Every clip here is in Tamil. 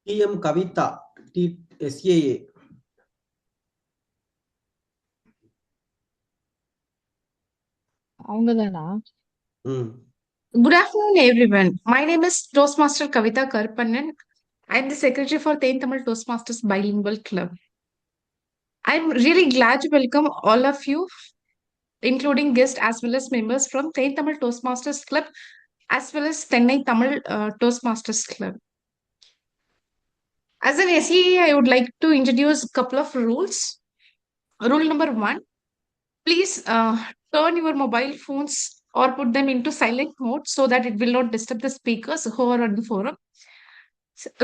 TM Kavita, SAA. அவங்கதானா? Mm. Good afternoon, everyone. My name is Toastmaster Kavita Karpannan. I am the secretary for Tain Tamil Toastmasters Bilingual Club. I'm really glad to welcome all of you, including guests as well as members from Tain Tamil Toastmasters Club as well as Chennai Tamil Toastmasters Club. As an SEA, I would like to introduce a couple of rules. Rule number one, please turn your mobile phones or put them into silent mode so that it will not disturb the speakers who are on the forum.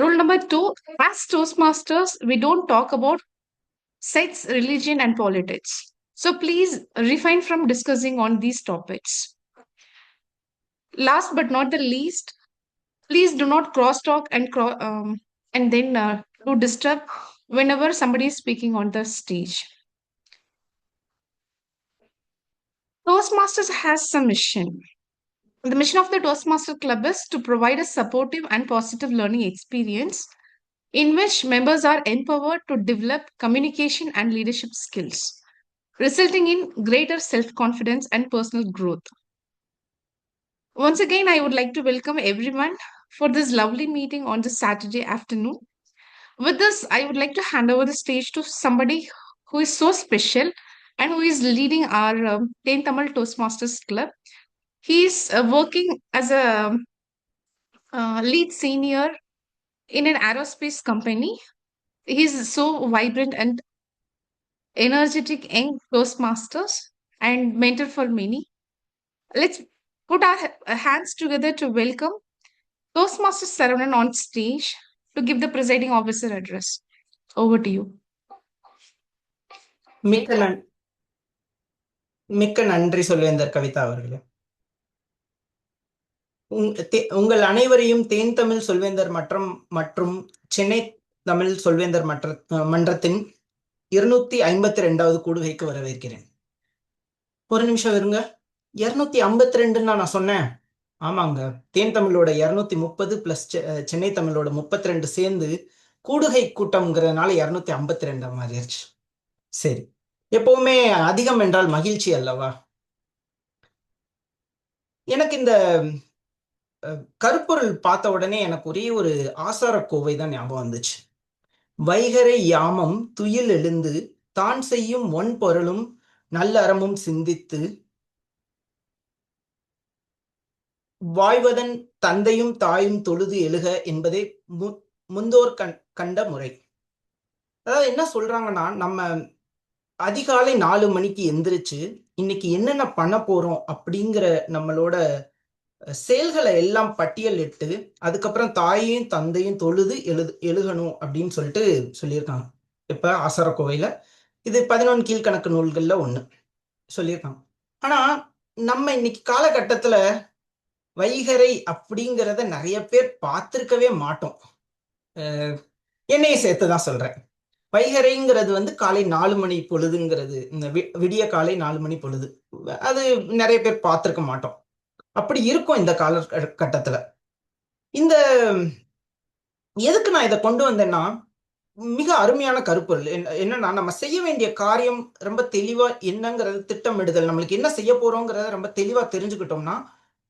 Rule number two, as Toastmasters, we don't talk about sex, religion, and politics. So please refrain from discussing on these topics. Last but not the least, please do not crosstalk and then do disturb whenever somebody is speaking on the stage. Toastmasters has some mission. The mission of the Toastmaster Club is to provide a supportive and positive learning experience in which members are empowered to develop communication and leadership skills, resulting in greater self confidence and personal growth. Once again, I would like to welcome everyone for this lovely meeting on this Saturday afternoon. With this, I would like to hand over the stage to somebody who is so special and who is leading our Ten Tamil Toastmasters Club. He is working as a lead senior in an aerospace company. He's so vibrant and energetic young Toastmasters and mentor for many. Let's put our hands together to welcome Toastmaster Saravanan on stage to give the presiding officer address. Over to you. மிக்க நன் மிக்க நன்றி சொல்வேந்தர் கவிதா அவர்களே. உங்கள் அனைவரையும் தேன் தமிழ் சொல்வேந்தர் மற்றும் சென்னை தமிழ் சொல்வேந்தர் மன்றத்தின் 252வது கூடுகைக்கு வரவேற்கிறேன். ஒரு நிமிஷம் இருங்க. 252 நான் சொன்னேன். ஆமாங்க, தேன் தமிழோட 230 பிளஸ் சென்னை தமிழோட 32 சேர்ந்து கூடுகை கூட்டம்ங்கிறதுனால 252 மாறிடுச்சு. சரி, எப்பவுமே அதிகம் என்றால் மகிழ்ச்சி அல்லவா? எனக்கு இந்த கருப்பொருள் பார்த்த உடனே எனக்கு ஒரே ஒரு ஆசார கோவை தான் ஞாபகம் வந்துச்சு. வைகரை யாமம் துயில் எழுந்து தான் செய்யும் ஒன் பொருளும் நல்ல அறமும் சிந்தித்து வாழ்வதன் தந்தையும் தாயும் தொழுது எழுக என்பதே முந்தோர் கண்ட முறை. அதாவது என்ன சொல்றாங்கன்னா, நம்ம அதிகாலை 4 மணிக்கு எந்திரிச்சு இன்னைக்கு என்னென்ன பண்ண போறோம் அப்படிங்கிற நம்மளோட செயல்களை எல்லாம் பட்டியலிட்டு அதுக்கப்புறம் தாயையும் தந்தையும் தொழுது எழுகணும் அப்படின்னு சொல்லிட்டு சொல்லியிருக்காங்க. இப்ப ஆசார கோவையில இது 11 கீழ்கணக்கு நூல்கள்ல ஒண்ணு சொல்லியிருக்காங்க. ஆனா நம்ம இன்னைக்கு காலகட்டத்துல வைகரை அப்படிங்கிறத நிறைய பேர் பார்த்திருக்கவே மாட்டோம். என்னைய சேர்த்துதான் சொல்றேன். வைகரைங்கிறது வந்து காலை 4 மணி பொழுதுங்கிறது, இந்த விடிய காலை 4 மணி பொழுது, அது நிறைய பேர் பார்த்திருக்க மாட்டோம். அப்படி இருக்கும் இந்த காலகட்டத்துல. இந்த எதுக்கு நான் இதை கொண்டு வந்தேன்னா, மிக அருமையான கருப்பொருள் என்னன்னா, நம்ம செய்ய வேண்டிய காரியம் ரொம்ப தெளிவா என்னங்கிறது திட்டமிடுதல், நம்மளுக்கு என்ன செய்ய போறோங்கிறத ரொம்ப தெளிவா தெரிஞ்சுக்கிட்டோம்னா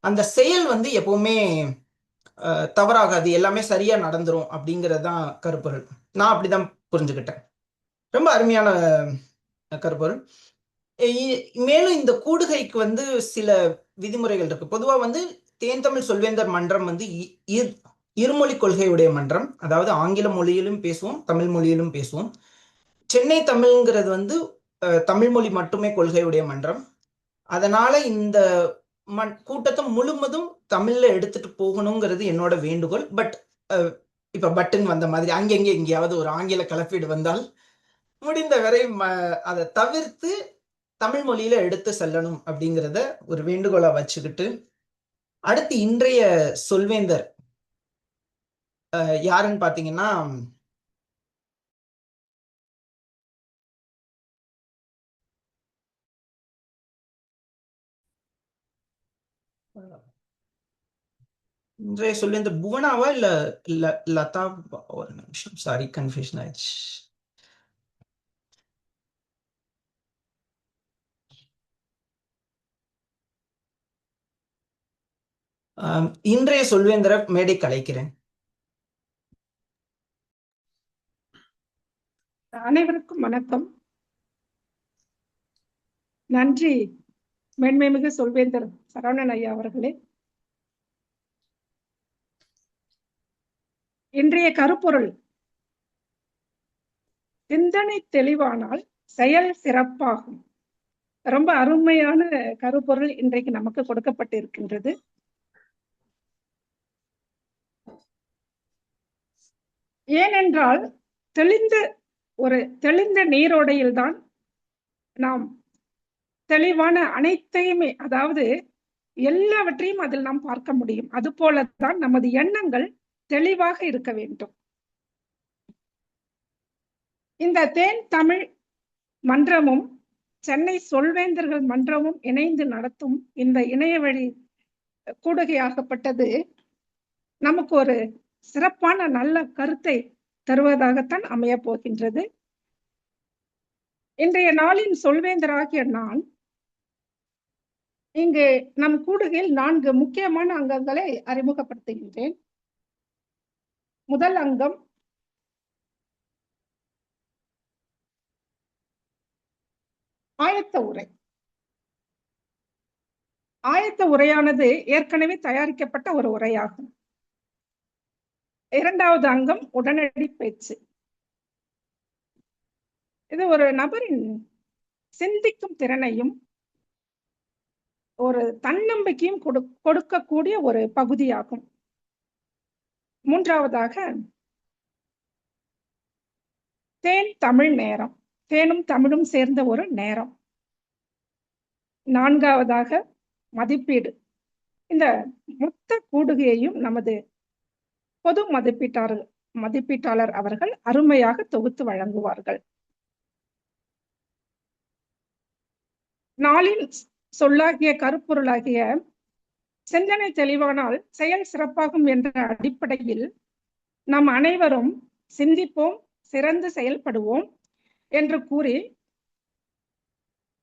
அந்த செயல் வந்து எப்பவுமே தவறாகாது, எல்லாமே சரியா நடந்துரும் அப்படிங்கிறது தான் கருப்பொருள். நான் அப்படிதான் புரிஞ்சுக்கிட்டேன். ரொம்ப அருமையான கருப்பொருள். மேலும் இந்த கூடுகைக்கு வந்து சில விதிமுறைகள் இருக்கு. பொதுவா வந்து தேன் தமிழ் சொல்வேந்தர் மன்றம் வந்து இருமொழி கொள்கையுடைய மன்றம். அதாவது ஆங்கில மொழியிலும் பேசுவோம், தமிழ் மொழியிலும் பேசுவோம். சென்னை தமிழ்ங்கிறது வந்து தமிழ் மொழி மட்டுமே கொள்கையுடைய மன்றம். அதனால இந்த கூட்டத்தை முழுவதும் தமிழ்ல எடுத்துட்டு போகணுங்கிறது என்னோட வேண்டுகோள். பட் இப்ப பட்டன் வந்த மாதிரி அங்கெங்கே எங்கேயாவது ஒரு ஆங்கில கலப்பீடு வந்தால் முடிந்த வரை அதை தவிர்த்து தமிழ் மொழியில எடுத்து செல்லணும் அப்படிங்கிறத ஒரு வேண்டுகோளா வச்சுக்கிட்டு, அடுத்து இன்றைய சொல்வேந்தர் யாருன்னு பாத்தீங்கன்னா, இன்றைய சொல்வேந்தர் புவனாவா இல்ல லதா? ஒரு நிமிஷம், சாரி, கன்ஃபியூஷன் ஆயிடுச்சு. இன்றைய சொல்வேந்தர மேடைக்கு அழைக்கிறேன். அனைவருக்கும் வணக்கம். நன்றி மேன்மைமிகு சொல்வேந்தர் சரவணன் ஐயா அவர்களே. இன்றைய கருப்பொருள் சிந்தனை தெளிவானால் செயல் சிறப்பாகும். ரொம்ப அருமையான கருப்பொருள் இன்றைக்கு நமக்கு கொடுக்கப்பட்டிருக்கின்றது. ஏனென்றால் தெளிந்த நீரோடையில்தான் நாம் தெளிவான அனைத்தையுமே, அதாவது எல்லாவற்றையும் அதில் நாம் பார்க்க முடியும். அது போலத்தான் நமது எண்ணங்கள் தெளிவாக இருக்க வேண்டும். இந்த தேன் தமிழ் மன்றமும் சென்னை சொல்வேந்தர்கள் மன்றமும் இணைந்து நடத்தும் இந்த இணைய வழி கூடுகையாகப்பட்டது நமக்கு ஒரு சிறப்பான நல்ல கருத்தை தருவதாகத்தான் அமைய போகின்றது. இன்றைய நாளின் சொல்வேந்தராகிய நான் இங்கு நம் கூடுகையில் 4 முக்கியமான அங்கங்களை அறிமுகப்படுத்துகின்றேன். முதல் அங்கம் ஆயத்த உரை. ஆயத்த உரையானது ஏற்கனவே தயாரிக்கப்பட்ட ஒரு உரையாகும். இரண்டாவது அங்கம் உடனடி பேச்சு. இது ஒரு நபரின் சிந்திக்கும் திறனையும் ஒரு தன்னம்பிக்கையும் கொடுக்கக்கூடிய ஒரு பகுதியாகும். மூன்றாவதாக தேன் தமிழ் நேரம், தேனும் தமிழும் சேர்ந்த ஒரு நேரம். நான்காவதாக மதிப்பீடு. இந்த மொத்த கூடுகையையும் நமது பொது மதிப்பீட்டாளர் அவர்கள் அருமையாக தொகுத்து வழங்குவார்கள். நாளின் சொல்லாகிய கருப்பொருளாகிய சிந்தனை தெளிவானால் செயல் சிறப்பாகும் என்ற அடிப்படையில் நாம் அனைவரும் சிந்திப்போம், சிறந்து செயல்படுவோம் என்று கூறி,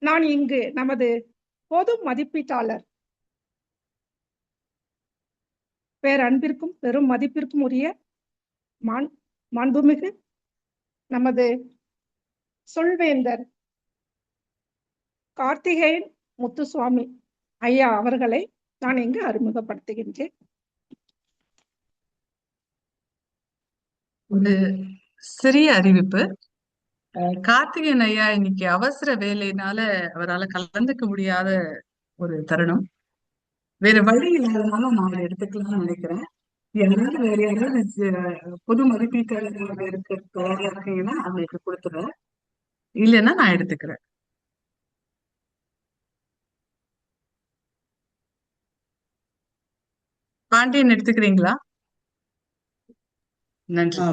நான் இங்கு நமது பொது மதிப்பீட்டாளர் பேரன்பிற்கும் பெரும் மதிப்பிற்கும் உரிய மாண்புமிகு நமது சொல்வேந்தர் கார்த்திகேயன் முத்துசுவாமி ஐயா அவர்களை நான் இங்கு அறிமுகப்படுத்துகின்றேன். ஒரு சிறிய அறிவிப்பு. கார்த்திகேயன் ஐயா இன்னைக்கு அவசர வேலையினால அவரால் கலந்துக்க முடியாத ஒரு தருணம். வேற வழி இல்லாதனால நான் எடுத்துக்கலாம்னு நினைக்கிறேன். யாராவது வேற யாராவது பொது மதிப்பீட்டாளர்கள் இருக்க தயாரா இருக்கீங்கன்னா அவங்களுக்கு கொடுத்துறேன், இல்லைன்னா நான் எடுத்துக்கிறேன். பாண்டியன் எடுத்துக்கிறீங்களா? நன்றி.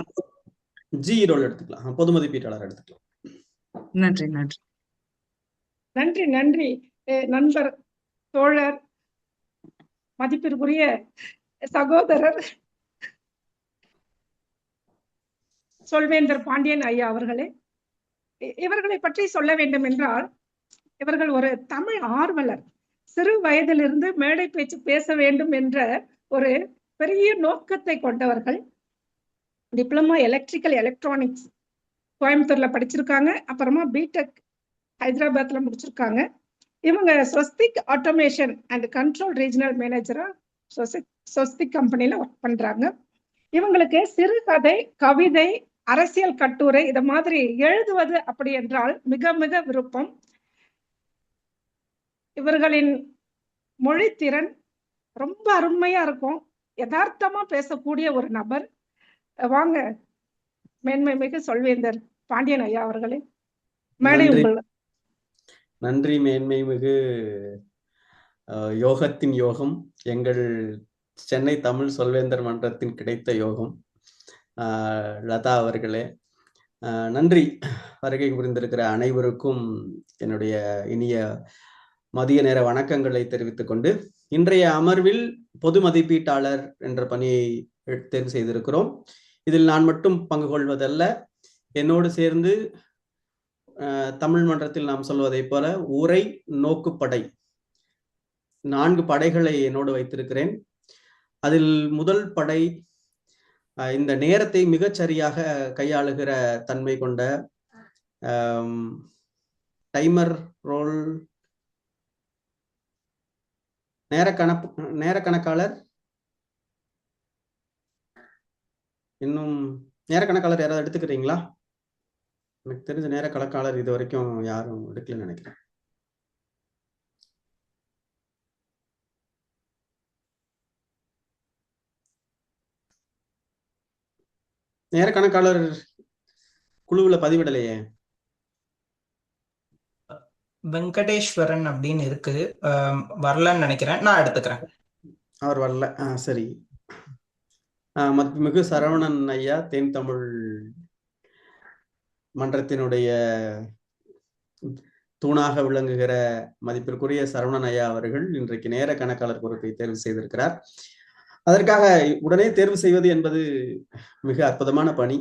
ஜி ரோல் எடுத்துக்கலாம், பொது மதிப்பீட்டாளர் எடுத்துக்கலாம். நன்றி நன்றி நன்றி நன்றி நண்பர், தோழர், மதிப்பிற்குரிய சகோதரர் சொல்வேந்தர் பாண்டியன் ஐயா அவர்களே. இவர்களை பற்றி சொல்ல வேண்டும் என்றால், இவர்கள் ஒரு தமிழ் ஆர்வலர். சிறு வயதிலிருந்து மேடை பேச்சு பேச வேண்டும் என்ற ஒரு பெரிய நோக்கத்தை கொண்டவர்கள். டிப்ளமா எலக்ட்ரிக்கல் எலக்ட்ரானிக்ஸ் கோயம்புத்தூர்ல படிச்சிருக்காங்க. அப்புறமா பிடெக் ஹைதராபாத்ல முடிச்சிருக்காங்க. இவங்க Swastik automation and control regional மேனேஜரா ஸ்வஸ்திக் கம்பெனில ஒர்க் பண்றாங்க. இவங்களுக்கு சிறுகதை, கவிதை, அரசியல் கட்டுரை இத மாதிரி எழுதுவது அப்படி என்றால் மிக மிக விருப்பம். இவர்களின் மொழி திறன் ரொம்ப அருமையா இருக்கும். யதார்த்தமா பேசக்கூடிய ஒரு நபர். வாங்க மேன்மை மிகு சொல்வேந்தர் பாண்டியன் ஐயா அவர்களே, மேடை உங்கள். நன்றி மேன்மை மிகு யோகத்தின் யோகம், எங்கள் சென்னை தமிழ் சொல்வேந்தர் மன்றத்தின் கிடைத்த யோகம். லதா அவர்களே நன்றி. வருகை புரிந்திருக்கிற அனைவருக்கும் என்னுடைய இனிய மதிய நேர வணக்கங்களை தெரிவித்துக் கொண்டு இன்றைய அமர்வில் பொது மதிப்பீட்டாளர் என்ற பணியை தேர்வு செய்திருக்கிறோம். இதில் நான் மட்டும் பங்கு கொள்வதல்ல, என்னோடு சேர்ந்து தமிழ் மன்றத்தில் நாம் சொல்வதை போல உரை நோக்குப்படை 4 படைகளை என்னோடு வைத்திருக்கிறேன். அதில் முதல் படை இந்த நேரத்தை மிகச்சரியாக கையாளுகிற தன்மை கொண்ட டைமர் ரோல் நேரக்கணக்காளர், இன்னும் நேரக்கணக்காளர் யாராவது எடுத்துக்கிறீங்களா? எனக்கு தெரிஞ்ச நேரக்கணக்காளர் இது வரைக்கும் யாரும் எடுக்கலன்னு நினைக்கிறேன். நேரக்கணக்காளர் குழுவுல பதிவிடலையே. வெங்கடேஸ்வரன் அப்படின்னு இருக்கு, வரலன்னு நினைக்கிறேன். நான் எடுத்துக்கிறேன். அவர் வரல. சரி. மதிப்புமிகு சரவணன் ஐயா, தென் தமிழ் மன்றத்தினுடைய தூணாக விளங்குகிற மதிப்பிற்குரிய சரவணன் ஐயா அவர்கள் இன்றைக்கு நேர கணக்காளர் பொறுப்பை தேர்வு செய்திருக்கிறார். அதற்காக உடனே தேர்வு செய்வது என்பது மிக அற்புதமான பணி.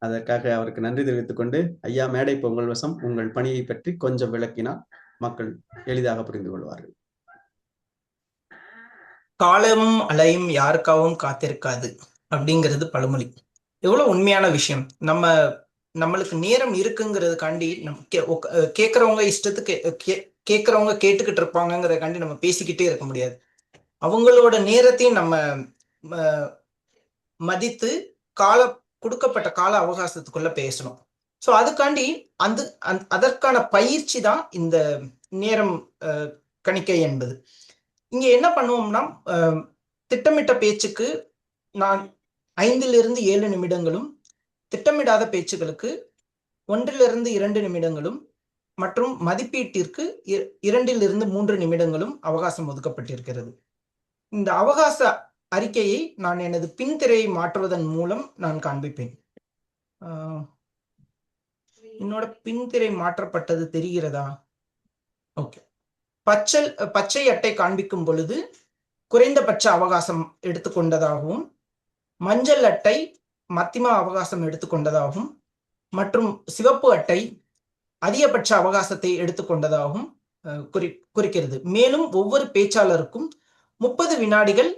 அதற்காக அவருக்கு நன்றி தெரிவித்துக் கொண்டு, ஐயா மேடை இப்போ உங்கள் வசம். உங்கள் பணியை பற்றி கொஞ்சம் விளக்கினால் மக்கள் எளிதாக புரிந்து கொள்வார்கள். காலமும் அலையும் யாருக்காகவும் காத்திருக்காது அப்படிங்கிறது பழமொழி. எவ்வளவு உண்மையான விஷயம். நம்மளுக்கு நேரம் இருக்குங்கிறதுக்காண்டி கேட்கறவங்க இஷ்டத்துக்கு கேட்கறவங்க கேட்டுக்கிட்டு இருப்பாங்கிறதுக்காண்டி நம்ம பேசிக்கிட்டே இருக்க முடியாது. அவங்களோட நேரத்தையும் நம்ம மதித்து கொடுக்கப்பட்ட கால அவகாசத்துக்குள்ள பேசணும். ஸோ அதுக்காண்டி அதற்கான பயிற்சி தான் இந்த நேரம் கணிக்கை என்பது. இங்க என்ன பண்ணுவோம்னா, திட்டமிட்ட பேச்சுக்கு நான் 5 to 7 நிமிடங்களும், திட்டமிடாத பேச்சுகளுக்கு 1 to 2 நிமிடங்களும் மற்றும் மதிப்பீட்டிற்கு 2 to 3 நிமிடங்களும் அவகாசம் ஒதுக்கப்பட்டிருக்கிறது. இந்த அவகாச அறிக்கையை நான் எனது பின்திரையை மாற்றுவதன் மூலம் நான் காண்பிப்பேன். என்னோட பின்திரை மாற்றப்பட்டது தெரிகிறதா? ஓகே. பச்சை அட்டை காண்பிக்கும் பொழுது குறைந்தபட்ச அவகாசம் எடுத்துக்கொண்டதாகவும், மஞ்சள் அட்டை மத்தியம அவகாசம் எடுத்துக்கொண்டதாகவும் மற்றும் சிவப்பு அட்டை அதிகபட்ச அவகாசத்தை எடுத்துக்கொண்டதாகவும் குறிக்கிறது. மேலும் ஒவ்வொரு பேச்சாளருக்கும் 30 வினாடிகள்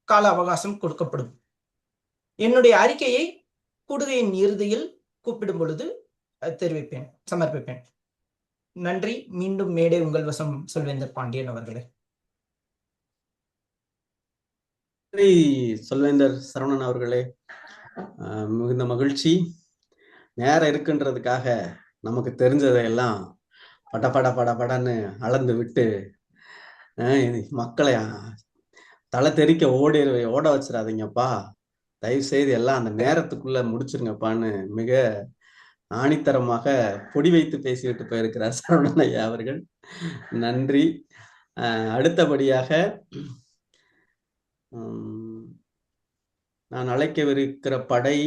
கால அவகாசம் கொடுக்கப்படும். என்னுடைய அறிக்கையை கூடுகையின் இறுதியில் கூப்பிடும் பொழுது சமர்ப்பிப்பேன். நன்றி. மீண்டும் மேடை உங்கள் வசம் சொல்வேந்தர் பாண்டியன் அவர்களே. நன்றி சொல்வேந்தர் சரவணன் அவர்களே. மிகுந்த மகிழ்ச்சி. நேரம் இருக்குன்றதுக்காக நமக்கு தெரிஞ்சதையெல்லாம் படன்னு அளந்து விட்டு மக்களை தலை தெறிக்க ஓட வச்சிடாதீங்கப்பா, தயவு செய்து எல்லாம் அந்த நேரத்துக்குள்ள முடிச்சிருங்கப்பான்னு மிக ஆணித்தரமாக பொடி வைத்து பேசிவிட்டு போயிருக்கிறார் சரவணன் ஐயா அவர்கள். நன்றி. அடுத்தபடியாக நான் அழைக்கவிருக்கிற படை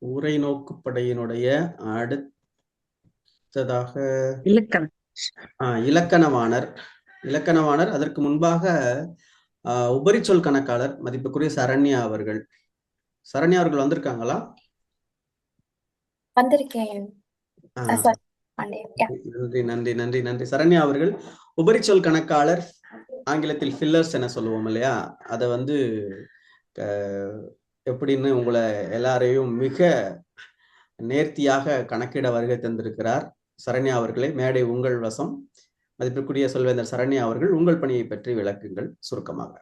உரை நோக்கு படையினுடைய அடுத்ததாக இலக்கணவாணர். அதற்கு முன்பாக உபரிச்சொல் கணக்காளர் மதிப்புக்குரிய சரண்யா அவர்கள். சரண்யா அவர்கள் வந்திருக்காங்களா? நன்றி. சரண்யா அவர்கள் உபரிச்சொல் கணக்காளர், ஆங்கிலத்தில் ஃபில்லர்ஸ் என சொல்லுவோம் இல்லையா, அதை எப்படின்னு உங்களை எல்லாரையும் மிக நேர்த்தியாக கணக்கிட வருகை தந்திருக்கிறார். சரண்யா அவர்களே, மேடை உங்கள் வசம். மதிப்பிற்குரிய சொல்வேந்தர் சரண்யா அவர்கள், உங்கள் பணியை பற்றி விளக்குங்கள் சுருக்கமாக.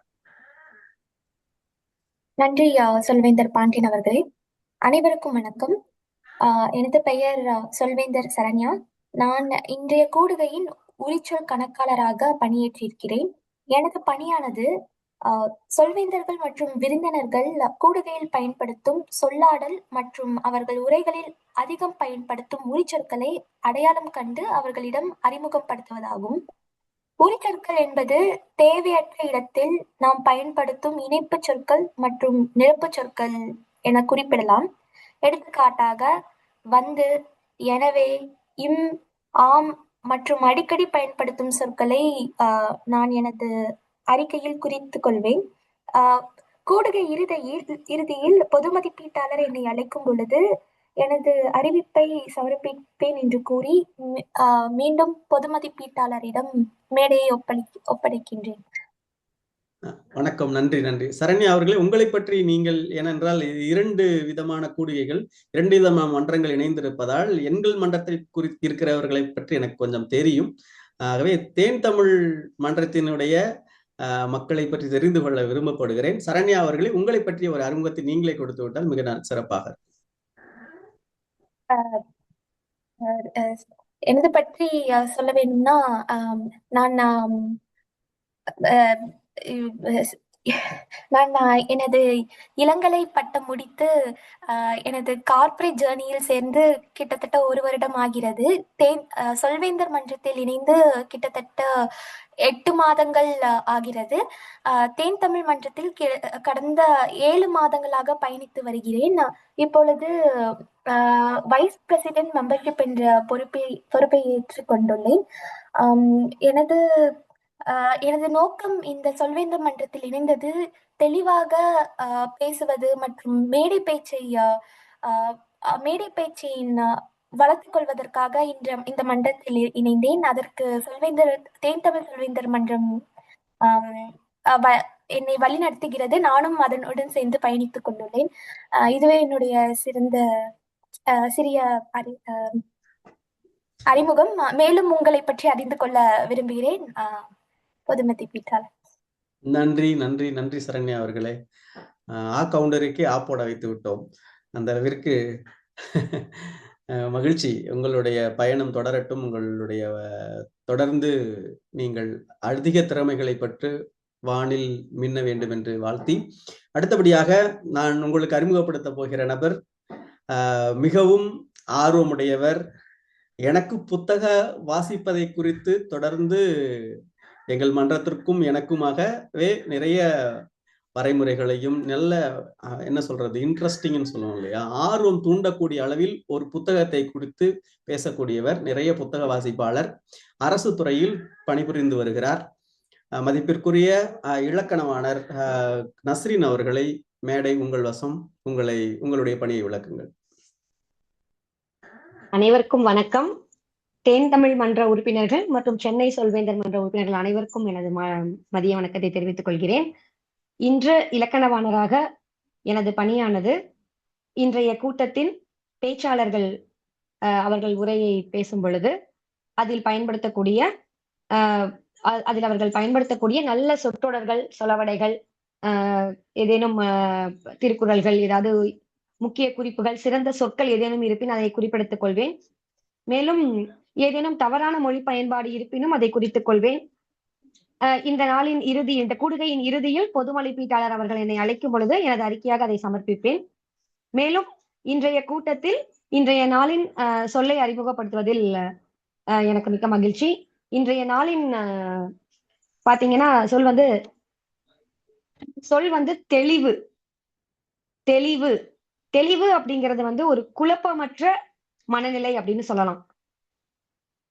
நன்றி சொல்வேந்தர் பாண்டியன் அவர்களே. அனைவருக்கும் வணக்கம். எனது பெயர் சொல்வேந்தர் சரண்யா. நான் இன்றைய கூடுகையின் உரிச்சொல் கணக்காளராக பணியேற்றிருக்கிறேன். எனது பணியானது சொல்வேந்தர்கள் மற்றும் விருந்தினர்கள் கூடுகையில் பயன்படுத்தும் சொல்லாடல் மற்றும் அவர்கள் உரைகளில் அதிகம் பயன்படுத்தும் உரிச்சொற்களை அடையாளம் கண்டு அவர்களிடம் அறிமுகப்படுத்துவதாகும். உரிச்சொற்கள் என்பது தேவையற்ற இடத்தில் நாம் பயன்படுத்தும் இணைப்பு சொற்கள் மற்றும் நிரப்பு சொற்கள் என குறிப்பிடலாம். எடுத்துக்காட்டாக வந்து, எனவே, இம், ஆம் மற்றும் அடிக்கடி பயன்படுத்தும் சொற்களை நான் எனது அறிக்கையில் குறித்துக் கொள்வேன். கூடுகை இறுதியில் பொது மதிப்பீட்டாளர் என்னை அழைக்கும் பொழுது எனது அறிவிப்பை சமர்ப்பிப்பேன் என்று கூறி மீண்டும் பொது மதிப்பீட்டாளரிடம் மேடையை ஒப்படைக்கின்றேன். வணக்கம். நன்றி நன்றி. சரண்யா அவர்களே, உங்களை பற்றி நீங்கள், ஏனென்றால் 2 விதமான கூடுகைகள், 2 விதமான மன்றங்கள் இணைந்திருப்பதால் எண்கள் மன்றத்தை குறித்து இருக்கிறவர்களை பற்றி எனக்கு கொஞ்சம் தெரியும். ஆகவே தேன் தமிழ் மன்றத்தினுடைய மக்களை பற்றி தெரிந்து கொள்ள விரும்பப்படுகிறேன். சரண்யா அவர்களே, உங்களை பற்றிய ஒரு அறிமுகத்தை நீங்களே கொடுத்து விட்டால் மிக சிறப்பாக. எனது பற்றி சொல்ல வேண்டும்னா, நான் எனது இளங்கலை பட்டம் முடித்து எனது கார்ப்பரேட் ஜேர்னியில் சேர்ந்து கிட்டத்தட்ட 1 வருடம் ஆகிறது. சொல்வேந்தர் மன்றத்தில் இணைந்து கிட்டத்தட்ட 8 மாதங்கள் ஆகிறது. தேன் தமிழ் மன்றத்தில் கடந்த 7 மாதங்களாக பயணித்து வருகிறேன். இப்பொழுது வைஸ் பிரசிடென்ட் மெம்பர்ஷிப் என்ற பொறுப்பை ஏற்றுக் கொண்டுள்ளேன். எனது நோக்கம் இந்த சொல்வேந்தர் மன்றத்தில் இணைந்தது தெளிவாக பேசுவது மற்றும் மேடை பேச்சையின் வளர்த்துக் கொள்வதற்காக இந்த மன்றத்தில் இணைந்தேன். அதற்கு தேன் தமிழ் சொல்வேந்தர் மன்றம் என்னை வழி நடத்துகிறது. நானும் அதனுடன் சேர்ந்து பயணித்துக் கொண்டுள்ளேன். இதுவே என்னுடைய சிறிய அறிமுகம். மேலும் உங்களை பற்றி அறிந்து கொள்ள விரும்புகிறேன். பொது மதிப்பீட்டாளர். நன்றி நன்றி நன்றி சரண்யா அவர்களே. கவுண்டருக்கே போட வைத்து விட்டோம். அந்த அளவிற்கு மகிழ்ச்சி. உங்களுடைய பயணம் தொடரட்டும். உங்களுடைய தொடர்ந்து நீங்கள் அதிக திறமைகளை பற்றி வானில் மின்ன வேண்டும் என்று வாழ்த்தி, அடுத்தபடியாக நான் உங்களுக்கு அறிமுகப்படுத்த போகிற நபர் மிகவும் ஆர்வமுடையவர். எனக்கு புத்தக வாசிப்பதை குறித்து தொடர்ந்து எங்கள் மன்றத்திற்கும் எனக்குமாகவே நிறைய வரைமுறைகளையும் நல்ல என்ன சொல்றது இன்ட்ரெஸ்டிங்னு சொல்லுவோம் இல்லையா, ஆர்வம் தூண்டக்கூடிய அளவில் ஒரு புத்தகத்தை குறித்து பேசக்கூடியவர், நிறைய புத்தக வாசிப்பாளர், அரசு துறையில் பணிபுரிந்து வருகிறார். மதிப்பிற்குரிய இலக்கணவாணர் நஸ்ரீன் அவர்களை மேடை உங்கள் வசம். உங்களுடைய பணியை விளக்குங்கள். அனைவருக்கும் வணக்கம். தேன் தமிழ் மன்ற உறுப்பினர்கள் மற்றும் சென்னை சொல்வேந்தர் மன்ற உறுப்பினர்கள் அனைவருக்கும் எனது மதிய வணக்கத்தை தெரிவித்துக் கொள்கிறேன். இன்று இலக்கணவாணராக எனது பணியானது இன்றைய கூட்டத்தின் பேச்சாளர்கள் அவர்கள் உரையை பேசும் பொழுது அதில் அவர்கள் பயன்படுத்தக்கூடிய நல்ல சொற்றொடர்கள், சொலவடைகள், ஏதேனும் திருக்குறள்கள், ஏதாவது முக்கிய குறிப்புகள், சிறந்த சொற்கள் ஏதேனும் இருப்பின் அதை குறிப்பிடுத்துக் கொள்வேன். மேலும் ஏதேனும் தவறான மொழி பயன்பாடு இருப்பினும் அதை குறித்துக் கொள்வேன். இந்த கூடுகையின் இறுதியில் பொது மதிப்பீட்டாளர் அவர்கள் என்னை அழைக்கும் பொழுது எனது அறிக்கையாக அதை சமர்ப்பிப்பேன். மேலும் இன்றைய கூட்டத்தில் இன்றைய நாளின் சொல்லை அறிமுகப்படுத்துவதில் எனக்கு மிக்க மகிழ்ச்சி. இன்றைய நாளின் பாத்தீங்கன்னா சொல் வந்து தெளிவு அப்படிங்கிறது ஒரு குழப்பமற்ற மனநிலை அப்படின்னு சொல்லலாம்.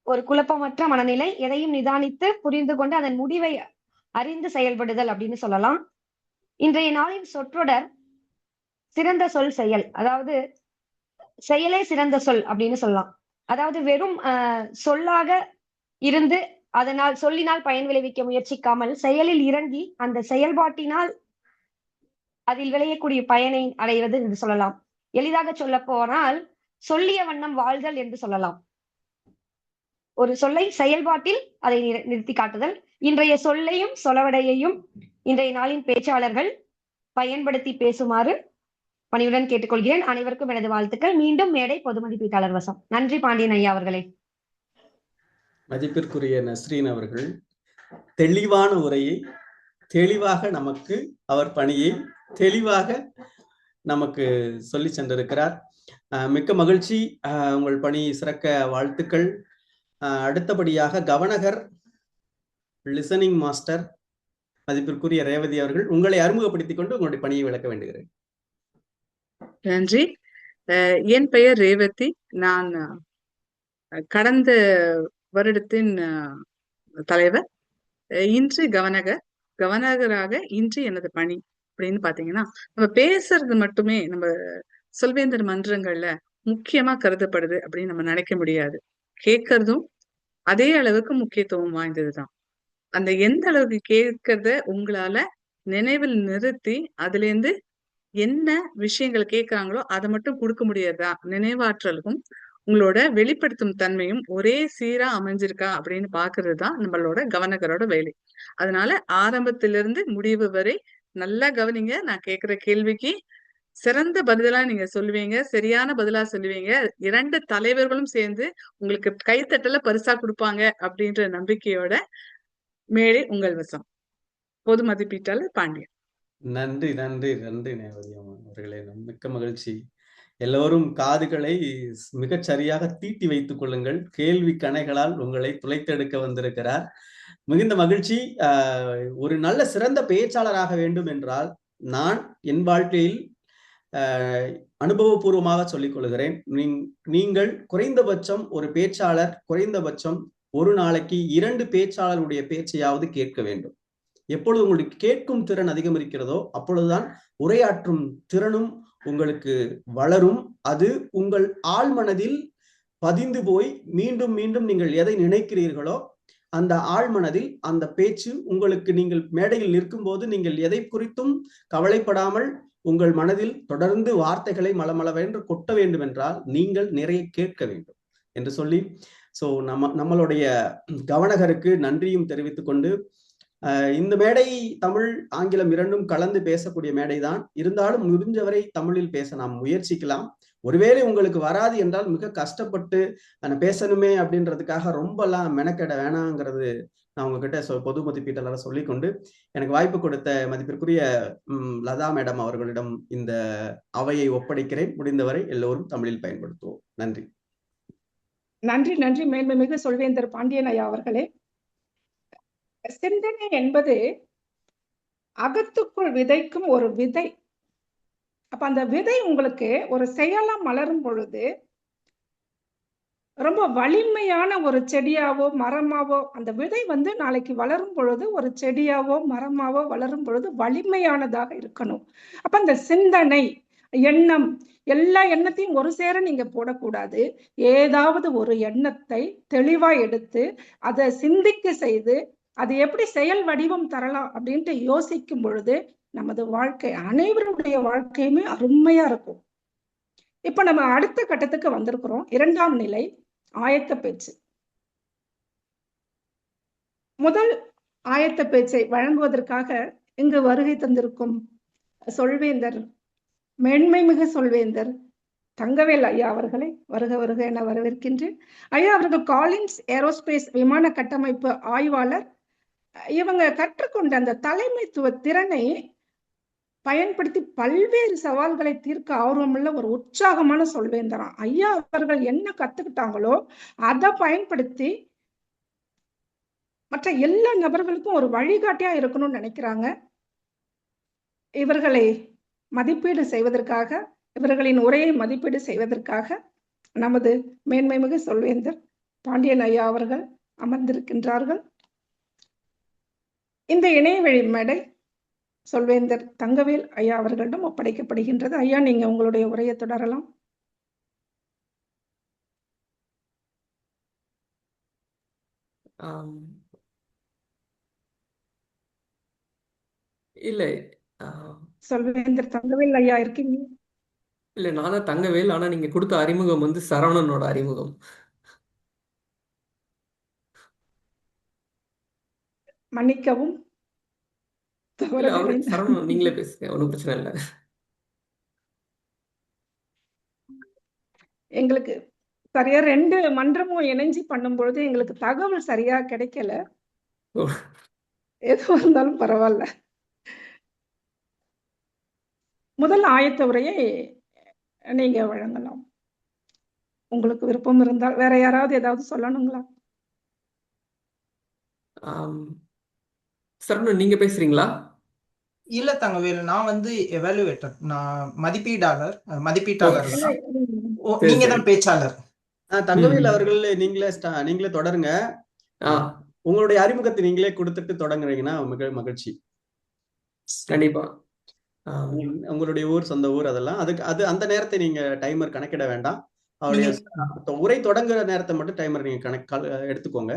ஒரு குழப்பமற்ற மனநிலை, எதையும் நிதானித்து புரிந்து கொண்டு அதன் முடிவை அறிந்து செயல்படுதல் அப்படின்னு சொல்லலாம். இன்றைய நாளின் சொற்றொடர் சிறந்த சொல் செயல், அதாவது செயலே சிறந்த சொல் அப்படின்னு சொல்லலாம். அதாவது வெறும் சொல்லாக இருந்து சொல்லினால் பயன் விளைவிக்க முயற்சிக்காமல் செயலில் இறங்கி அந்த செயல்பாட்டினால் அதில் விளையக்கூடிய பயனை அடைவது என்று சொல்லலாம். எளிதாக சொல்ல போனால் சொல்லிய வண்ணம் வாழ்தல் என்று சொல்லலாம். ஒரு சொல்லை செயல்பாட்டில் அதை நிறுத்தி காட்டுதல். இன்றைய சொல்லையும் சொலவடையையும் இன்றைய நாளின் பேச்சாளர்கள் பயன்படுத்தி பேசுமாறு பணியுடன் கேட்டுக்கொள்கிறேன். அனைவருக்கும் எனது வாழ்த்துக்கள். மீண்டும் மேடை பொது மதிப்பீட்டாளர் வசம். நன்றி பாண்டியன் ஐயா அவர்களே. மதிப்பிற்குரிய நஸ்ரீன் அவர்கள் தெளிவான உரையை தெளிவாக நமக்கு அவர் பணியை தெளிவாக நமக்கு சொல்லி சென்றிருக்கிறார். மிக்க மகிழ்ச்சி. உங்கள் பணி சிறக்க வாழ்த்துக்கள். அடுத்தபடியாக கவனகர் லிசனிங் மாஸ்டர் மதிப்பிற்குரிய ரேவதி அவர்கள் உங்களை அறிமுகப்படுத்திக் கொண்டு உங்களுடைய பணியை விளக்க வேண்டுகிறேன். நன்றி. என் பெயர் ரேவதி. நான் கடந்த வருடத்தின் தலைவர். இன்று கவர்னராக இன்று எனது பணி அப்படின்னு பாத்தீங்கன்னா, நம்ம பேசுறது மட்டுமே நம்ம சொல்வேந்தர் மன்றங்கள்ல முக்கியமா கருதப்படுது அப்படின்னு நம்ம நினைக்க முடியாது. கேட்கறதும் அதே அளவுக்கு முக்கியத்துவம் வாய்ந்ததுதான். அந்த எந்த அளவுக்கு கேட்கறத உங்களால நினைவில் நிறுத்தி அதுல இருந்து என்ன விஷயங்கள் கேட்கறாங்களோ அதை மட்டும் கொடுக்க முடியாதா, நினைவாற்றலுக்கும் உங்களோட வெளிப்படுத்தும் தன்மையும் ஒரே சீரா அமைஞ்சிருக்கா அப்படின்னு பாக்குறது தான் நம்மளோட கவர்னரோட வேலை. அதனால ஆரம்பத்திலிருந்து முடிவு வரை நல்லா கவனிங்க. நான் கேட்கிற கேள்விக்கு சிறந்த பதிலா நீங்க சொல்லுவீங்க, சரியான பதிலா சொல்லுவீங்க. 2 தலைவர்களும் சேர்ந்து உங்களுக்கு கைத்தட்டல பரிசா கொடுப்பாங்க அப்படின்ற நம்பிக்கையோட மேடை உங்கள் வசம். பொது மதிப்பீட்டாளர் பாண்டியன். நன்றி நன்றி நன்றி நேவதி அவர்களே, மிக்க மகிழ்ச்சி. எல்லோரும் காதுகளை மிகச் சரியாக தீட்டி வைத்துக் கொள்ளுங்கள். கேள்வி கணைகளால் உங்களை துளைத்தெடுக்க வந்திருக்கிறார். மிகுந்த மகிழ்ச்சி. ஒரு நல்ல சிறந்த பேச்சாளராக வேண்டும் என்றால் நான் என் வாழ்க்கையில் அனுபவபூர்வமாக சொல்லிக் கொள்கிறேன். நீங்கள் குறைந்தபட்சம் ஒரு பேச்சாளர் குறைந்தபட்சம் ஒரு நாளைக்கு 2 பேச்சாளருடைய பேச்சையாவது கேட்க வேண்டும். எப்பொழுது உங்களுக்கு கேட்கும் திறன் அதிகம் இருக்கிறதோ அப்பொழுதுதான் உரையாற்றும் திறனும் உங்களுக்கு வளரும். அது உங்கள் ஆழ்மனதில் பதிந்து போய் மீண்டும் மீண்டும் நீங்கள் எதை நினைக்கிறீர்களோ அந்த ஆழ்மனதில் அந்த பேச்சு உங்களுக்கு, நீங்கள் மேடையில் நிற்கும் போது நீங்கள் எதை குறித்தும் கவலைப்படாமல் உங்கள் மனதில் தொடர்ந்து வார்த்தைகளை மளமளவென்று கொட்ட வேண்டும் என்றால் நீங்கள் நிறைய கேட்க வேண்டும் என்று சொல்லி, நம்மளுடைய கவர்னருக்கு நன்றியும் தெரிவித்துக் கொண்டு, இந்த மேடை தமிழ் ஆங்கிலம் 2ம் கலந்து பேசக்கூடிய மேடைதான். இருந்தாலும் முடிஞ்சவரை தமிழில் பேச நாம் முயற்சிக்கலாம். ஒருவேளை உங்களுக்கு வராது என்றால் மிக கஷ்டப்பட்டு பேசணுமே அப்படின்றதுக்காக ரொம்பலாம் மெனக்கெட வேணாங்கிறது நான் உங்ககிட்ட பொது மதிப்பீட்டாளர் சொல்லிக்கொண்டு, எனக்கு வாய்ப்பு கொடுத்த மதிப்பிற்குரிய லதா மேடம் அவர்களிடம் இந்த அவையை ஒப்படைக்கிறேன். முடிந்தவரை எல்லோரும் தமிழில் பயன்படுத்துவோம். நன்றி. நன்றி நன்றி. மேன்மைமிகு சொல்வேந்தர் பாண்டியன் ஐயா அவர்களே, சிந்தனை என்பது அகத்துக்குள் விதைக்கும் ஒரு விதை. அப்ப அந்த விதை உங்களுக்கு ஒரு செயலா மலரும் பொழுது ரொம்ப வலிமையான ஒரு செடியாவோ மரமாவோ, அந்த விதை நாளைக்கு வளரும் பொழுது ஒரு செடியாவோ மரமாவோ வளரும் பொழுது வலிமையானதாக இருக்கணும். அப்ப அந்த சிந்தனை, எண்ணம், எல்லா எண்ணத்தையும் ஒரு சேர நீங்க போடக்கூடாது. ஏதாவது ஒரு எண்ணத்தை தெளிவா எடுத்து அதை சிந்திக்க செய்து அது எப்படி செயல் வடிவம் தரலாம் அப்படின்ட்டு யோசிக்கும் பொழுது நமது வாழ்க்கை, அனைவருடைய வாழ்க்கையுமே அருமையா இருக்கும். இப்ப நம்ம அடுத்த கட்டத்துக்கு வந்திருக்கிறோம். 2ஆம் நிலை ஆயத்த பேச்சு. முதல் ஆயத்த பேச்சை வழங்குவதற்காக இங்கு வருகை தந்திருக்கும் சொல்வேந்தர், மேன்மைமிகு சொல்வேந்தர் தங்கவேல் ஐயா அவர்களை வருக வருக என வரவேற்கின்றேன். ஐயா அவர்கள் காலின்ஸ் ஏரோஸ்பேஸ் விமான கட்டமைப்பு ஆய்வாளர். இவங்க கற்றுக்கொண்ட அந்த தலைமைத்துவ திறனை பயன்படுத்தி பல்வேறு சவால்களை தீர்க்க ஆர்வமுள்ள ஒரு உற்சாகமான சொல்வேந்தராம். ஐயா அவர்கள் என்ன கத்துக்கிட்டாங்களோ அதை பயன்படுத்தி மற்ற எல்லா நபர்களுக்கும் ஒரு வழிகாட்டியா இருக்கணும்னு நினைக்கிறாங்க. இவர்களை மதிப்பீடு செய்வதற்காக, இவர்களின் உரையை மதிப்பீடு செய்வதற்காக நமது மேன்மைமிகு சொல்வேந்தர் பாண்டியன் ஐயா அவர்கள் அமர்ந்திருக்கின்றார்கள். இந்த இணையவழி மேடை சொல்வேந்தர் தங்கவேல் ஐயா அவர்களிடம் ஒப்படைக்கப்படுகின்றது. ஐயா, நீங்க உங்களுடைய உரையை தொடரலாம். இல்லை, சொல்வேந்தர் தங்கவேல் ஐயா இருக்கீங்க? இல்லை, நானும் தங்கவேல். ஆனா நீங்க கொடுத்த அறிமுகம் சரவணனோட அறிமுகம். மன்னிக்கவும். சரவணன் நீங்களே பேசுங்க, ஒன்றும் பிரச்சனை இல்லை. எங்களுக்கு சரியா 2 மன்றமும் இணைஞ்சு பண்ணும் பொழுது எங்களுக்கு தகவல் சரியா கிடைக்கல. எதுவா இருந்தாலும் பரவாயில்ல. முதல் ஆயத்த உரையை நீங்க வழங்கலாம். உங்களுக்கு விருப்பம் இருந்தால். வேற யாராவது ஏதாவது சொல்லணுங்களா? சரவணன் நீங்க பேசுறீங்களா? இல்ல தங்கவேல், நான் எவாலுவேட்டர், நான் மதிப்பீட்டாளர். நீங்க தான் பேச்சாளர். தங்கவேல் அவர்கள் நீங்களே தொடருங்க. ஆ உங்களுடைய அறிமுகத்தை நீங்களே கொடுத்துட்டு தொடங்குறீங்கன்னா மகிழ்ச்சி. கண்டிப்பா. உங்களுடைய ஊர், சொந்த ஊர், அதெல்லாம் அது அந்த நேரத்தை நீங்க டைமர் கணக்கிட வேண்டாம். அவருடைய உரை தொடங்குற நேரத்தை மட்டும் டைமர் நீங்க எடுத்துக்கோங்க,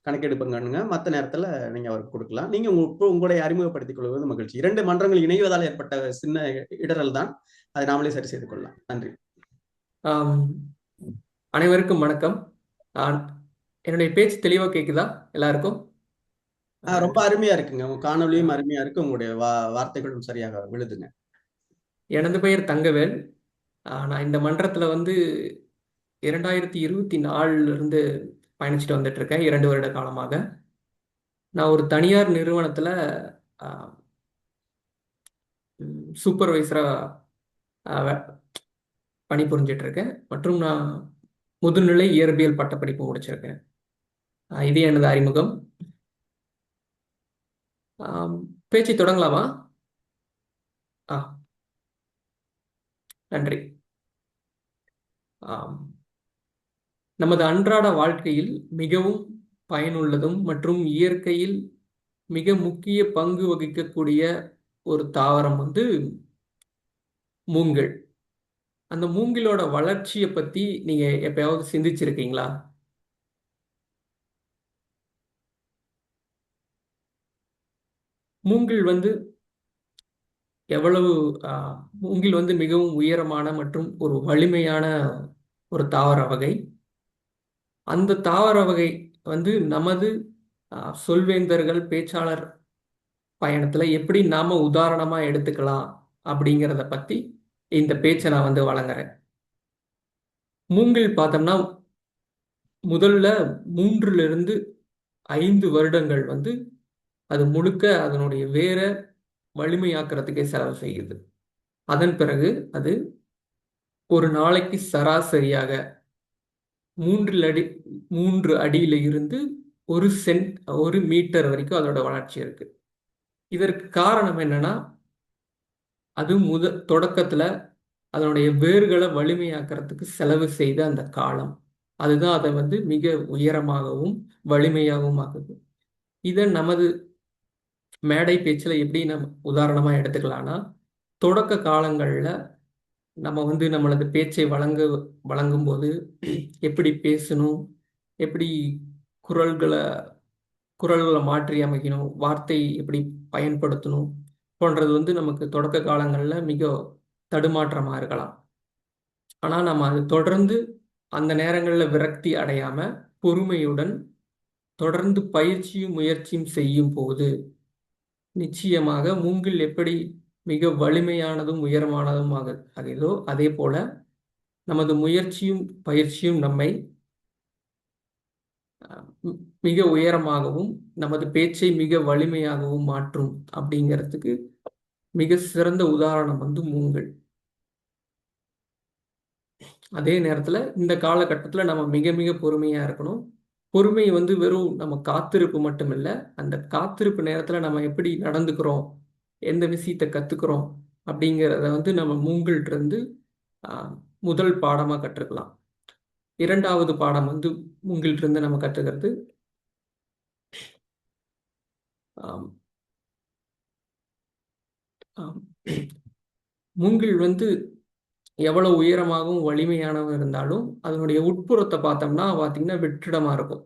கணக்கெடுப்புங்க. மற்ற நேரத்துல நீங்க அவருக்கு கொடுக்கலாம். நீங்க உங்களுடைய அறிமுகப்படுத்திக் கொள்வது மகிழ்ச்சி. 2 மன்றங்கள் இணைவதால் ஏற்பட்ட சின்ன இடரல் தான், அதை நாமளே சரி செய்து கொள்ளலாம். நன்றி. அனைவருக்கும் வணக்கம். என்னுடைய பேச்சு தெளிவா கேக்குதா எல்லாருக்கும்? ரொம்ப அருமையா இருக்குங்க. உங்க காணொலியும் அருமையா இருக்கு, உங்களுடைய வார்த்தைகளும் சரியாக விழுதுங்க. எனது பெயர் தங்கவேல். நான் இந்த மன்றத்துல 2024 இருந்து பயணிச்சுட்டு வந்துட்டு இருக்கேன், 2 வருட காலமாக. நான் ஒரு தனியார் நிறுவனத்துல சூப்பர்வைசரா பணிபுரிஞ்சிட்டு இருக்கேன். மற்றும் நான் முதுநிலை இயற்பியல் பட்டப்படிப்பு முடிச்சிருக்கேன். இது எனது அறிமுகம். பேச்சு தொடங்கலாமா? நன்றி. நமது அன்றாட வாழ்க்கையில் மிகவும் பயனுள்ளதும் மற்றும் இயற்கையில் மிக முக்கிய பங்கு வகிக்கக்கூடிய ஒரு தாவரம் மூங்கில். அந்த மூங்கிலோட வளர்ச்சியை பத்தி நீங்க எப்பயாவது சிந்திச்சிருக்கீங்களா? மூங்கில் மூங்கில் மிகவும் உயரமான மற்றும் ஒரு வலிமையான ஒரு தாவர வகை. அந்த தாவர வகை நமது சொல்வேந்தர்கள் பேச்சாளர் பயணத்துல எப்படி நாம உதாரணமா எடுத்துக்கலாம் அப்படிங்கிறத பத்தி இந்த பேச்சை நான் வழங்குறேன். மூங்கில் பார்த்தோம்னா முதல்ல 3 to 5 வருடங்கள் அது முழுக்க அதனுடைய வேற வலிமையாக்குறதுக்கே செலவு செய்யுது. அதன் பிறகு அது ஒரு நாளைக்கு சராசரியாக 3 அடியில இருந்து 1 மீட்டர் வரைக்கும் அதோட வளர்ச்சி இருக்கு. இதற்கு காரணம் என்னன்னா, அது தொடக்கத்துல அதனுடைய வேர்களை வலிமையாக்குறதுக்கு செலவு செய்த அந்த காலம், அதுதான் அதை மிக உயரமாகவும் வலிமையாகவும் ஆகுது. இதை நமது மேடை பேச்சுல எப்படி நம்ம உதாரணமா எடுத்துக்கலாம்னா, தொடக்க காலங்கள்ல நம்ம நம்மளது பேச்சை வழங்கும் போது எப்படி பேசணும், எப்படி குரல்களை மாற்றி அமைக்கணும், வார்த்தை எப்படி பயன்படுத்தணும் போன்றது நமக்கு தொடக்க காலங்கள்ல மிக தடுமாற்றமா இருக்கலாம். ஆனா நம்ம அது தொடர்ந்து அந்த நேரங்கள்ல விரக்தி அடையாம பொறுமையுடன் தொடர்ந்து பயிற்சியும் முயற்சியும் செய்யும் போது நிச்சயமாக மூங்கில் எப்படி மிக வலிமையானதும் உயரமானதும் ஆகுதோ, அதே போல நமது முயற்சியும் பயிற்சியும் நம்மை மிக உயரமாகவும் நமது பேச்சை மிக வலிமையாகவும் மாற்றும் அப்படிங்கிறதுக்கு மிக சிறந்த உதாரணம் மூங்கில். அதே நேரத்துல இந்த காலகட்டத்துல நம்ம மிக மிக பொறுமையா இருக்கணும். பொறுமை வெறும் நம்ம காத்திருப்பு மட்டும் இல்லை, அந்த காத்திருப்பு நேரத்துல நம்ம எப்படி நடந்துக்கிறோம், எந்த விஷயத்தை கத்துக்கிறோம் அப்படிங்கிறத நம்ம மூங்கில்ட்ட இருந்து முதல் பாடமா கற்றுக்கலாம். 2வது பாடம் மூங்கில்ட்ட இருந்து நம்ம கற்றுக்கிறது மூங்கில் எவ்வளவு உயரமாகவும் வலிமையானவும் இருந்தாலும் அதனுடைய உட்புறத்தை பார்த்தீங்கன்னா வெற்றிடமா இருக்கும்.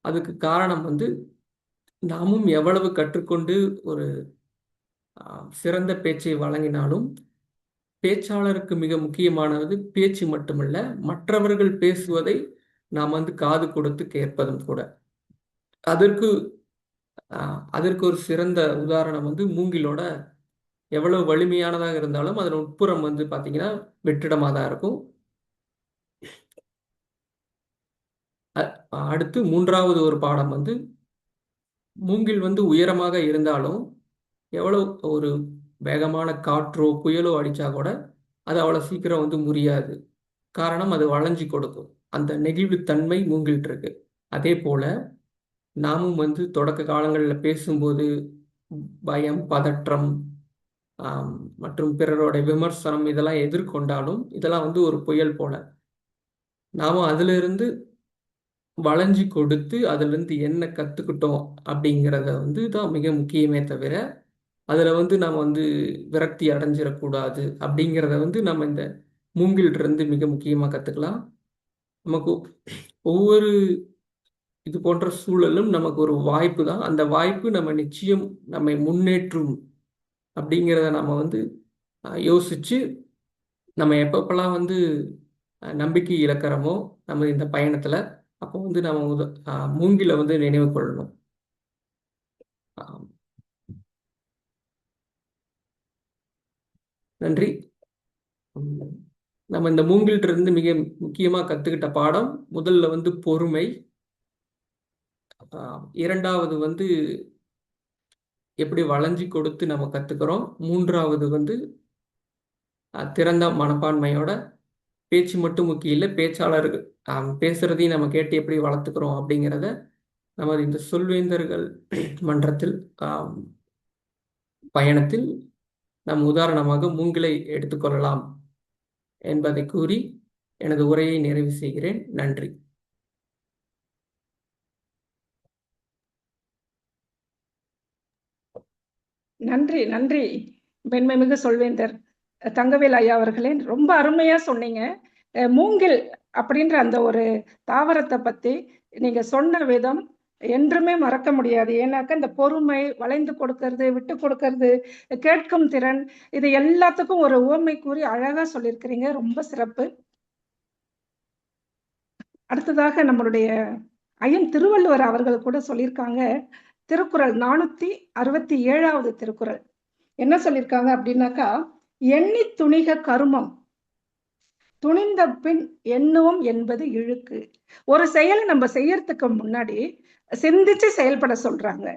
அதுக்கு காரணம் நாமும் எவ்வளவு கற்றுக்கொண்டு ஒரு சிறந்த பேச்சை வழங்கினாலும் பேச்சாளருக்கு மிக முக்கியமானது பேச்சு மட்டுமல்ல, மற்றவர்கள் பேசுவதை நாம் காது கொடுத்து கேட்பதும் கூட. அதற்கு ஒரு சிறந்த உதாரணம் மூங்கிலோட எவ்வளவு வலிமையானதாக இருந்தாலும் அதன் உட்புறம் பார்த்தீங்கன்னா வெற்றிடமாக தான் இருக்கும். அடுத்து 3வது ஒரு பாடம் மூங்கில் உயரமாக இருந்தாலும் எவ்வளவு ஒரு வேகமான காற்றோ புயலோ அடிச்சா கூட அது அவ்வளவு சீக்கிரம் முறியாது. காரணம் அது வளைஞ்சி கொடுக்கும். அந்த நெகிழ்வுத்தன்மை மூங்கில்ட்டு இருக்கு. அதே போல நாமும் தொடக்க காலங்களில் பேசும்போது பயம், பதற்றம் மற்றும் பிறரோட விமர்சனம் இதெல்லாம் எதிர்கொண்டாலும் இதெல்லாம் ஒரு புயல் போல. நாம அதுல இருந்து வளைஞ்சு கொடுத்து அதுல இருந்து என்ன கத்துக்கிட்டோம் அப்படிங்கிறத வந்து தான் மிக முக்கியமே தவிர அதுல வந்து நம்ம வந்து விரக்தி அடைஞ்சிடக்கூடாது அப்படிங்கிறத வந்து நம்ம இந்த மூங்கில்ல இருந்து மிக முக்கியமா கத்துக்கலாம். நமக்கு ஒவ்வொரு இது போன்ற சூழலும் நமக்கு ஒரு வாய்ப்பு தான். அந்த வாய்ப்பு நம்ம நிச்சயம் நம்மை முன்னேற்றும் அப்படிங்கிறத நம்ம வந்து யோசிச்சு நம்ம எப்பப்பெல்லாம் வந்து நம்பிக்கை இழக்கிறோமோ நம்ம இந்த பயணத்துல, அப்போ வந்து நம்ம மூங்கில வந்து நினைவு கொள்ளணும். ஆம். நன்றி. நம்ம இந்த மூங்கில்ட்ட இருந்து மிக முக்கியமா கத்துக்கிட்ட பாடம் முதல்ல வந்து பொறுமை, இரண்டாவது வந்து எப்படி வளைஞ்சு கொடுத்து நம்ம கத்துக்கிறோம், மூன்றாவது வந்து திறந்த மனப்பான்மையோட பேச்சு மட்டும் முக்கியம் இல்லை, பேச்சாளர்கள் பேசுறதையும் நம்ம கேட்டு எப்படி வளர்த்துக்கிறோம் அப்படிங்கிறத நமது இந்த சொல்வேந்தர்கள் மன்றத்தில் பயணத்தில் நம் உதாரணமாக மூங்கிலை எடுத்துக்கொள்ளலாம் என்பதை கூறி எனது உரையை நிறைவு செய்கிறேன். நன்றி. நன்றி நன்றி பெண்மைமிகு சொல்வேந்தர் தங்கவேல் ஐயா அவர்களே, ரொம்ப அருமையா சொன்னீங்க. மூங்கில் அப்படின்ற அந்த ஒரு தாவரத்தை பத்தி நீங்க சொன்ன விதம் என்றுமே மறக்க முடியாது. ஏன்னாக்க இந்த பொறுமை, வளைந்து கொடுக்கறது, விட்டு கொடுக்கறது, கேட்கும் திறன், இது எல்லாத்துக்கும் ஒரு உவமை கூறி அழகா சொல்லியிருக்கிறீங்க. ரொம்ப சிறப்பு. அடுத்ததாக நம்மளுடைய ஐயன் திருவள்ளுவர் அவர்கள் கூட சொல்லியிருக்காங்க. திருக்குறள் 467வது திருக்குறள் என்ன சொல்லியிருக்காங்க அப்படின்னாக்கா, எண்ணி துணிக கருமம் துணிந்த பின் எண்ணுவோம் என்பது இழுக்கு. ஒரு செயலை நம்ம செய்யறதுக்கு முன்னாடி சிந்திச்சு செயல்பட சொல்றாங்க.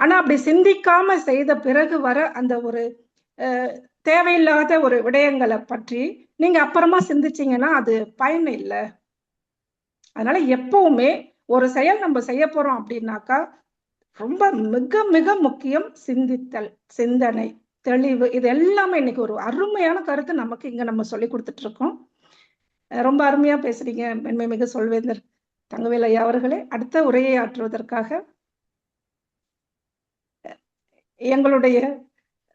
ஆனா அப்படி சிந்திக்காம செய்த பிறகு வர அந்த ஒரு தேவையில்லாத ஒரு விடயங்களை பற்றி நீங்க அப்புறமா சிந்திச்சீங்கன்னா அது பயன் இல்லை. அதனால எப்பவுமே ஒரு செயல் நம்ம செய்ய போறோம் அப்படின்னாக்கா ரொம்ப மிக மிக முக்கியம் சிந்தித்தல், சிந்தனை, தெளிவு. இது எல்லாமே இன்னைக்கு ஒரு அருமையான கருத்து நமக்கு இங்க நம்ம சொல்லி கொடுத்துட்டு இருக்கோம். ரொம்ப அருமையா பேசுறீங்க மென்மைமிகு சொல்வேந்தர் தங்கவேல் ஐயா அவர்களே. அடுத்த உரையை ஆற்றுவதற்காக எங்களுடைய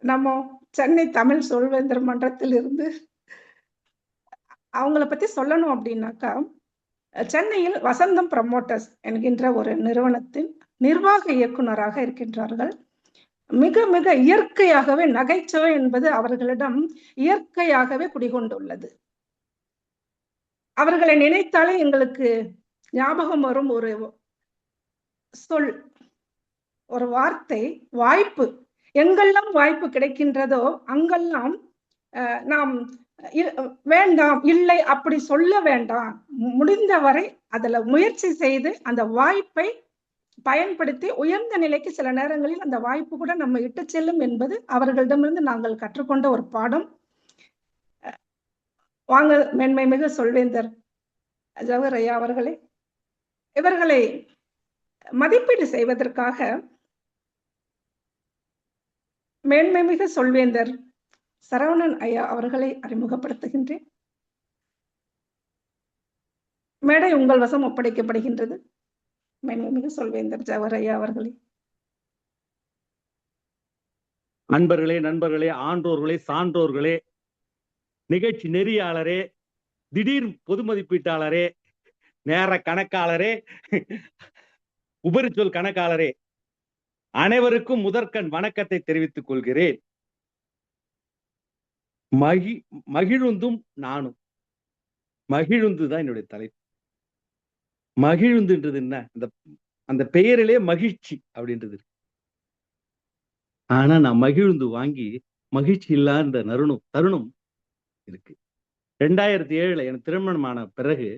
நம்ம சென்னை தமிழ் சொல்வேந்தர் மன்றத்தில் இருந்து அவங்கள பத்தி சொல்லணும் அப்படின்னாக்கா, சென்னையில் வசந்தம் ப்ரமோட்டர்ஸ் என்கின்ற ஒரு நிறுவனத்தின் நிர்வாக இயக்குனராக இருக்கின்றார்கள். மிக மிக இயற்கையாகவே நகைச்சுவை என்பது அவர்களிடம் இயற்கையாகவே குடிகொண்டுள்ளது. அவர்களை நினைத்தாலே எங்களுக்கு ஞாபகம் வரும் ஒரு சொல், ஒரு வார்த்தை, வாய்ப்பு. எங்கெல்லாம் வாய்ப்பு கிடைக்கின்றதோ அங்கெல்லாம் நாம் வேண்டாம், இல்லை அப்படி சொல்ல வேண்டாம், முடிந்தவரை அதுல முயற்சி செய்து அந்த வாய்ப்பை பயன்படுத்தி உயர்ந்த நிலைக்கு சில நேரங்களில் அந்த வாய்ப்பு கூட நம்ம இட்டு செல்லும் என்பது அவர்களிடமிருந்து நாங்கள் கற்றுக்கொண்ட ஒரு பாடம். வாங்க மென்மைமிகு சொல்வேந்தர் ஜவஹர் ஐயா அவர்களே, இவர்களை மதிப்பீடு செய்வதற்காக மேன்மைமிகு சொல்வேந்தர் சரவணன் ஐயா அவர்களை அறிமுகப்படுத்துகின்றேன். மேடை உங்கள் வசம் ஒப்படைக்கப்படுகின்றது. மேன்மைமிகு சொல்வேந்தர் ஜவஹர் ஐயா அவர்களே. அன்பர்களே, நண்பர்களே, ஆன்றோர்களே, சான்றோர்களே, நிகழ்ச்சி நெறியாளரே, திடீர் பொது மதிப்பீட்டாளரே, நேர கணக்காளரே, உபரிச்சொல் கணக்காளரே, அனைவருக்கும் முதற்கண் வணக்கத்தை தெரிவித்துக் கொள்கிறேன். மகிழுந்தும் நானும். மகிழுந்துதான் என்னுடைய தலைப்பு. மகிழுந்துன்றது என்ன? அந்த பெயரிலே மகிழ்ச்சி அப்படின்றது இருக்கு. ஆனா நான் மகிழுந்து வாங்கி மகிழ்ச்சி இல்லாத தருணம் இருக்கு. 2007 எனக்கு திருமணமான பிறகு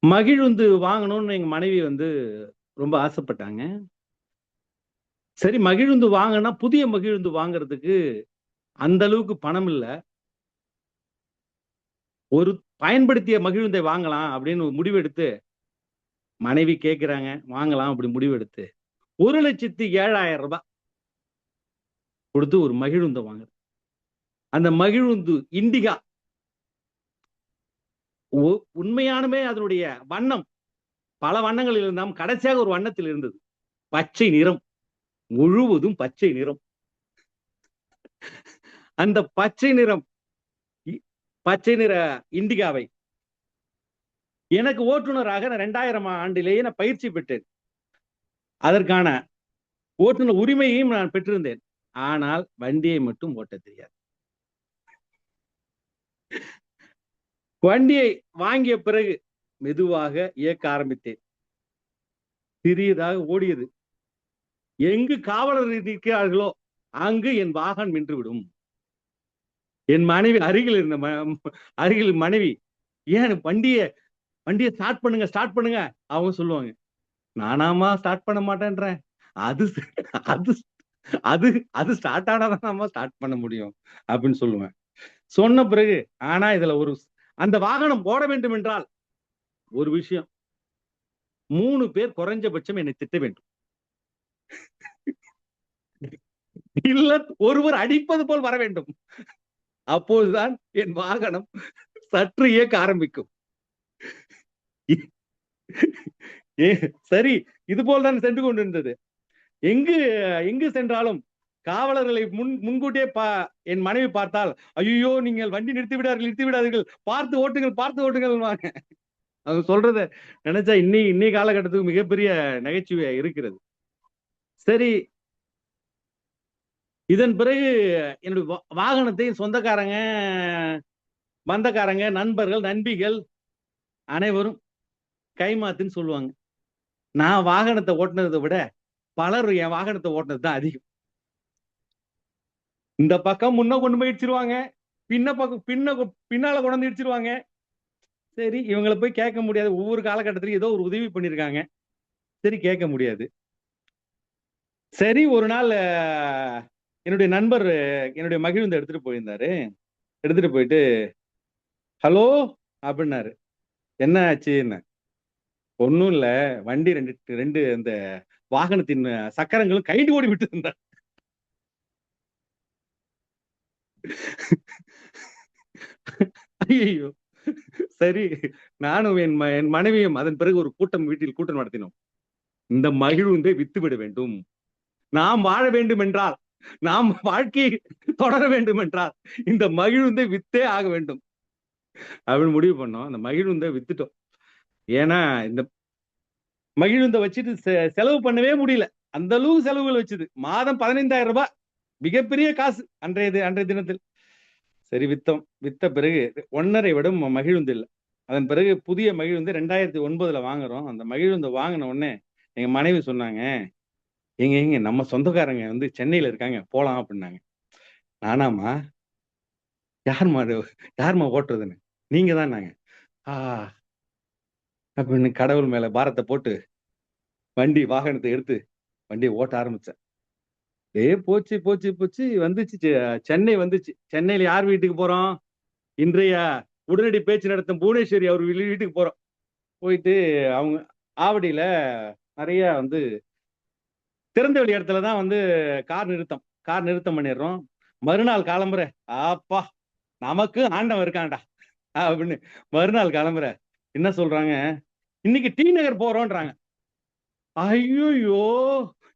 மகிழுந்து வாங்கணும்னு எங்க மனைவி ரொம்ப ஆசைப்பட்டாங்க. சரி, மகிழுந்து வாங்கினா புதிய மகிழுந்து வாங்குறதுக்கு அந்த அளவுக்கு பணம் இல்லை, ஒரு பயன்படுத்திய மகிழுந்தை வாங்கலாம் அப்படின்னு முடிவெடுத்து, மனைவி கேட்கிறாங்க வாங்கலாம் அப்படி முடிவெடுத்து 1,07,000 ரூபாய் கொடுத்து ஒரு மகிழுந்தை வாங்குறது. அந்த மகிழுந்து இண்டிகா உண்மையானுமே அதனுடைய வண்ணம் பல வண்ணங்களில் இருந்தாலும் கடைசியாக ஒரு வண்ணத்தில் இருந்தது. பச்சை நிறம், முழுவதும் பச்சை நிறம். அந்த பச்சை நிறம், பச்சை நிற இண்டிகாவை எனக்கு ஓட்டுநராக 2000 ஆண்டிலேயே நான் பயிற்சி பெற்றேன். அதற்கான ஓட்டுநர் உரிமையையும் நான் பெற்றிருந்தேன். ஆனால் வண்டியை மட்டும் ஓட்ட தெரியாது. வண்டியை வாங்கிய பிறகு மெதுவாக இயக்க ஆரம்பித்தேன். சிறியதாக ஓடியது. எங்கு காவலர் இருக்கிறார்களோ அங்கு என் வாகனம் நின்றுவிடும். என் மனைவி அருகில் மனைவி, ஏன் வண்டியை ஸ்டார்ட் பண்ணுங்க அவங்க சொல்லுவாங்க. நானாமா ஸ்டார்ட் பண்ண மாட்டேன்றேன். அது அது அது அது ஸ்டார்ட் ஆனாதான் ஸ்டார்ட் பண்ண முடியும் அப்படின்னு சொல்லுவேன். சொன்ன பிறகு ஆனா இதுல அந்த வாகனம் ஓட வேண்டும் என்றால் ஒரு விஷயம், 3 பேர் குறைஞ்சபட்சம் என்னை திட்ட வேண்டும். இல்ல ஒருவர் அடிப்பது போல் வர வேண்டும். அப்போதுதான் என் வாகனம் சற்று இயக்க ஆரம்பிக்கும். சரி, இது போல்தான் சென்று கொண்டிருந்தது. எங்கு சென்றாலும் காவலர்களை முன்கூட்டியே என் மனைவி பார்த்தால், ஐயோ நீங்கள் வண்டி நிறுத்தி விடாதீர்கள், பார்த்து ஓட்டுங்கள் வாங்க. அவங்க சொல்றத நினைச்சா இன்னி காலகட்டத்துக்கு மிகப்பெரிய நகைச்சுவையா இருக்கிறது. சரி, இதன் பிறகு என்னுடைய வாகனத்தை சொந்தக்காரங்க, பந்தக்காரங்க, நண்பர்கள், நண்பிகள் அனைவரும் கைமாத்துன்னு சொல்லுவாங்க. நான் வாகனத்தை ஓட்டுனதை விட பலர் என் வாகனத்தை ஓட்டுனது தான் அதிகம். இந்த பக்கம் முன்ன கொண்டு போய் இடிச்சிருவாங்க, பின்னால கொண்டு இடிச்சிருவாங்க. சரி, இவங்களை போய் கேட்க முடியாது. ஒவ்வொரு காலகட்டத்திலும் ஏதோ ஒரு உதவி பண்ணிருக்காங்க. சரி, கேட்க முடியாது. சரி, ஒரு நாள் என்னுடைய நண்பர் என்னுடைய மகிழ்ந்து எடுத்துட்டு போயிருந்தாரு. எடுத்துட்டு போயிட்டு ஹலோ அப்படின்னாரு. என்ன ஆச்சுன்னு. ஒன்னும் இல்ல, வண்டி ரெண்டு அந்த வாகனத்தின் சக்கரங்களும் கைட்டு ஓடி விட்டு இருந்தார். ஐயோ, சரி, நானும் என் மனைவியும் அதன் பிறகு ஒரு வீட்டில் கூட்டம் நடத்தினோம். இந்த மகிழ்வுந்தை வித்துவிட வேண்டும், நாம் வாழ வேண்டும் என்றால், நாம் வாழ்க்கையை தொடர வேண்டும் என்றால் இந்த மகிழ்வுந்தை வித்தே ஆக வேண்டும் அப்படின்னு முடிவு பண்ணோம். அந்த மகிழ்வுந்தை வித்துட்டோம். ஏன்னா இந்த மகிழ்வுந்தை வச்சுட்டு செலவு பண்ணவே முடியல. அந்த அளவுக்கு செலவுகள் வச்சுது. மாதம் 15,000 ரூபாய், மிகப்பெரிய காசு அன்றைய தினத்தில். சரி, வித்த பிறகு 1.5 விட மகிழ்ந்து இல்லை. அதன் பிறகு புதிய மகிழ்ந்து 2009 வாங்குறோம். அந்த மகிழ்ந்து வாங்கின உடனே எங்க மனைவி சொன்னாங்க, எங்க நம்ம சொந்தக்காரங்க சென்னையில இருக்காங்க, போலாம் அப்படின்னாங்க. நானாமா, யாருமா ஓட்டுறதுன்னு. நீங்க தான். நாங்க அப்படின்னு கடவுள் மேல பாரத்தை போட்டு வாகனத்தை எடுத்து வண்டியை ஓட்ட ஆரம்பிச்சேன். போச்சு வந்துச்சு, சென்னை வந்துச்சு. சென்னையில யார் வீட்டுக்கு போறோம்? இன்றைய உடனடி பேச்சு நடத்தும் புவனேஸ்வரி அவர் வீட்டுக்கு போறோம். போயிட்டு அவங்க ஆவடியில நிறைய திறந்த வெளி இடத்துலதான் கார் நிறுத்தம் பண்ணிடுறோம். மறுநாள் காலம்புற, அப்பா நமக்கு ஆண்டவன் இருக்கான்டா அப்படின்னு மறுநாள் காலம்புற என்ன சொல்றாங்க, இன்னைக்கு டி நகர் போறோம்ன்றாங்க. ஐயோ,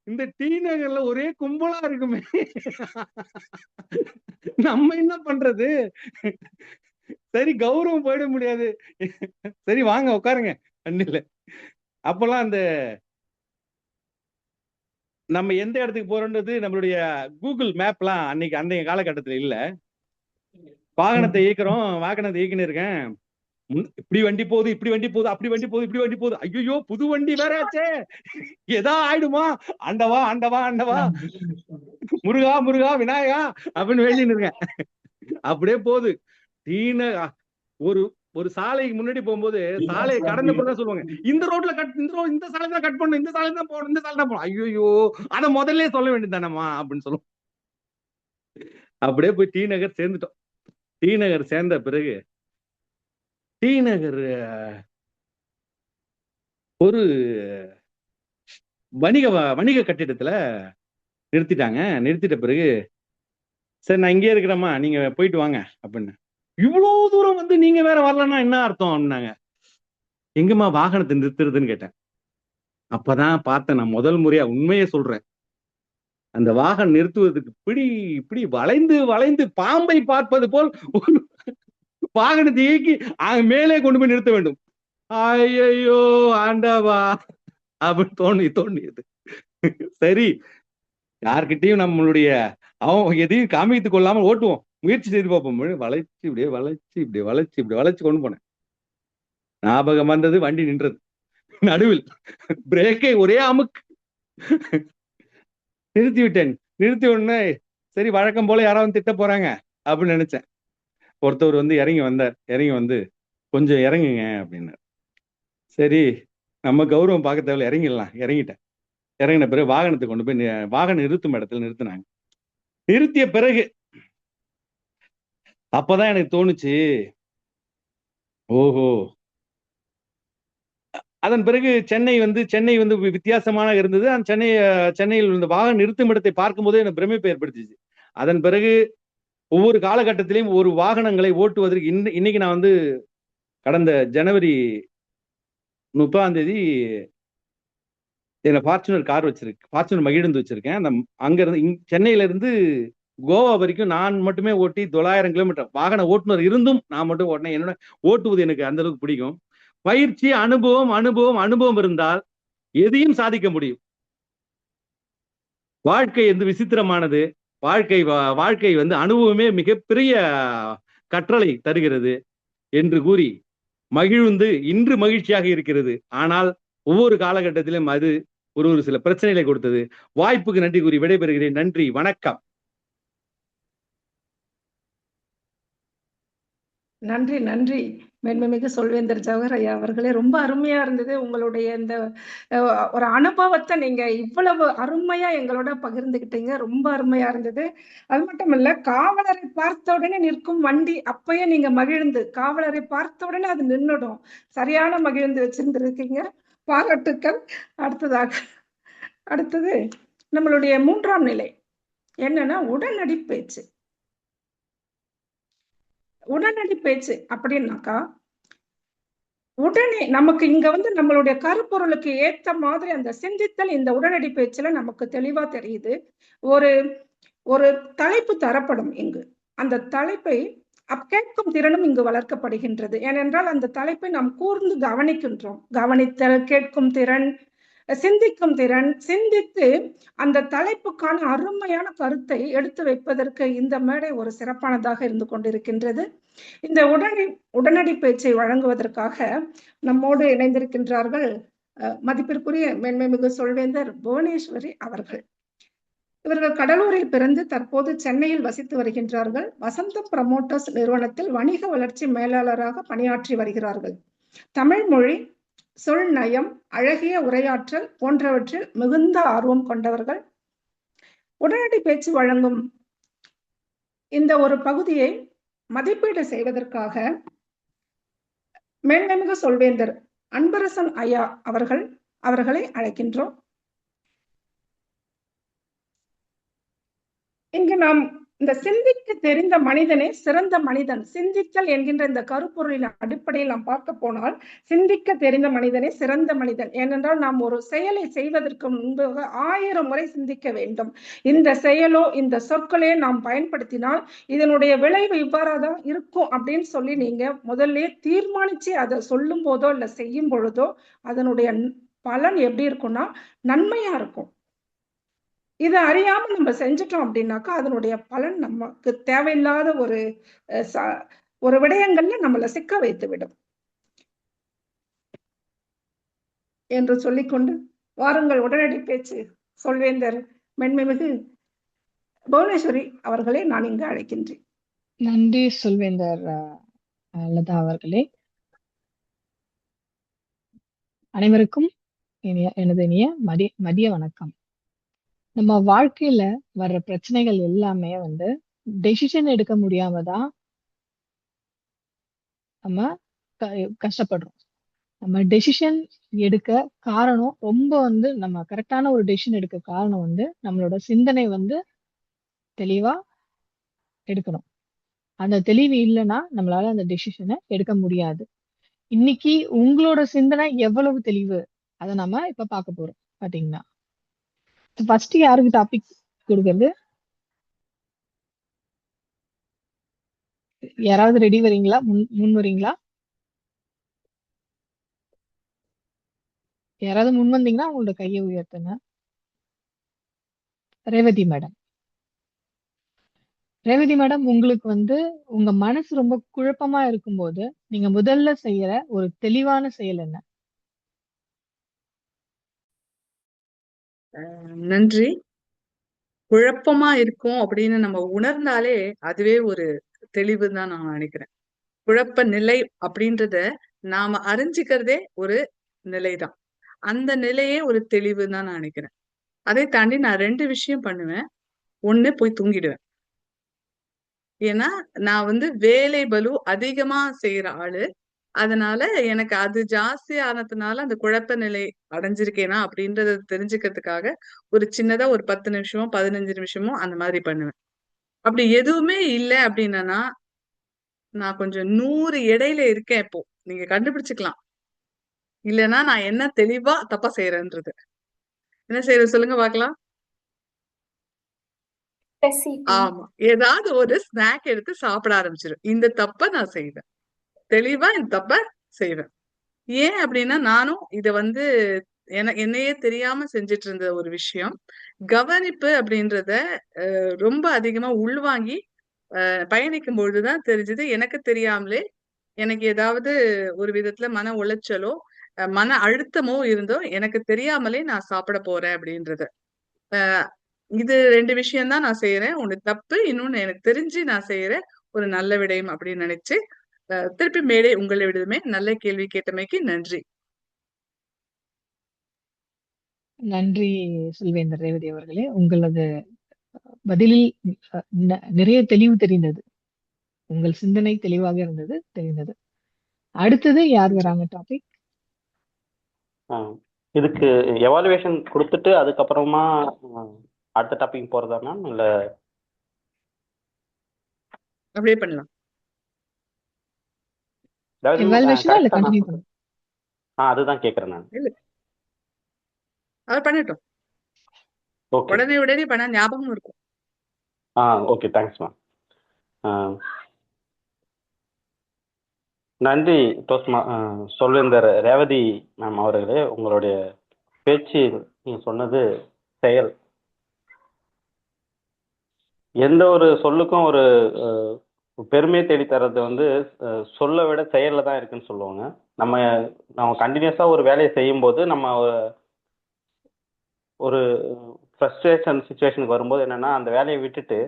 இந்த டி நகர்ல ஒரே கும்பலா இருக்குமே, நம்ம என்ன பண்றது? சரி, கௌரவம் போயிட முடியாது. சரி, வாங்க உட்காருங்க. அண்ணில அப்பெல்லாம் நம்ம எந்த இடத்துக்கு போறோம்ன்றது நம்மளுடைய கூகுள் மேப்லாம் அன்றைய காலகட்டத்துல இல்ல. வாகனத்தை இயக்கின்னு இருக்கேன். இப்படி வண்டி போகுது, அப்படி வண்டி போகுது. ஐயோ, புது வண்டி வேற ஆச்சே, ஏதா ஆயிடுமா? ஆண்டவா முருகா விநாயகா அப்படின்னு வேண்டின்னு இருக்கேன். அப்படியே போகுது. ஒரு சாலைக்கு முன்னாடி போகும்போது சாலையை கடந்த பிறகு சொல்லுவாங்க, இந்த சாலை தான் கட் பண்ணணும், இந்த சாலை தான் போகணும். ஐயோ, அத முதல்ல சொல்ல வேண்டியதானம்மா அப்படின்னு சொல்லுவோம். அப்படியே போய் டி நகர் சேர்ந்துட்டோம். டி நகர் சேர்ந்த பிறகு டி நகர் ஒரு வணிக கட்டிடத்துல நிறுத்திட்டாங்க. நிறுத்திட்ட பிறகு சரி, நான் இங்கே இருக்கிறேம்மா, நீங்க போயிட்டு வாங்க அப்படின்னு. இவ்வளவு தூரம் வந்து நீங்க வேற வரலன்னா என்ன அர்த்தம் அப்படின்னாங்க. எங்கம்மா வாகனத்தை நிறுத்துறதுன்னு கேட்டேன். அப்பதான் பார்த்தேன், நான் முதல் முறையா உண்மையை சொல்றேன், அந்த வாகனம் நிறுத்துவதற்கு இப்படி வளைந்து வளைந்து பாம்பை பார்ப்பது போல் ஒரு வாகனத்தை இயக்கி மேலே கொண்டு போய் நிறுத்த வேண்டும். ஐயோ ஆண்டவா அப்படின்னு தோணியது. சரி, யார்கிட்டயும் நம்மளுடைய எதையும் காமித்துக் கொள்ளாமல் ஓட்டுவோம், முயற்சி செய்து பார்ப்போம். வளைச்சு இப்படியே வளைச்சு கொண்டு போனேன். ஞாபகம் வந்தது, வண்டி நின்றது நடுவில். பிரேக்கை ஒரே அமுக்கு நிறுத்தி விட்டேன். நிறுத்தி உடனே சரி வழக்கம் போல யாராவது திட்ட போறாங்க அப்படின்னு நினைச்சேன். ஒருத்தவர் வந்து இறங்கி வந்தார். இறங்கி வந்து கொஞ்சம் இறங்குங்க அப்படின்னாரு. சரி நம்ம கௌரவம் பார்க்க தேவையில்ல, இறங்கிடலாம். இறங்கிட்டேன். இறங்கின பிறகு வாகனத்தை கொண்டு போய் வாகனம் நிறுத்தும் இடத்துல நிறுத்தினாங்க. நிறுத்திய பிறகு அப்பதான் எனக்கு தோணுச்சு, ஓஹோ. அதன் பிறகு சென்னை வந்து வித்தியாசமான இருந்தது. அந்த சென்னையில் இந்த வாகனம் நிறுத்தும் இடத்தை பார்க்கும்போது எனக்கு பிரமிப்பை ஏற்படுத்திச்சு. அதன் பிறகு ஒவ்வொரு காலகட்டத்திலையும் ஒரு வாகனங்களை ஓட்டுவதற்கு இன்னைக்கு நான் வந்து கடந்த ஜனவரி 30 என்ன ஃபார்ச்சுனர் கார் வச்சிருக்கேன், ஃபார்ச்சுனர் மகிழுந்து வச்சிருக்கேன். அந்த அங்க இருந்து சென்னையில இருந்து கோவா வரைக்கும் நான் மட்டுமே ஓட்டி 900 கிலோமீட்டர் வாகன ஓட்டுநர் இருந்தும் நான் மட்டும் ஓட்டினேன். என்னோட ஓட்டுவது எனக்கு அந்த அளவுக்கு பிடிக்கும். பயிற்சி, அனுபவம் இருந்தால் எதையும் சாதிக்க முடியும். வாழ்க்கை வந்து விசித்திரமானது. வாழ்க்கை வந்து அனுபவமே மிகப்பெரிய கற்றலை தருகிறது என்று கூறி மகிழ்ந்து இன்று மகிழ்ச்சியாக இருக்கிறது. ஆனால் ஒவ்வொரு காலகட்டத்திலும் அது ஒரு சில பிரச்சனைகளை கொடுத்தது. வாய்ப்புக்கு நன்றி கூறி விடைபெறுகிறேன். நன்றி, வணக்கம். நன்றி நன்றி மேன்மைமிகு சொல்வேந்தர் ஜவஹர் ஐயா அவர்களே. ரொம்ப அருமையா இருந்தது உங்களுடைய இந்த ஒரு அனுபவத்தை நீங்க இவ்வளவு அருமையா எங்களோட பகிர்ந்துக்கிட்டீங்க. ரொம்ப அருமையா இருந்தது. அது மட்டும் இல்ல, காவலரை பார்த்த உடனே நிற்கும் வண்டி, அப்பயே நீங்க மகிழ்ந்து காவலரை பார்த்த உடனே அது நின்னுடும். சரியான மகிழ்ந்து வச்சிருந்திருக்கீங்க. பாராட்டுக்கள். அடுத்தது நம்மளுடைய 3ஆம் நிலை என்னன்னா உடனடி பேச்சு. உடனடி பேச்சு அப்படின்னாக்கா, உடனே நமக்கு இங்க வந்து நம்மளுடைய கருப்பொருளுக்கு ஏத்த மாதிரி அந்த சிந்தித்தல் இந்த உடனடி பேச்சுல நமக்கு தெளிவா தெரியுது. ஒரு தலைப்பு தரப்படும் இங்கு. அந்த தலைப்பை கேட்கும் திறனும் இங்கு வளர்க்கப்படுகின்றது. ஏனென்றால் அந்த தலைப்பை நாம் கூர்ந்து கவனிக்கின்றோம். கவனித்தல், கேட்கும் திறன், சிந்திக்கும் திறன், சிந்தித்து அந்த தலைப்புக்கான அருமையான கருத்தை எடுத்து வைப்பதற்கு இந்த மேடை ஒரு சிறப்பானதாக இருந்து கொண்டிருக்கின்றது. இந்த உடனடி பேச்சை வழங்குவதற்காக நம்மோடு இணைந்திருக்கின்றார்கள் மதிப்பிற்குரிய மேன்மைமிகு சொல்வேந்தர் புவனேஸ்வரி அவர்கள். இவர்கள் கடலூரில் பிறந்து தற்போது சென்னையில் வசித்து வருகின்றார்கள். வசந்தம் ப்ரமோட்டர்ஸ் நிறுவனத்தில் வணிக வளர்ச்சி மேலாளராக பணியாற்றி வருகிறார்கள். தமிழ் மொழி, சொல் நயம், அழகிய உரையாற்றல் போன்றவற்றில் மிகுந்த ஆர்வம் கொண்டவர்கள். உடனடி பேச்சு வழங்கும் இந்த ஒரு பகுதியை மதிப்பீடு செய்வதற்காக மேன்மைமிகு சொல்வேந்தர் அன்பரசன் ஐயா அவர்களை அழைக்கின்றோம். இங்கு நாம் இந்த சிந்திக்க தெரிந்த மனிதனே சிறந்த மனிதன், சிந்தித்தல் என்கின்ற இந்த கருப்பொருளின் அடிப்படையில் நாம் பார்க்க போனால் சிந்திக்க தெரிந்த மனிதனே சிறந்த மனிதன். ஏனென்றால் நாம் ஒரு செயலை செய்வதற்கு முன்பாக 1000 முறை சிந்திக்க வேண்டும். இந்த செயலோ இந்த சொற்களே நாம் பயன்படுத்தினால் இதனுடைய விளைவு இவ்வாறாதான் இருக்கும் அப்படின்னு சொல்லி நீங்க முதல்ல தீர்மானிச்சு அதை சொல்லும் போதோ இல்ல செய்யும் பொழுதோ அதனுடைய பலன் எப்படி இருக்கும்னா நன்மையா இருக்கும். இதை அறியாம நம்ம செஞ்சுட்டோம் அப்படின்னாக்கா அதனுடைய பலன் நமக்கு தேவையில்லாத ஒரு விடயங்கள்ல நம்மளை சிக்க வைத்து விடும் என்று சொல்லிக்கொண்டு வாருங்கள் உடனடி பேச்சு சொல்வேந்தர் மென்மைமிகு புவனேஸ்வரி அவர்களை நான் இங்கு அழைக்கின்றேன். நன்றி சொல்வேந்தர் லதா அவர்களே. அனைவருக்கும் எனது இனிய மதிய வணக்கம். நம்ம வாழ்க்கையில வர்ற பிரச்சனைகள் எல்லாமே வந்து டெசிஷன் எடுக்க முடியாம தான் நம்ம கஷ்டப்படுறோம். நம்ம டெசிஷன் எடுக்க காரணம் ரொம்ப வந்து நம்ம கரெக்டான ஒரு டெசிஷன் எடுக்க காரணம் வந்து நம்மளோட சிந்தனை வந்து தெளிவா எடுக்கணும். அந்த தெளிவு இல்லைன்னா நம்மளால அந்த டெசிஷனை எடுக்க முடியாது. இன்னைக்கு உங்களோட சிந்தனை எவ்வளவு தெளிவு அதை நம்ம இப்ப பார்க்க போறோம். பாத்தீங்கன்னா ஃபர்ஸ்ட் யாருக்கு டாபிக் கொடுக்கறது? யாராவது ரெடி வரீங்களா? முன் வரீங்களா? யாராவது முன் வந்தீங்கன்னா உங்களோட கையை உயர்த்துங்க. ரேவதி மேடம். ரேவதி மேடம், உங்களுக்கு உங்க மனசு ரொம்ப குழப்பமா இருக்கும்போது நீங்க முதல்ல செய்யற ஒரு தெளிவான செயல் என்ன? நன்றி. குழப்பமா இருக்கும் அப்படின்னு நம்ம உணர்ந்தாலே அதுவே ஒரு தெளிவு தான் நான் நினைக்கிறேன். குழப்ப நிலை அப்படின்றத நாம அறிஞ்சுக்கிறதே ஒரு நிலைதான். அந்த நிலையே ஒரு தெளிவு தான் நான் நினைக்கிறேன். அதை தாண்டி நான் 2 விஷயம் பண்ணுவேன். 1 போய் தூங்கிடுவேன். ஏன்னா நான் வேலை பளு அதிகமா செய்யற ஆளு. அதனால எனக்கு அது ஜாஸ்தி ஆனதுனால அந்த குழப்ப நிலை அடைஞ்சிருக்கேனா அப்படின்றத தெரிஞ்சுக்கிறதுக்காக ஒரு சின்னதா ஒரு 10 நிமிஷமோ 15 நிமிஷமோ அந்த மாதிரி பண்ணுவேன். அப்படி எதுவுமே இல்லை அப்படின்னா நான் கொஞ்சம் 100 எடையில இருக்கேன். இப்போ நீங்க கண்டுபிடிச்சுக்கலாம். இல்லைன்னா நான் என்ன தெளிவா தப்பா செய்யறேன்றது. என்ன செய்யறது சொல்லுங்க பார்க்கலாம். ஆமா, ஏதாவது ஒரு ஸ்நாக் எடுத்து சாப்பிட ஆரம்பிச்சிடும். இந்த தப்ப நான் செய்வேன். தெளிவா இந்த தப்ப செய்வேன். ஏன் அப்படின்னா நானும் இத என்னையே தெரியாம செஞ்சுட்டு இருந்த ஒரு விஷயம். கவனிப்பு அப்படின்றத ரொம்ப அதிகமா உள்வாங்கி பயணிக்கும் பொழுதுதான் தெரிஞ்சது. எனக்கு தெரியாமலே எனக்கு ஏதாவது ஒரு விதத்துல மன உளைச்சலோ மன அழுத்தமோ இருந்தோ எனக்கு தெரியாமலே நான் சாப்பிட போறேன் அப்படின்றது. இது 2 விஷயம் தான் நான் செய்யறேன். ஒண்ணு தப்பு, இன்னொன்னு எனக்கு தெரிஞ்சு நான் செய்யறேன் ஒரு நல்ல விடயம் அப்படின்னு நினைச்சு திருப்பி மேலே உங்களை விடுமே. நல்ல கேள்வி கேட்டமைக்கு நன்றி. நன்றி செல்வேந்தர் ரேவதி அவர்களே. உங்களது பதிலில் நிறைய தெளிவு தெரிந்தது. உங்கள் சிந்தனை தெளிவாக இருந்தது தெரிந்தது. அடுத்தது யார் வராங்க டாபிக்? இதுக்கு எவாலுவேஷன் கொடுத்துட்டு அதுக்கப்புறமா அடுத்த டாபிக் போறதா மேம்? இல்ல அப்படியே பண்ணலாம். எவாலுவேஷனா இல்ல கண்டினியூ பண்ணலாம்? அதுதான் கேக்குறேன் நான். இல்ல அவர் பண்ணட்டும். உடனே பண்ண ஞாபகம் இருக்கும். Okay, thanks ma'am. நன்றி சொல்வேந்தர் ரேவதி மேம் அவர்களே. உங்களுடைய பேச்சு, நீங்க சொன்னது செயல். எந்த ஒரு சொல்லுக்கும் ஒரு பெருமையை தேடி தர்றது சொல்ல விட செயல்ல தான் இருக்குன்னு சொல்லுவாங்க. நம்ம கண்டினியூஸா ஒரு வேலையை செய்யும் போது நம்ம ஒரு ஃப்ரஸ்ட்ரேஷன் சுச்சுவேஷனுக்கு வரும்போது என்னன்னா அந்த வேலையை விட்டுட்டு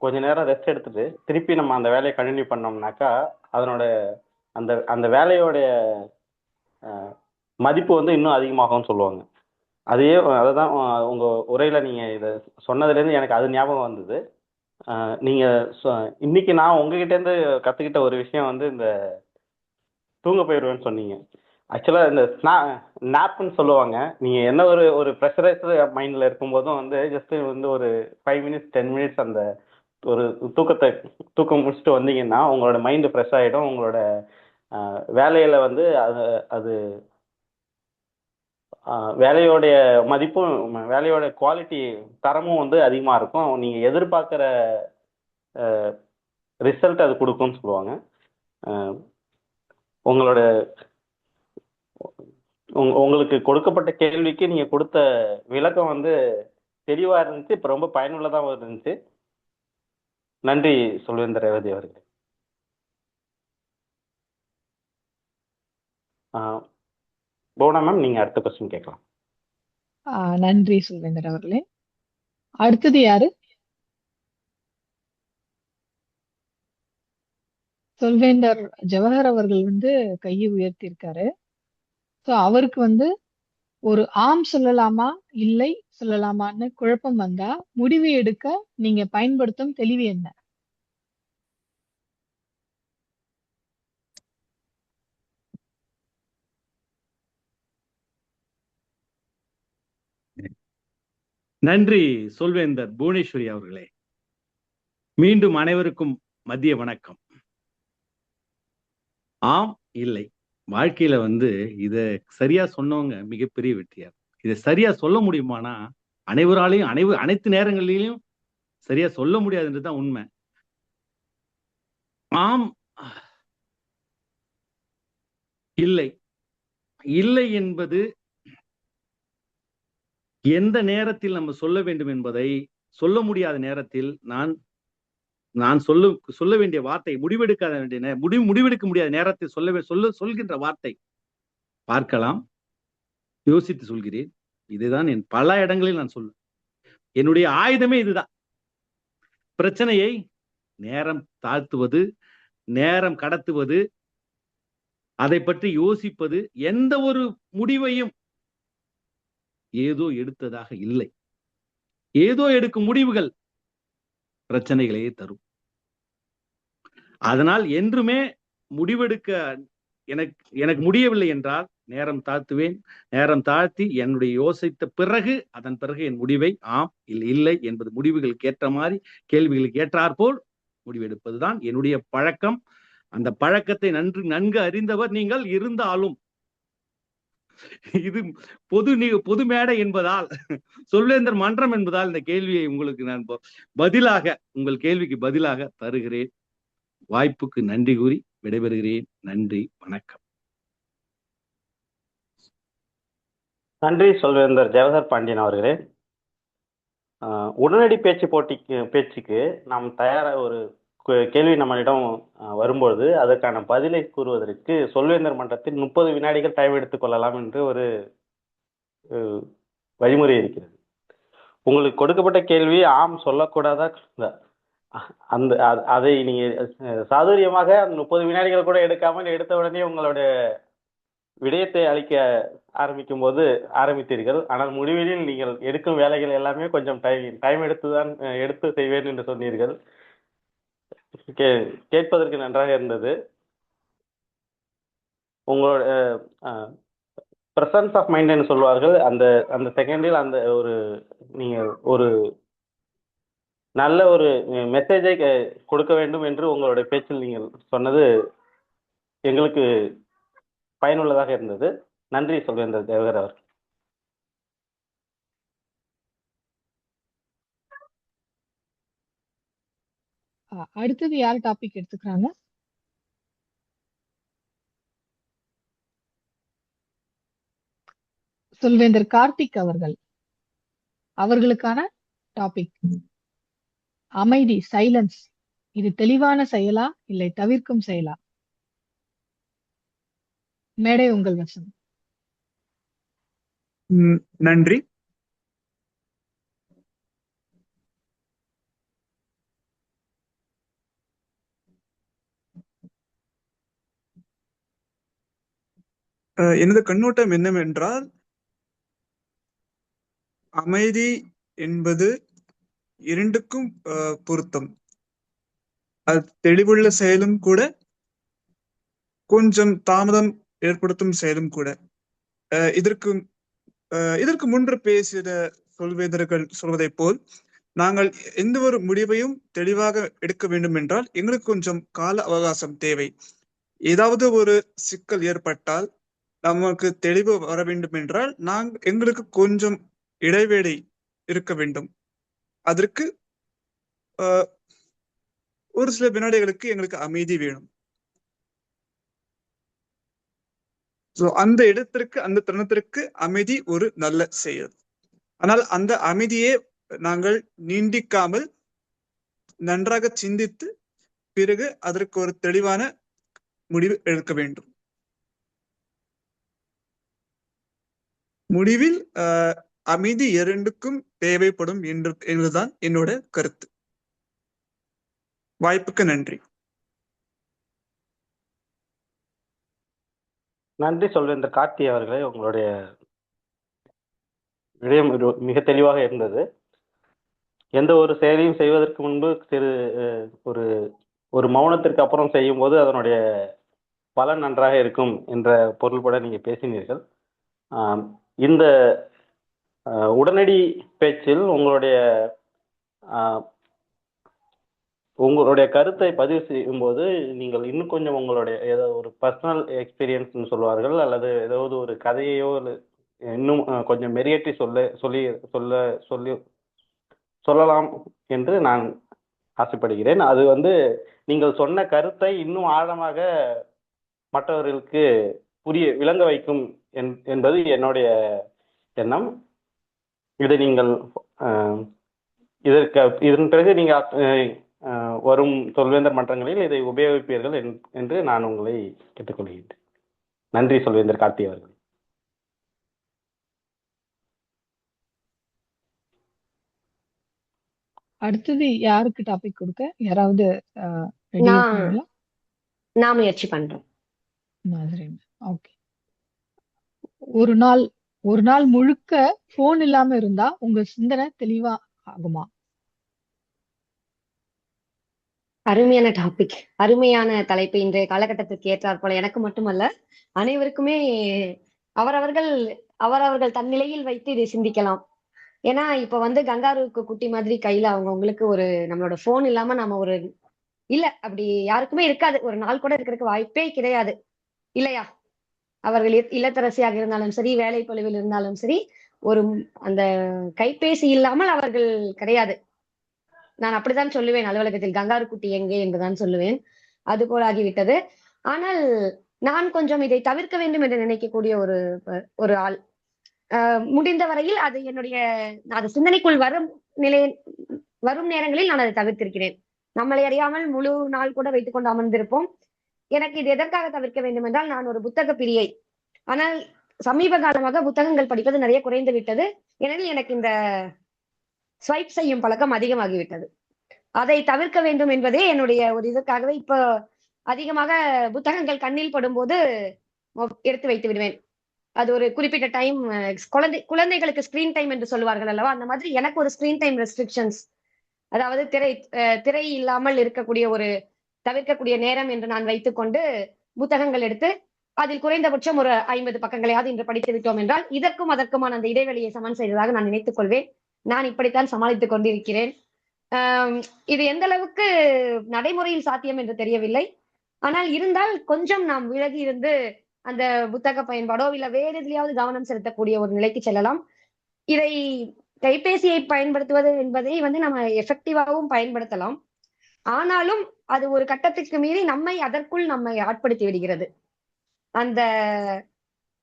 கொஞ்ச நேரம் ரெஸ்ட் எடுத்துட்டு திருப்பி நம்ம அந்த வேலையை கண்டினியூ பண்ணோம்னாக்கா அதனோட அந்த வேலையோடைய மதிப்பு இன்னும் அதிகமாகும்னு சொல்லுவாங்க. அதுதான் உங்க உரையில நீங்க இதை சொன்னதுலேருந்து எனக்கு அது ஞாபகம் வந்தது. நீங்க இன்னைக்கு நான் உங்ககிட்ட இருந்து கத்துக்கிட்ட ஒரு விஷயம் இந்த தூங்க போயிடுவேன்னு சொன்னீங்க. ஆக்சுவலா இந்த நாப்னு சொல்லுவாங்க. நீங்க என்ன ஒரு ப்ரெஷரைஸ்டு மைண்ட்ல இருக்கும்போதும் ஜஸ்ட் ஒரு 5 மினிட்ஸ் 10 மினிட்ஸ் அந்த ஒரு தூக்கம் முடிச்சுட்டு வந்தீங்கன்னா உங்களோட மைண்ட் ஃப்ரெஷ் ஆகிடும். உங்களோட வேலையில அது வேலையோடைய மதிப்பும் வேலையோட குவாலிட்டி தரமும் அதிகமாக இருக்கும். நீங்கள் எதிர்பார்க்குற ரிசல்ட் அது கொடுக்கும்னு சொல்லுவாங்க. உங்களோட உங்களுக்கு கொடுக்கப்பட்ட கேள்விக்கு நீங்கள் கொடுத்த விளக்கம் தெளிவாக இருந்துச்சு. இப்போ ரொம்ப பயனுள்ளதாக இருந்துச்சு. நன்றி சொல்வேந்தர் ரேவதி அவர்களே. போனா மேம், நீங்க அடுத்த கொஸ்டின் கேட்கலாம். நன்றி சொல்வேந்தர் அவர்களே. அடுத்தது யாரு? சொல்வேந்தர் ஜவஹர் அவர்கள் கையை உயர்த்தி இருக்காரு. ஸோ அவருக்கு ஒரு ஆம் சொல்லலாமா இல்லை சொல்லலாமான்னு குழப்பம் வந்தா முடிவு எடுக்க நீங்க பயன்படுத்தும் தெளிவு என்ன? நன்றி சொல்வேந்தர் புவனேஸ்வரி அவர்களே. மீண்டும் அனைவருக்கும் மதிய வணக்கம். ஆம், இல்லை. வாழ்க்கையில இத சரியா சொன்னவங்க மிகப்பெரிய வெற்றியார். இதை சரியா சொல்ல முடியுமானா அனைவராலையும் அனைத்து நேரங்களிலும் சரியா சொல்ல முடியாதுன்றதுதான் உண்மை. ஆம், இல்லை. இல்லை என்பது எந்த நேரத்தில் நம்ம சொல்ல வேண்டும் என்பதை சொல்ல முடியாத நேரத்தில் நான் சொல்ல வேண்டிய வார்த்தை முடிவெடுக்காத வேண்டிய முடிவெடுக்க முடியாத நேரத்தில் சொல்கின்ற வார்த்தை பார்க்கலாம். யோசித்து சொல்கிறேன். இதுதான் என் பல இடங்களில் நான் சொல்லுவேன். என்னுடைய ஆயுதமே இதுதான். பிரச்சனையை நேரம் தாழ்த்துவது, நேரம் கடத்துவது, அதை பற்றி யோசிப்பது, எந்த ஒரு முடிவையும் ஏதோ எடுத்ததாக இல்லை. ஏதோ எடுக்கும் முடிவுகள் பிரச்சனைகளையே தரும். அதனால் என்றுமே முடிவெடுக்க எனக்கு முடியவில்லை என்றால் நேரம் தாழ்த்துவேன். நேரம் தாழ்த்தி என்னுடைய யோசித்த பிறகு அதன் பிறகு என் முடிவை ஆம் இல்லை என்பது முடிவுகளுக்கு ஏற்ற மாதிரி கேள்விகளுக்கு ஏற்றாற்போல் முடிவெடுப்பதுதான் என்னுடைய பழக்கம். அந்த பழக்கத்தை நன்கு அறிந்தவர் நீங்கள் இருந்தாலும் இது பொது மேடை என்பதால் சொல்வேந்தர் மன்றம் என்பதால் இந்த கேள்வியை உங்களுக்கு நான் உங்கள் கேள்விக்கு பதிலாக தருகிறேன். வாய்ப்புக்கு நன்றி கூறி விடைபெறுகிறேன். நன்றி, வணக்கம். நன்றி சொல்வேந்தர் ஜவஹர் பாண்டியன் அவர்களே. உடனடி பேச்சுக்கு நாம் தயாராக ஒரு கேள்வி நம்மளிடம் வரும்பொழுது அதற்கான பதிலை கூறுவதற்கு சொல்வேந்தர் மன்றத்தில் 30 வினாடிகள் டைம் எடுத்துக் கொள்ளலாம் என்று ஒரு வழிமுறை இருக்கிறது. உங்களுக்கு கொடுக்கப்பட்ட கேள்வி ஆம் சொல்லக்கூடாதா, அதை நீங்க சாதுரியமாக 30 வினாடிகள் கூட எடுக்காமல் எடுத்த உடனே உங்களுடைய விடயத்தை அளிக்க ஆரம்பித்தீர்கள். ஆனால் முடிவில் நீங்கள் எடுக்கும் வேலைகள் எல்லாமே கொஞ்சம் டைம் எடுத்து செய்வேன் என்று சொன்னீர்கள். கேட்பதற்கு நன்றாக இருந்தது. உங்களோட பிரசன்ஸ் ஆஃப் மைண்ட் என்று சொல்வார்கள். அந்த செகண்டில் நீங்க ஒரு நல்ல ஒரு மெசேஜை கொடுக்க வேண்டும் என்று உங்களுடைய பேச்சில் நீங்கள் சொன்னது எங்களுக்கு பயனுள்ளதாக இருந்தது. நன்றி சொல்வேந்தர் ஜவஹர் அவர். அடுத்தது யார் டாபிக் எடுத்துக்கிறாங்க? சொல்வேந்தர் கார்த்திக் அவர்களுக்கான டாபிக் அமைதி, சைலன்ஸ். இது தெளிவான செயலா இல்லை தவிர்க்கும் செயலா? மேடை உங்கள் வசம். நன்றி. எனது கண்ணோட்டம் என்னவென்றால், அமைதி என்பது இரண்டுக்கும் பொருத்தம். அது தெளிவுள்ள செயலும் கூட, கொஞ்சம் தாமதம் ஏற்படுத்தும் செயலும் கூட. இதற்கு முன்பு பேசிய சொல்வேந்தர்கள் சொல்வதை போல் நாங்கள் எந்த ஒரு முடிவையும் தெளிவாக எடுக்க வேண்டும் என்றால் எங்களுக்கு கொஞ்சம் கால அவகாசம் தேவை. ஏதாவது ஒரு சிக்கல் ஏற்பட்டால் நமக்கு தெளிவு வர வேண்டும் என்றால் எங்களுக்கு கொஞ்சம் இடைவேளை இருக்க வேண்டும். அதற்கு ஒரு சில வினாடிகளுக்கு எங்களுக்கு அமைதி வேணும். அந்த இடத்திற்கு, அந்த தருணத்திற்கு அமைதி ஒரு நல்ல செயல். ஆனால் அந்த அமைதியை நாங்கள் நீண்டிக்காமல் நன்றாக சிந்தித்து பிறகு அதற்கு ஒரு தெளிவான முடிவு எடுக்க வேண்டும். முடிவில் அமைதி இரண்டுக்கும் தேவைப்படும் என்றுதான் என்னோட கருத்து. வாய்ப்புக்கு நன்றி. நன்றி சொல்வேந்தர் கார்த்தி அவர்களே. உங்களுடைய விடயம் மிக தெளிவாக இருந்தது. எந்த ஒரு செயலையும் செய்வதற்கு முன்பு ஒரு மௌனத்திற்கு அப்புறம் செய்யும் போது அதனுடைய பலன் நன்றாக இருக்கும் என்ற பொருள்பட நீங்க பேசினீர்கள். இந்த உடனடி பேச்சில் உங்களுடைய உங்களுடைய கருத்தை பதிவு செய்யும்போது நீங்கள் இன்னும் கொஞ்சம் உங்களுடைய ஏதோ ஒரு பர்சனல் எக்ஸ்பீரியன்ஸ்னு சொல்வார்கள், அல்லது ஏதாவது ஒரு கதையையோ இன்னும் கொஞ்சம் மெருகேற்றி சொல்லலாம் என்று நான் ஆசைப்படுகிறேன். அது நீங்கள் சொன்ன கருத்தை இன்னும் ஆழமாக மற்றவர்களுக்கு விளங்க வைக்கும் என்பது என்னுடைய எண்ணம். இதை நீங்கள் இதன் பிறகு நீங்கள் வரும் சொல்வேந்தர் மன்றங்களில் இதை உபயோகிப்பீர்கள் என்று நான் உங்களை கேட்டுக்கொள்கிறேன். நன்றி சொல்வேந்தர் கார்த்தி அவர்கள். அடுத்தது யாருக்கு டாபிக் கொடுக்க? யாராவது ரெடி இருக்கீங்களா? நான் முயற்சி பண்றேன். ஓகே. ஒரு நாள் முழுக்க போன் இல்லாம இருந்தா உங்க சிந்தனை தெளிவா ஆகுமா? அருமையான டாபிக், அருமையான தலைப்பு. இன்றைய காலகட்டத்திற்கு ஏற்றாற் போல எனக்கு மட்டுமல்ல அனைவருக்குமே அவரவர்கள் தன்னிலையில் வைத்து இதை சிந்திக்கலாம். ஏன்னா இப்ப கங்காருவுக்கு குட்டி மாதிரி கையில அவங்களுக்கு ஒரு நம்மளோட போன் இல்லாம நம்ம இல்ல அப்படி யாருக்குமே இருக்காது. ஒரு நாள் கூட இருக்கிறதுக்கு வாய்ப்பே கிடையாது இல்லையா? அவர்கள் இல்லத்தரசியாக இருந்தாலும் சரி, வேலை பளுவில் இருந்தாலும் சரி, அந்த கைபேசி இல்லாமல் அவர்கள் கிடையாது. நான் அப்படித்தான் சொல்லுவேன். அலுவலகத்தில் கங்காரு குட்டி எங்கே என்றுதான் சொல்லுவேன். அது போல ஆகிவிட்டது. ஆனால் நான் கொஞ்சம் இதை தவிர்க்க வேண்டும் என்று நினைக்கக்கூடிய ஒரு ஆள். முடிந்த வரையில் அது அது சிந்தனைக்குள் வரும் நேரங்களில் நான் அதை தவிர்த்திருக்கிறேன். நம்மளை அறியாமல் முழு நாள் கூட வைத்துக் கொண்டு அமர்ந்திருப்போம். எனக்கு இது எதற்காக தவிர்க்க வேண்டும் என்றால், நான் ஒரு புத்தக பிரியை. ஆனால் சமீப காலமாக புத்தகங்கள் படிப்பது நிறைய குறைந்து விட்டது. ஏனெனில் எனக்கு இந்த ஸ்வைப் செய்யும் பழக்கம் அதிகமாகிவிட்டது. அதை தவிர்க்க வேண்டும் என்பதே என்னுடைய ஒரு இதற்காகவே இப்ப அதிகமாக புத்தகங்கள் கண்ணில் படும்போது எடுத்து வைத்து விடுவேன். அது ஒரு குறிப்பிட்ட டைம், குழந்தைகளுக்கு ஸ்கிரீன் டைம் என்று சொல்லுவார்கள் அல்லவா, அந்த மாதிரி எனக்கு ஒரு ஸ்கிரீன் டைம் ரெஸ்ட்ரிக்ஷன்ஸ், அதாவது திரை இல்லாமல் இருக்கக்கூடிய ஒரு தவிர்க்கக்கூடிய நேரம் என்று நான் வைத்துக்கொண்டு புத்தகங்கள் எடுத்து அதில் குறைந்தபட்சம் ஒரு 50 பக்கங்களையாவது இன்று படித்து விட்டோம் என்றால் இதற்கும் அதற்குமான அந்த இடைவெளியை சமன் செய்ததாக நான் நினைத்துக் கொள்வேன். நான் இப்படித்தான் சமாளித்துக் கொண்டிருக்கிறேன். இது எந்த அளவுக்கு நடைமுறையில் சாத்தியம் என்று தெரியவில்லை. ஆனால் இருந்தால் கொஞ்சம் நாம் விலகி இருந்து அந்த புத்தக பயன்பாடோ இல்ல வேறு எதுலையாவது கவனம் செலுத்தக்கூடிய ஒரு நிலைக்கு செல்லலாம். இதை கைபேசியை பயன்படுத்துவது என்பதை நம்ம எஃபெக்டிவாகவும் பயன்படுத்தலாம். ஆனாலும் அது ஒரு கட்டத்துக்கு மீறி அதற்குள் நம்மை ஆட்படுத்தி விடுகிறது.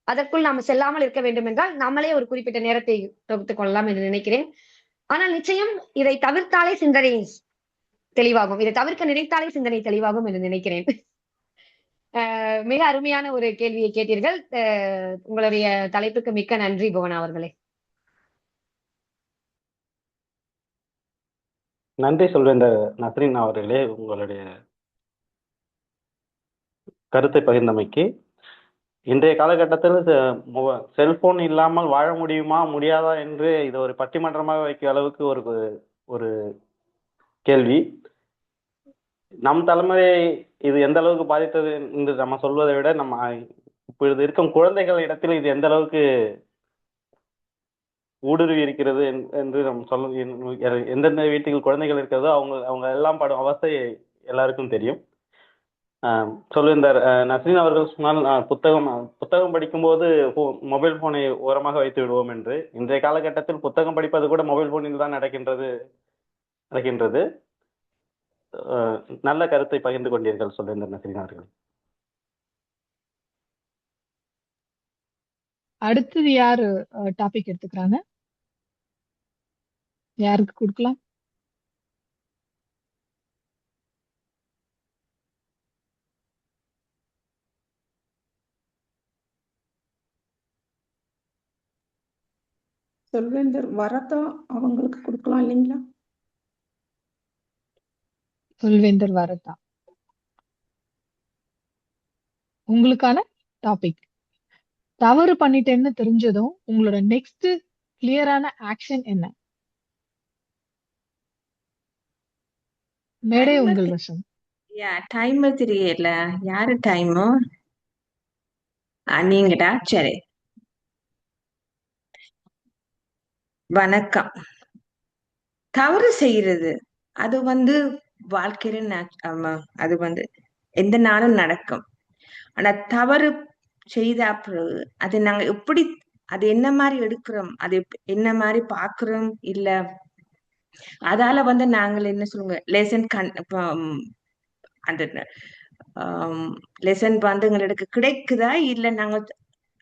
அதற்குள் நாம் செல்லாமல் இருக்க வேண்டும் என்றால் நம்மளே ஒரு குறிப்பிட்ட நேரத்தை தொகுத்துக் கொள்ளலாம் என்று நினைக்கிறேன். ஆனால் நிச்சயம் இதை தவிர்த்தாலே சிந்தனை தெளிவாகும். இதை தவிர்க்க நினைத்தாலே சிந்தனை தெளிவாகும் என்று நினைக்கிறேன். மிக அருமையான ஒரு கேள்வியை கேட்டீர்கள். உங்களுடைய தலைப்புக்கு மிக்க நன்றி புவனா அவர்களே. நன்றி சொல்வேந்தர் நஸ்ரீன் அவர்களே, உங்களுடைய கருத்தை பகிர்ந்தமைக்கு. இன்றைய காலகட்டத்தில் செல்போன் இல்லாமல் வாழ முடியுமா முடியாதா என்று இது ஒரு பட்டிமன்றமாக வைக்கும் அளவுக்கு ஒரு கேள்வி. நம் தலைமுறை இது எந்த அளவுக்கு பாதித்தது என்று நம்ம சொல்வதை விட இப்பொழுது இருக்கும் குழந்தைகள் இடத்தில் இது எந்த அளவுக்கு ஊடுருவி இருக்கிறது என்று நம்ம எந்தெந்த வீட்டுக்கு குழந்தைகள் இருக்கிறதோ அவங்க எல்லாம் படும் அவஸ்தை எல்லாருக்கும் தெரியும். சொல்வேந்தர் நஸ்ரீன் அவர்கள் சொன்னால் புத்தகம் படிக்கும்போது மொபைல் போனை ஓரமாக வைத்து விடுவோம் என்று. இன்றைய காலகட்டத்தில் புத்தகம் படிப்பது கூட மொபைல் போனில் தான் நடக்கின்றது. நல்ல கருத்தை பகிர்ந்து கொண்டீர்கள் சொல்வேந்தர் நஸ்ரீன் அவர்கள். அடுத்தது யாரு டாபிக் எடுத்துக்கிறாங்க? யாருக்கு கொடுக்கலாம்? சொல்வேந்தர் வரதா அவங்களுக்கு கொடுக்கலாம் இல்லைங்களா? சொல்வேந்தர் வரதா, உங்களுக்கான டாபிக். தவறு பண்ணிட்டேன்னு தெரிஞ்சதும் உங்களோட நெக்ஸ்ட் கிளியரான ஆக்ஷன் என்ன? மேடை உங்கள் வசம். டைம் தெரியல. யாரு டைமோ? நீங்கடா. சரி, வணக்கம். தவறு செய்யறது அது வாழ்க்கையில அது வந்து எந்த நாளும் நடக்கும். ஆனா தவறு செய்த பிறகு அது நாங்க எப்படி அது என்ன மாதிரி எடுக்கிறோம், அது என்ன மாதிரி பாக்குறோம், இல்ல அதால வந்து நாங்கள் என்ன சொல்லுங்க லெசன் அந்த லெசன் வந்து எங்களுக்கு கிடைக்குதா, இல்ல நாங்க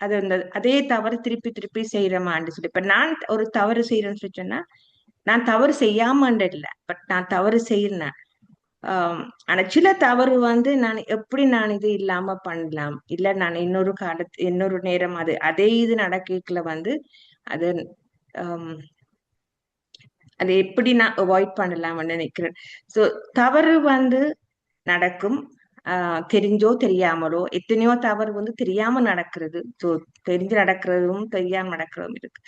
அது அந்த அதே தவறு திருப்பி திருப்பி செய்யறோமான்னு சொல்லி. இப்ப நான் ஒரு தவறு செய்யறேன்னு சொல்லி சொன்னா, நான் தவறு செய்யாமன்ற இல்ல, பட் நான் தவறு செய்யறேன். ஆனா சில தவறு வந்து நான் எப்படி நான் இது இல்லாம பண்ணலாம், இல்ல நான் இன்னொரு நேரம் அதே இது நடக்கல வந்து அது அதை எப்படி நான் அவாய்ட் பண்ணலாம்னு நினைக்கிறேன். ஸோ தவறு வந்து நடக்கும், தெரிஞ்சோ தெரியாமலோ. எத்தனையோ தவறு வந்து தெரியாம நடக்கிறது, ஸோ தெரிஞ்சு நடக்கிறதும் தெரியாம நடக்கிறதும் இருக்கு.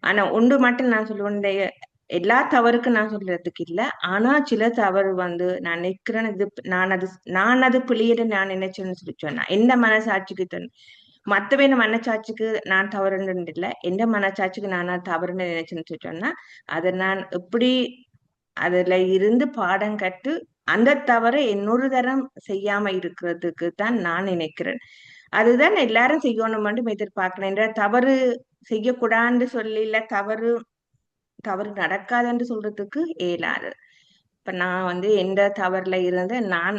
ஆனா ஒன்று மட்டும் நான் சொல்லுவேன், எல்லா தவறுக்கும் நான் சொல்றதுக்கு இல்ல, ஆனா சில தவறு வந்து நான் நினைக்கிறேன் இது நான் அது பிள்ளையிட நான் நினைச்சேன்னு சொல்லி சொன்னா எந்த மனசாட்சிக்கு மத்தவன மனசாட்சிக்கு நான் தவறுன்னு இல்லை, எந்த மனசாட்சிக்கு நான் தவறுன்னு நினைச்சேன்னு சொல்லி சொன்னா அதை நான் எப்படி அதுல இருந்து பாடம் கட்டு அந்த தவறை இன்னொரு தரம் செய்யாம இருக்கிறதுக்கு தான் நான் நினைக்கிறேன். அதுதான் எல்லாரும் செய்யணும் எதிர்பார்க்கிறேன். என்ற தவறு செய்யக்கூடாதுன்னு சொல்லி இல்ல தவறு நடக்காதுன்னு சொல்றதுக்கு இயலாது. இப்ப நான் வந்து எந்த தவறுல இருந்து நான்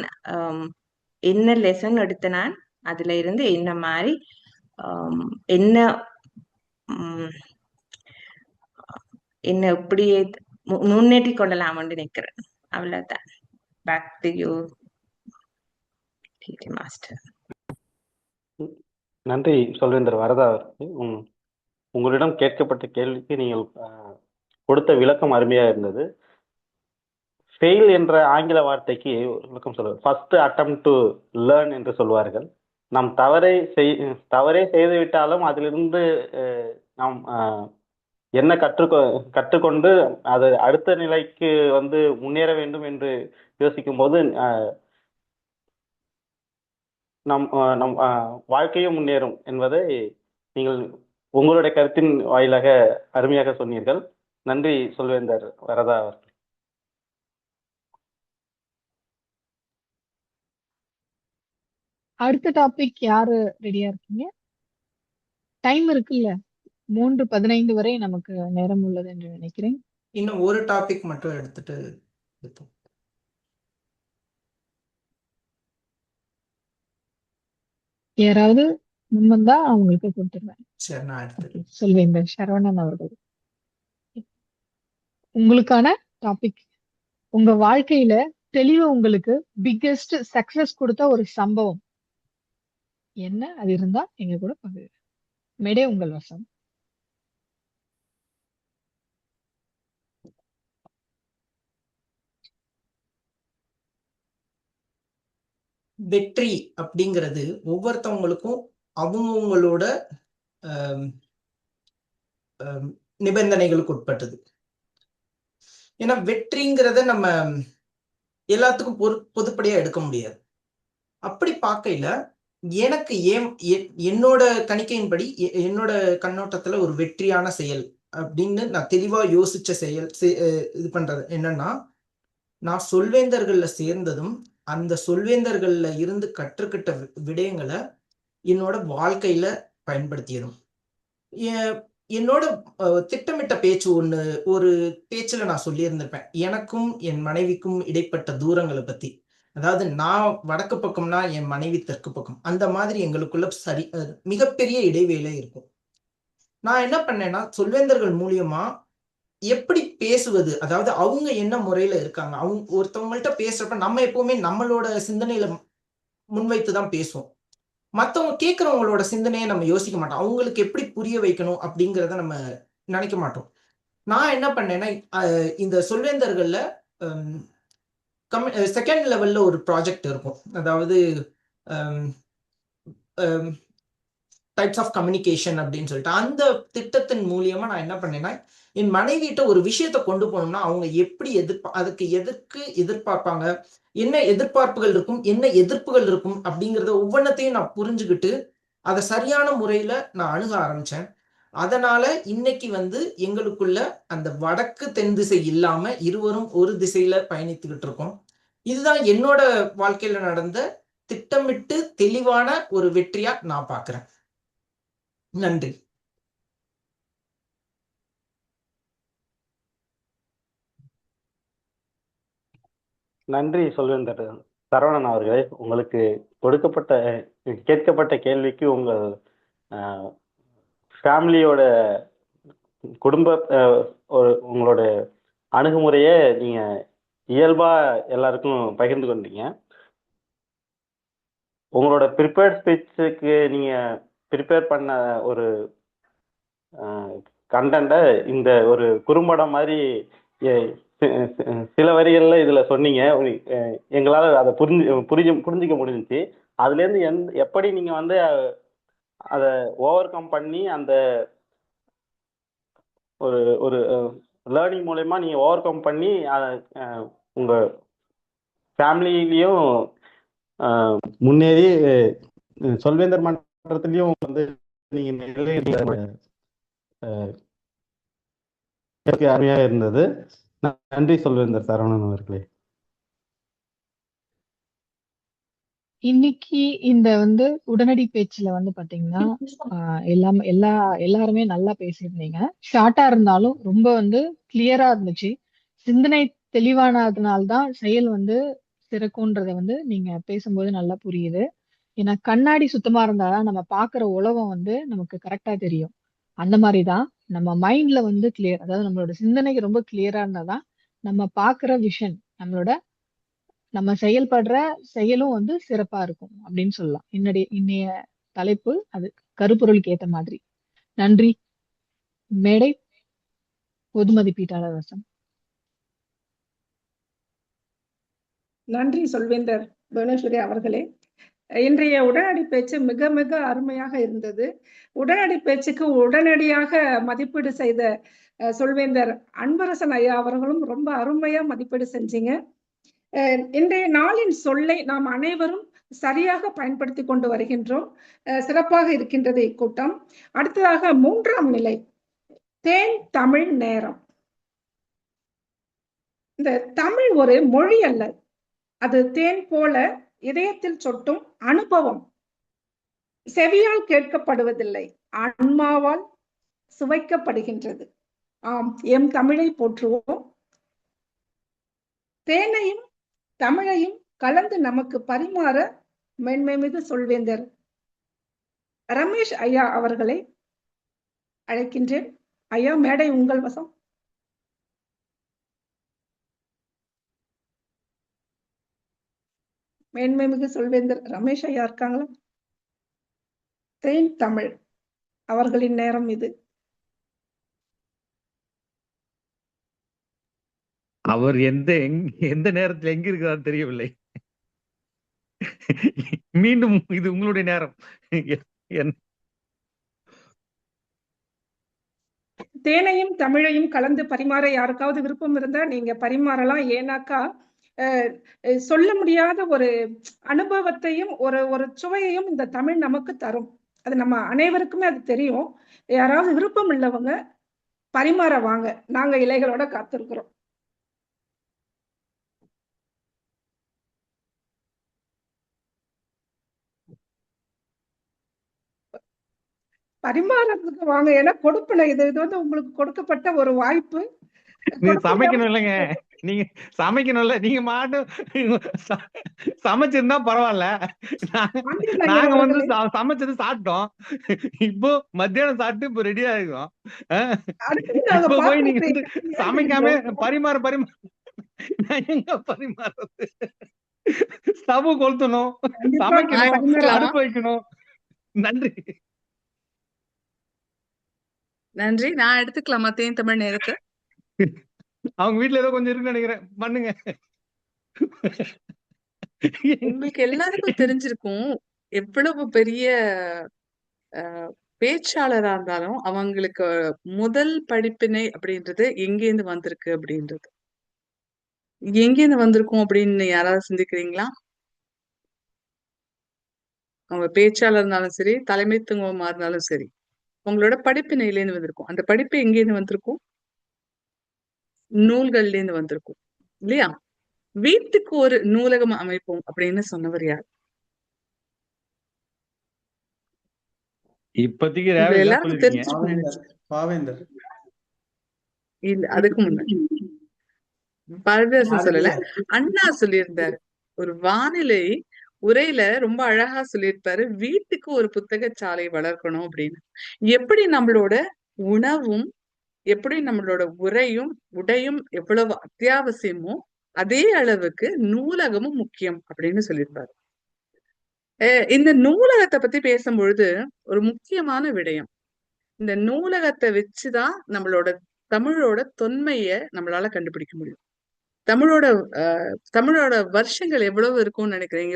என்ன லெசன் எடுத்த நான் அதுல இருந்து என்ன மாதிரி என்ன எப்படி முன்னேற்றி கொள்ளலாம்னு நினைக்கிறேன். அவ்வளவுதான். Back to you master. நன்றி சொல்வேந்தர் வரதா அவர்கள். உங்களிடம் கேட்கப்பட்ட கேள்விக்கு நீங்கள் கொடுத்த விளக்கம் அருமையா இருந்தது. ஃபெயில் என்ற ஆங்கில வார்த்தைக்கு ஒரு விளக்கம் சொல்லுவார். ஃபர்ஸ்ட் அட்டெம்ப்ட் டு லேர்ன் என்று சொல்வார்கள். நாம் தவறே செய்துவிட்டாலும் அதிலிருந்து நாம் என்ன கற்றுக்கொண்டு அது அடுத்த நிலைக்கு வந்து முன்னேற வேண்டும் என்று யோசிக்கும் போது நம் வாழ்க்கையும் முன்னேறும் என்பதை நீங்கள் உங்களுடைய கருத்தின் வாயிலாக அருமையாக சொன்னீர்கள். நன்றி சொல்வேந்தர் வரதா அவர்கள். அடுத்த டாபிக் யாரு ரெடியா இருக்கீங்க? டைம் இருக்குல்ல, 3:15 வரை நமக்கு நேரம் உள்ளது என்று நினைக்கிறேன். இன்னும் ஒரு டாபிக் மட்டும் எடுத்துட்டு யாராவது முன்வந்தா அவங்களுக்கு கொடுத்துருவேன். சரி, நான் எடுத்து சொல்வேந்தர் சரவணன் அவர்கள், உங்களுக்கான டாபிக். உங்க வாழ்க்கையில தெளிவா உங்களுக்கு பிக்கெஸ்ட் சக்சஸ் கொடுத்த ஒரு சம்பவம் என்ன, அது இருந்தா எங்க கூட பகிர்ந்து. மேடே உங்கள் வசம். வெற்றி அப்படிங்கிறது ஒவ்வொருத்தவங்களுக்கும் அவங்கவுங்களோட நிபந்தனைகளுக்கு உட்பட்டது. ஏன்னா வெற்றிங்கிறத நம்ம எல்லாத்துக்கும் பொதுப்படியா எடுக்க முடியாது. அப்படி பார்க்கையில எனக்கு என்னோட கணிக்கையின்படி என்னோட கண்ணோட்டத்துல ஒரு வெற்றியான செயல் அப்படின்னு நான் தெளிவா யோசிச்ச செயல் இது பண்றது என்னன்னா, நான் சொல்வேந்தர்கள்ல சேர்ந்ததும் அந்த சொல்வேந்தர்கள்ல இருந்து கற்றுக்கிட்ட விடயங்களை என்னோட வாழ்க்கையில பயன்படுத்தியதும். என்னோட திட்டமிட்ட பேச்சு ஒரு பேச்சுல நான் சொல்லியிருந்திருப்பேன், எனக்கும் என் மனைவிக்கும் இடைப்பட்ட தூரங்களை பத்தி. அதாவது நான் வடக்கு பக்கம்னா என் மனைவி தெற்கு பக்கம், அந்த மாதிரி எங்களுக்குள்ள மிகப்பெரிய இடைவேளை இருக்கும். நான் என்ன பண்ணேன்னா, சொல்வேந்தர்கள் மூலியமா எப்படி பேசுவது, அதாவது அவங்க என்ன முறையில இருக்காங்க, அவங்க ஒருத்தவங்கள்ட்ட பேசுறப்ப நம்ம எப்பவுமே நம்மளோட சிந்தனையில முன்வைத்துதான் பேசுவோம். மத்தவங்க கேட்கிறவங்களோட சிந்தனையை நம்ம யோசிக்க மாட்டோம், அவங்களுக்கு எப்படி புரிய வைக்கணும் அப்படிங்கிறத நம்ம நினைக்க மாட்டோம். நான் என்ன பண்ணேன்னா, இந்த சொல்வேந்தர்கள்ல செகண்ட் லெவல்ல ஒரு ப்ராஜெக்ட் இருக்கும், அதாவது டைப்ஸ் ஆஃப் கம்யூனிகேஷன் அப்படின்னு சொல்லிட்டு. அந்த திட்டத்தின் மூலியமா நான் என்ன பண்ணேன்னா, என் மனைவிட்ட ஒரு விஷயத்த கொண்டு போனோம்னா அவங்க எப்படி அதுக்கு எதற்கு எதிர்பார்ப்பாங்க, என்ன எதிர்பார்ப்புகள் இருக்கும், என்ன எதிர்ப்புகள் இருக்கும் அப்படிங்கிறத ஒவ்வொன்றத்தையும் நான் புரிஞ்சுக்கிட்டு அதை சரியான முறையில நான் அணுக ஆரம்பிச்சேன். அதனால இன்னைக்கு வந்து எங்களுக்குள்ள அந்த வடக்கு தென் திசை இல்லாம இருவரும் ஒரு திசையில பயணித்துக்கிட்டு இருக்கோம். இதுதான் என்னோட வாழ்க்கையில நடந்த திட்டமிட்டு தெளிவான ஒரு வெற்றியா நான் பார்க்கிறேன். நன்றி. நன்றி சொல்வேந்தர் சரவணன் அவர்களே. உங்களுக்கு கொடுக்கப்பட்ட கேட்கப்பட்ட கேள்விக்கு உங்கள் ஃபேமிலியோட குடும்ப உங்களோட அணுகுமுறையை நீங்க இயல்பா எல்லாருக்கும் பகிர்ந்து கொண்டீங்க. உங்களோட ப்ரிப்பேர்ட் ஸ்பீச்சுக்கு நீங்க ப்ரிப்பேர் பண்ண ஒரு கண்டென்ட்டை இந்த ஒரு குறும்படம் மாதிரி சில வரிகள்ல இதுல சொன்னீங்க. எங்களால அதை புரிஞ்சுக்க முடிஞ்சிச்சு. அதுல இருந்து எப்படி நீங்க வந்து அதை ஓவர் கம் பண்ணி அந்த ஒரு ஒரு லேர்னிங் மூலயமா நீங்க ஓவர் கம் பண்ணி உங்க ஃபேமிலியிலையும் முன்னேறி சொல்வேந்தர் மன்றத்திலையும் வந்து நீங்க அருமையாக இருந்தது. நன்றி சொல்வேந்தர் சரவணன் அவர்களே. இன்னைக்கு இந்த வந்து உடனடி பேச்சுல வந்து பாத்தீங்கன்னா எல்லாருமே நல்லா பேசியிருந்தீங்க. ஷார்ட்டா இருந்தாலும் ரொம்ப வந்து கிளியரா இருந்துச்சு. சிந்தனை தெளிவானதுனால்தான் செயல் வந்து சிறக்கும்ன்றத வந்து நீங்க பேசும்போது நல்லா புரியுது. ஏன்னா கண்ணாடி சுத்தமா இருந்தாதான் நம்ம பாக்குற உலகம் வந்து நமக்கு கரெக்டா தெரியும். அந்த மாதிரிதான் நம்ம மைண்ட்ல வந்து கிளியர், அதாவது நம்மளோட சிந்தனைக்கு ரொம்ப கிளியரா இருந்தாதான் நம்ம பாக்குற விஷன், நம்ம செயல்படுற செயலும் வந்து சிறப்பா இருக்கும் அப்படின்னு சொல்லலாம். இன்னைய தலைப்பு அது கருப்பொருளுக்கு ஏத்த மாதிரி. நன்றி. மேடை பொது மதிப்பீட்டாளர் வசம். நன்றி சொல்வேந்தர் புவனேஸ்வரி அவர்களே. இன்றைய உடனடி பேச்சு மிக மிக அருமையாக இருந்தது. உடனடி பேச்சுக்கு உடனடியாக மதிப்பீடு செய்த சொல்வேந்தர் அன்பரசன் ஐயா அவர்களும் ரொம்ப அருமையா மதிப்பீடு செஞ்சீங்க. இன்றைய நாளின் சொல்லை நாம் அனைவரும் சரியாக பயன்படுத்தி கொண்டு வருகின்றோம். சிறப்பாக இருக்கின்றது இக்கூட்டம். அடுத்ததாக 3ஆம் நிலை தேன் தமிழ் நேரம். இந்த தமிழ் ஒரு மொழி அல்ல, அது தேன் போல இதயத்தில் சொட்டும் அனுபவம். செவியால் கேட்கப்படுவதில்லை, ஆன்மாவால் சுவைக்கப்படுகின்றது. ஆம், எம் தமிழை போற்றுவோம். தேனையும் தமிழையும் கலந்து நமக்கு பரிமாற மென்மைமிகு சொல்வேந்தர் ரமேஷ் ஐயா அவர்களை அழைக்கின்றேன். ஐயா, மேடை உங்கள் வசம். மேன்மைமிகு சொல்வேந்தர் ரமேஷ் ஐயா இருக்காங்களா? தேன் தமிழ் அவர்களின் நேரம் இது. அவர் எந்த நேரத்தில் எங்க இருக்கிறார் தெரியவில்லை. மீண்டும் இது உங்களுடைய நேரம். தேனையும் தமிழையும் கலந்து பரிமாற யாருக்காவது விருப்பம் இருந்தா நீங்க பரிமாறலாம். ஏன்னாக்கா சொல்ல முடியாத ஒரு அனுபவத்தையும் ஒரு சுவையையும் இந்த தமிழ் நமக்கு தரும். அது நம்ம அனைவருக்குமே அது தெரியும். யாராவது விருப்பம் உள்ளவங்க பரிமாற வாங்க, நாங்க இலைகளோட காத்திருக்கிறோம். பரிமாறத்துக்கு வாங்க, ஏன்னா கொடுப்பன இது வந்து உங்களுக்கு கொடுக்கப்பட்ட ஒரு வாய்ப்பு. நீங்க சமைக்கணும் இல்லைங்க, நீங்க சமைக்கணும்ல, நீங்க மாட்டும் சமைச்சிருந்தா பரவாயில்ல. நாங்க வந்து சமைச்சது சாப்பிட்டோம். இப்போ மத்தியானம் சாப்பிட்டு இப்போ ரெடியா இருக்கோம். இப்ப போய் நீங்க வந்து சமைக்காம பரிமாற நான் எங்க பரிமாறது? ஸ்டவ் கொளுத்தணும், சமைக்கணும், அடுப்பு வைக்கணும். நன்றி நன்றி. நான் எடுத்துக்கலாமா தேன் தமிழ் நேரத்தை? அவங்க வீட்டுல ஏதோ கொஞ்சம் இருக்குன்னு நினைக்கிறேன், பண்ணுங்க. உங்களுக்கு எல்லாருக்கும் தெரிஞ்சிருக்கும் எவ்வளவு பெரிய பேச்சாளரா இருந்தாலும் அவங்களுக்கு முதல் படிப்பினை அப்படின்றது எங்கேருந்து வந்திருக்கு அப்படின்றது. எங்கேருந்து வந்திருக்கும் அப்படின்னு யாராவது சிந்திக்கிறீங்களா? அவங்க பேச்சாளர் இருந்தாலும் சரி, தலைமைத்துவமா இருந்தாலும் சரி, உங்களோட படிப்பினையிலேருந்து வந்திருக்கும். அந்த படிப்பு எங்கேருந்து வந்திருக்கும்? நூல்கள்ல இருந்து வந்திருக்கும் இல்லையா? வீட்டுக்கு ஒரு நூலகம் அமைப்போம் அப்படின்னு சொன்னவர் யார்? இப்போதைக்கு உங்க ரேவதி தான் எல்லாருக்கும் சொல்லிருக்கீங்க. தெரிஞ்சிருக்கும் பாவேந்தர் நினைச்சேன். பாவேந்தர் இல்ல, அதுக்கு முன்னாடி பாரதிதாசன் சொல்லல, பாரதியார். அண்ணா சொல்லியிருந்தாரு. ஒரு வானிலை உரையில ரொம்ப அழகா சொல்லியிருப்பாரு, வீட்டுக்கு ஒரு புத்தகச்சாலை வளர்க்கணும் அப்படின்னு. எப்படி நம்மளோட உணவும், எப்படி நம்மளோட உடையும் எவ்வளவு அத்தியாவசியமோ அதே அளவுக்கு நூலகமும் முக்கியம் அப்படின்னு சொல்லியிருப்பாரு. இந்த நூலகத்தை பத்தி பேசும்பொழுது ஒரு முக்கியமான விடயம், இந்த நூலகத்தை வச்சுதான் நம்மளோட தமிழோட தொன்மைய நம்மளால கண்டுபிடிக்க முடியும். தமிழோட வருஷங்கள் எவ்வளவு இருக்கும்னு நினைக்கிறீங்க?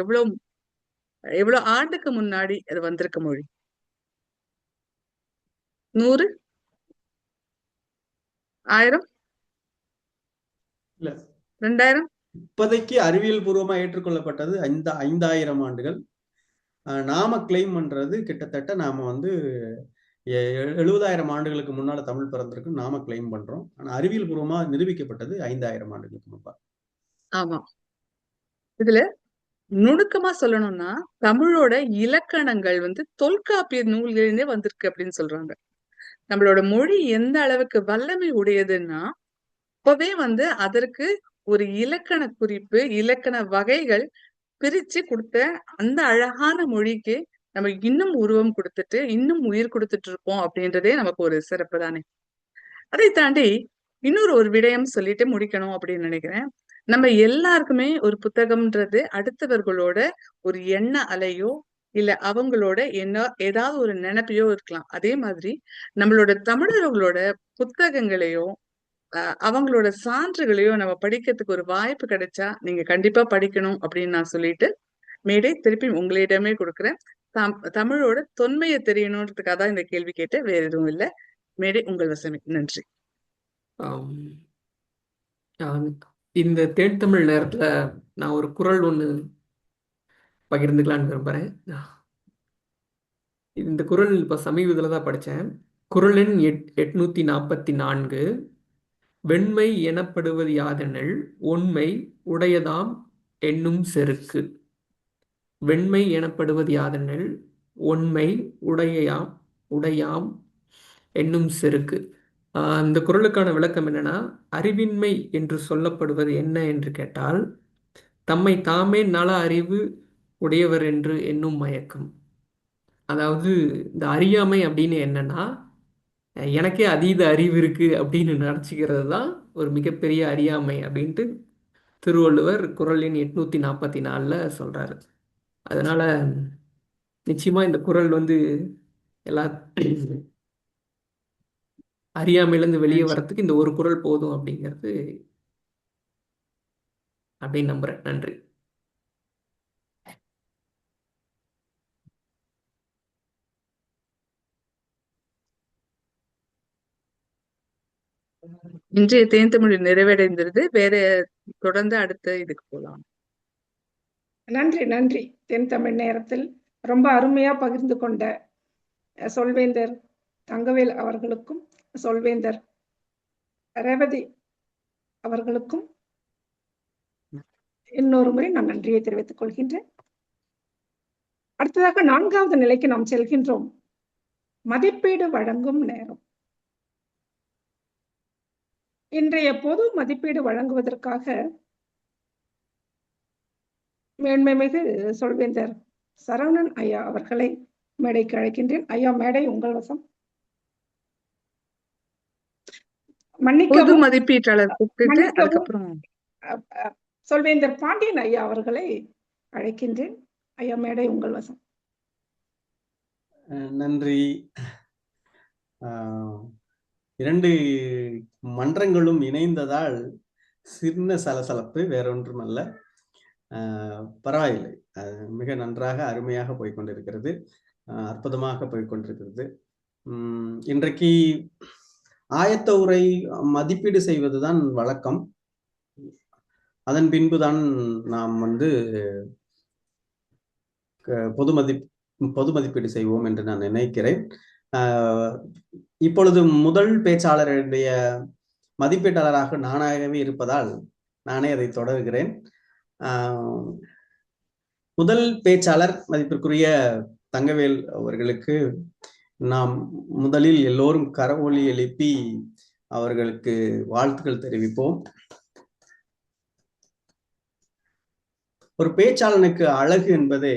எவ்வளவு ஆண்டுக்கு முன்னாடி அது வந்திருக்க மொழி? 100, 1000, இல்ல 2000? இப்போதைக்கு அறிவியல் பூர்வமா ஏற்றுக்கொள்ளப்பட்டது 5000 ஆண்டுகள். நாம கிளைம் பண்றது கிட்டத்தட்ட நாம வந்து 70,000 ஆண்டுகளுக்கு முன்னால தமிழ் பிறந்திருக்கு நாம கிளைம் பண்றோம். ஆனா அறிவியல் பூர்வமா நிரூபிக்கப்பட்டது 5000 ஆண்டுகளுக்கு முன்பா. ஆமா. இதுல நுணுக்கமா சொல்லணும்னா தமிழோட இலக்கணங்கள் வந்து தொல்காப்பிய நூல்களிலே வந்திருக்கு அப்படின்னு சொல்றாங்க. நம்மளோட மொழி எந்த அளவுக்கு வல்லமை உடையதுன்னா அப்பவே வந்து அதற்கு ஒரு இலக்கண குறிப்பு, இலக்கண வகைகள் பிரிச்சு கொடுத்த அந்த அழகான மொழிக்கு நம்ம இன்னும் உருவம் கொடுத்துட்டு இன்னும் உயிர் கொடுத்துட்டு இருப்போம் அப்படின்றதே நமக்கு ஒரு சிறப்பு தானே. அதை தாண்டி ஒரு விடயம் சொல்லிட்டு முடிக்கணும் அப்படின்னு நினைக்கிறேன். நம்ம எல்லாருக்குமே ஒரு புத்தகம்ன்றது அடுத்தவர்களோட ஒரு எண்ண அலையோ இல்ல அவங்களோட ஏதாவது ஒரு நினைப்பையோ இருக்கலாம். அதே மாதிரி நம்மளோட தமிழர்களோட புத்தகங்களையோ அவங்களோட சான்றுகளையோ நம்ம படிக்கிறதுக்கு ஒரு வாய்ப்பு கிடைச்சா நீங்க கண்டிப்பா படிக்கணும் அப்படின்னு நான் சொல்லிட்டு மேடை திருப்பி உங்களிடமே கொடுக்குறேன். தமிழோட தொன்மையை தெரியணுன்றதுக்காக தான் இந்த கேள்வி கேட்டேன், வேற எதுவும் இல்லை. மேடை உங்கள் வசமே. நன்றி. இந்த தேன்தமிழ் நேரத்துல நான் ஒரு குறள் ஒண்ணு பகிர்ந்துக்கலான்னு விரும்புறேன். இந்த குறள் இப்ப சமீபத்துல தான் படிச்சேன். குறள் எண் 844. வெண்மை எனப்படுவது யாதெனில் ஒண்மை உடையதாம் என்னும் செருக்கு. வெண்மை எனப்படுவது யாதெனில் ஒண்மை உடையாம் என்னும் செருக்கு. இந்த குறளுக்கான விளக்கம் என்னன்னா, அறிவின்மை என்று சொல்லப்படுவது என்ன என்று கேட்டால் தம்மை தாமே நல அறிவு உடையவர் என்று என்னும் மயக்கம். அதாவது இந்த அறியாமை அப்படின்னு என்னன்னா, எனக்கே அதீத அறிவு இருக்கு அப்படின்னு நினைச்சுக்கிறது தான் ஒரு மிகப்பெரிய அறியாமை அப்படின்ட்டு திருவள்ளுவர் குறள் எண் 844 சொல்றாரு. அதனால நிச்சயமா இந்த குறள் வந்து எல்லா அறியாமையிலிருந்து வெளியே வர்றதுக்கு இந்த ஒரு குறள் போதும் அப்படிங்கிறது அப்படின்னு நம்புறேன். நன்றி. இன்றைய தேன்தமிழ் நிறைவடைந்திருது. வேற தொடர்ந்து அடுத்த இதுக்கு போலாம். நன்றி நன்றி. தென்தமிழ் நேரத்தில் ரொம்ப அருமையா பகிர்ந்து கொண்ட சொல்வேந்தர் தங்கவேல் அவர்களுக்கும் சொல்வேந்தர் ரேவதி அவர்களுக்கும் இன்னொரு முறை நான் நன்றியை தெரிவித்துக் கொள்கின்றேன். அடுத்ததாக 4வது நிலைக்கு நாம் செல்கின்றோம். மதிப்பீடு வழங்கும் நேரம். இன்றைய பொது மதிப்பீடு வழங்குவதற்காக மேன்மைமிகு சொல்வேந்தர் சரவணன் ஐயா அவர்களை மேடைக்கு அழைக்கின்றேன். ஐயா, மேடை உங்கள் வசம். பொது மதிப்பீட்டாளர் கூப்பிட்டு அதுக்கப்புறம் சொல்வேந்தர் பாண்டியன் ஐயா அவர்களை அழைக்கின்றேன். ஐயா, மேடை உங்கள் வசம். நன்றி. 2 மன்றங்களும் இணைந்ததால் சின்ன சலசலப்பு, வேறொன்றுமல்ல. பரவாயில்லை, மிக நன்றாக அருமையாக போய்கொண்டிருக்கிறது, அற்புதமாக போய்கொண்டிருக்கிறது. இன்றைக்கு ஆயத்த உரை மதிப்பீடு செய்வதுதான் வழக்கம். அதன் பின்புதான் நாம் வந்து பொது மதிப்பீடு செய்வோம் என்று நான் நினைக்கிறேன். இப்பொழுது முதல் பேச்சாளருடைய மதிப்பீட்டாளராக நானாகவே இருப்பதால் நானே அதை தொடர்கிறேன். முதல் பேச்சாளர் மதிப்பிற்குரிய தங்கவேல் அவர்களுக்கு நாம் முதலில் எல்லோரும் கரவொலி எழுப்பி அவர்களுக்கு வாழ்த்துக்கள் தெரிவிப்போம். ஒரு பேச்சாளனுக்கு அழகு என்பதே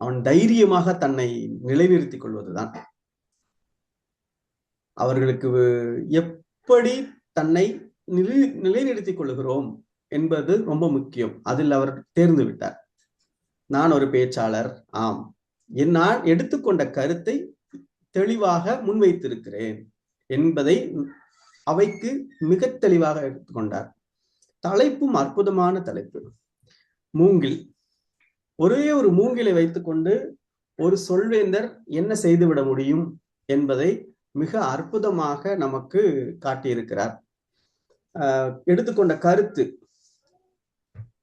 அவன் தைரியமாக தன்னை நிலைநிறுத்திக் கொள்வதுதான். அவர்களுக்கு எப்படி தன்னை நிலைநிறுத்திக் கொள்கிறோம் என்பது ரொம்ப முக்கியம். அதில் அவர் தேர்ந்து விட்டார். நான் ஒரு பேச்சாளர், ஆம், நான் எடுத்துக்கொண்ட கருத்தை தெளிவாக முன்வைத்திருக்கிறேன் என்பதை அவைக்கு மிக தெளிவாக எடுத்துக்கொண்டார். தலைப்பும் அற்புதமான தலைப்பு. மூங்கில். ஒரே ஒரு மூங்கிலை வைத்துக்கொண்டு ஒரு சொல்வேந்தர் என்ன செய்துவிட முடியும் என்பதை மிக அற்புதமாக நமக்கு காட்டியிருக்கிறார். எடுத்துக்கொண்ட கருத்து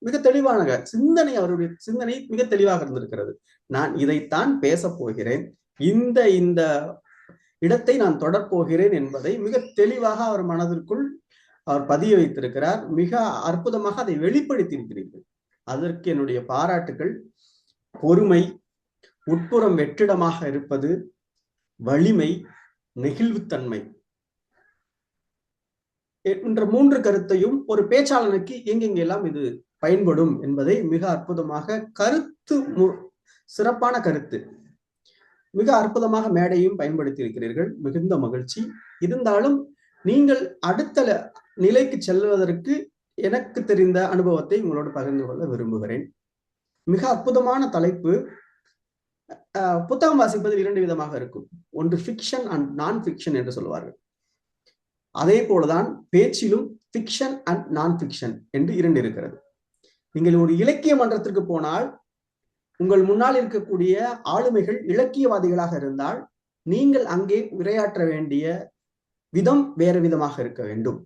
மிக தெளிவான சிந்தனை, அவருடைய சிந்தனை மிக தெளிவாக இருந்திருக்கிறது. நான் இதைத்தான் பேச போகிறேன், இந்த இந்த இடத்தை நான் தொடரப்போகிறேன் என்பதை மிக தெளிவாக அவர் மனதிற்குள் அவர் பதிய வைத்திருக்கிறார். மிக அற்புதமாக அதை வெளிப்படுத்தியிருக்கிறீர்கள். அதற்கு என்னுடைய பாராட்டுகள். பொறுமை, உட்புறம் வெற்றிடமாக இருப்பது, வலிமை, நெகிழ்வுத்தன்மை என்ற 3 கருத்தையும் ஒரு பேச்சாளனுக்கு எங்கெங்கெல்லாம் இது பயன்படும் என்பதை மிக அற்புதமாக கருத்து, சிறப்பான கருத்து, மிக அற்புதமாக மேடையும் பயன்படுத்தி இருக்கிறீர்கள். மிகுந்த மகிழ்ச்சி. இருந்தாலும் நீங்கள் அடுத்த நிலைக்கு செல்வதற்கு எனக்கு தெரிந்த அனுபவத்தை உங்களோடு பகிர்ந்து கொள்ள விரும்புகிறேன். மிக அற்புதமான தலைப்பு. புத்தகம் வாசிப்பதில் 2 விதமாக இருக்கும். ஒன்று ஃபிக்ஷன் அண்ட் நான் ஃபிக்ஷன் என்று சொல்லுவார்கள். அதே போலதான் பேச்சிலும் ஃபிக்ஷன் அண்ட் நான் ஃபிக்ஷன் என்று 2 இருக்கிறது. நீங்கள் ஒரு இலக்கிய மன்றத்திற்கு போனால் உங்கள் முன்னால் இருக்கக்கூடிய ஆளுமைகள் இலக்கியவாதிகளாக இருந்தால் நீங்கள் அங்கே உரையாற்ற வேண்டிய விதம் வேறு விதமாக இருக்க வேண்டும்.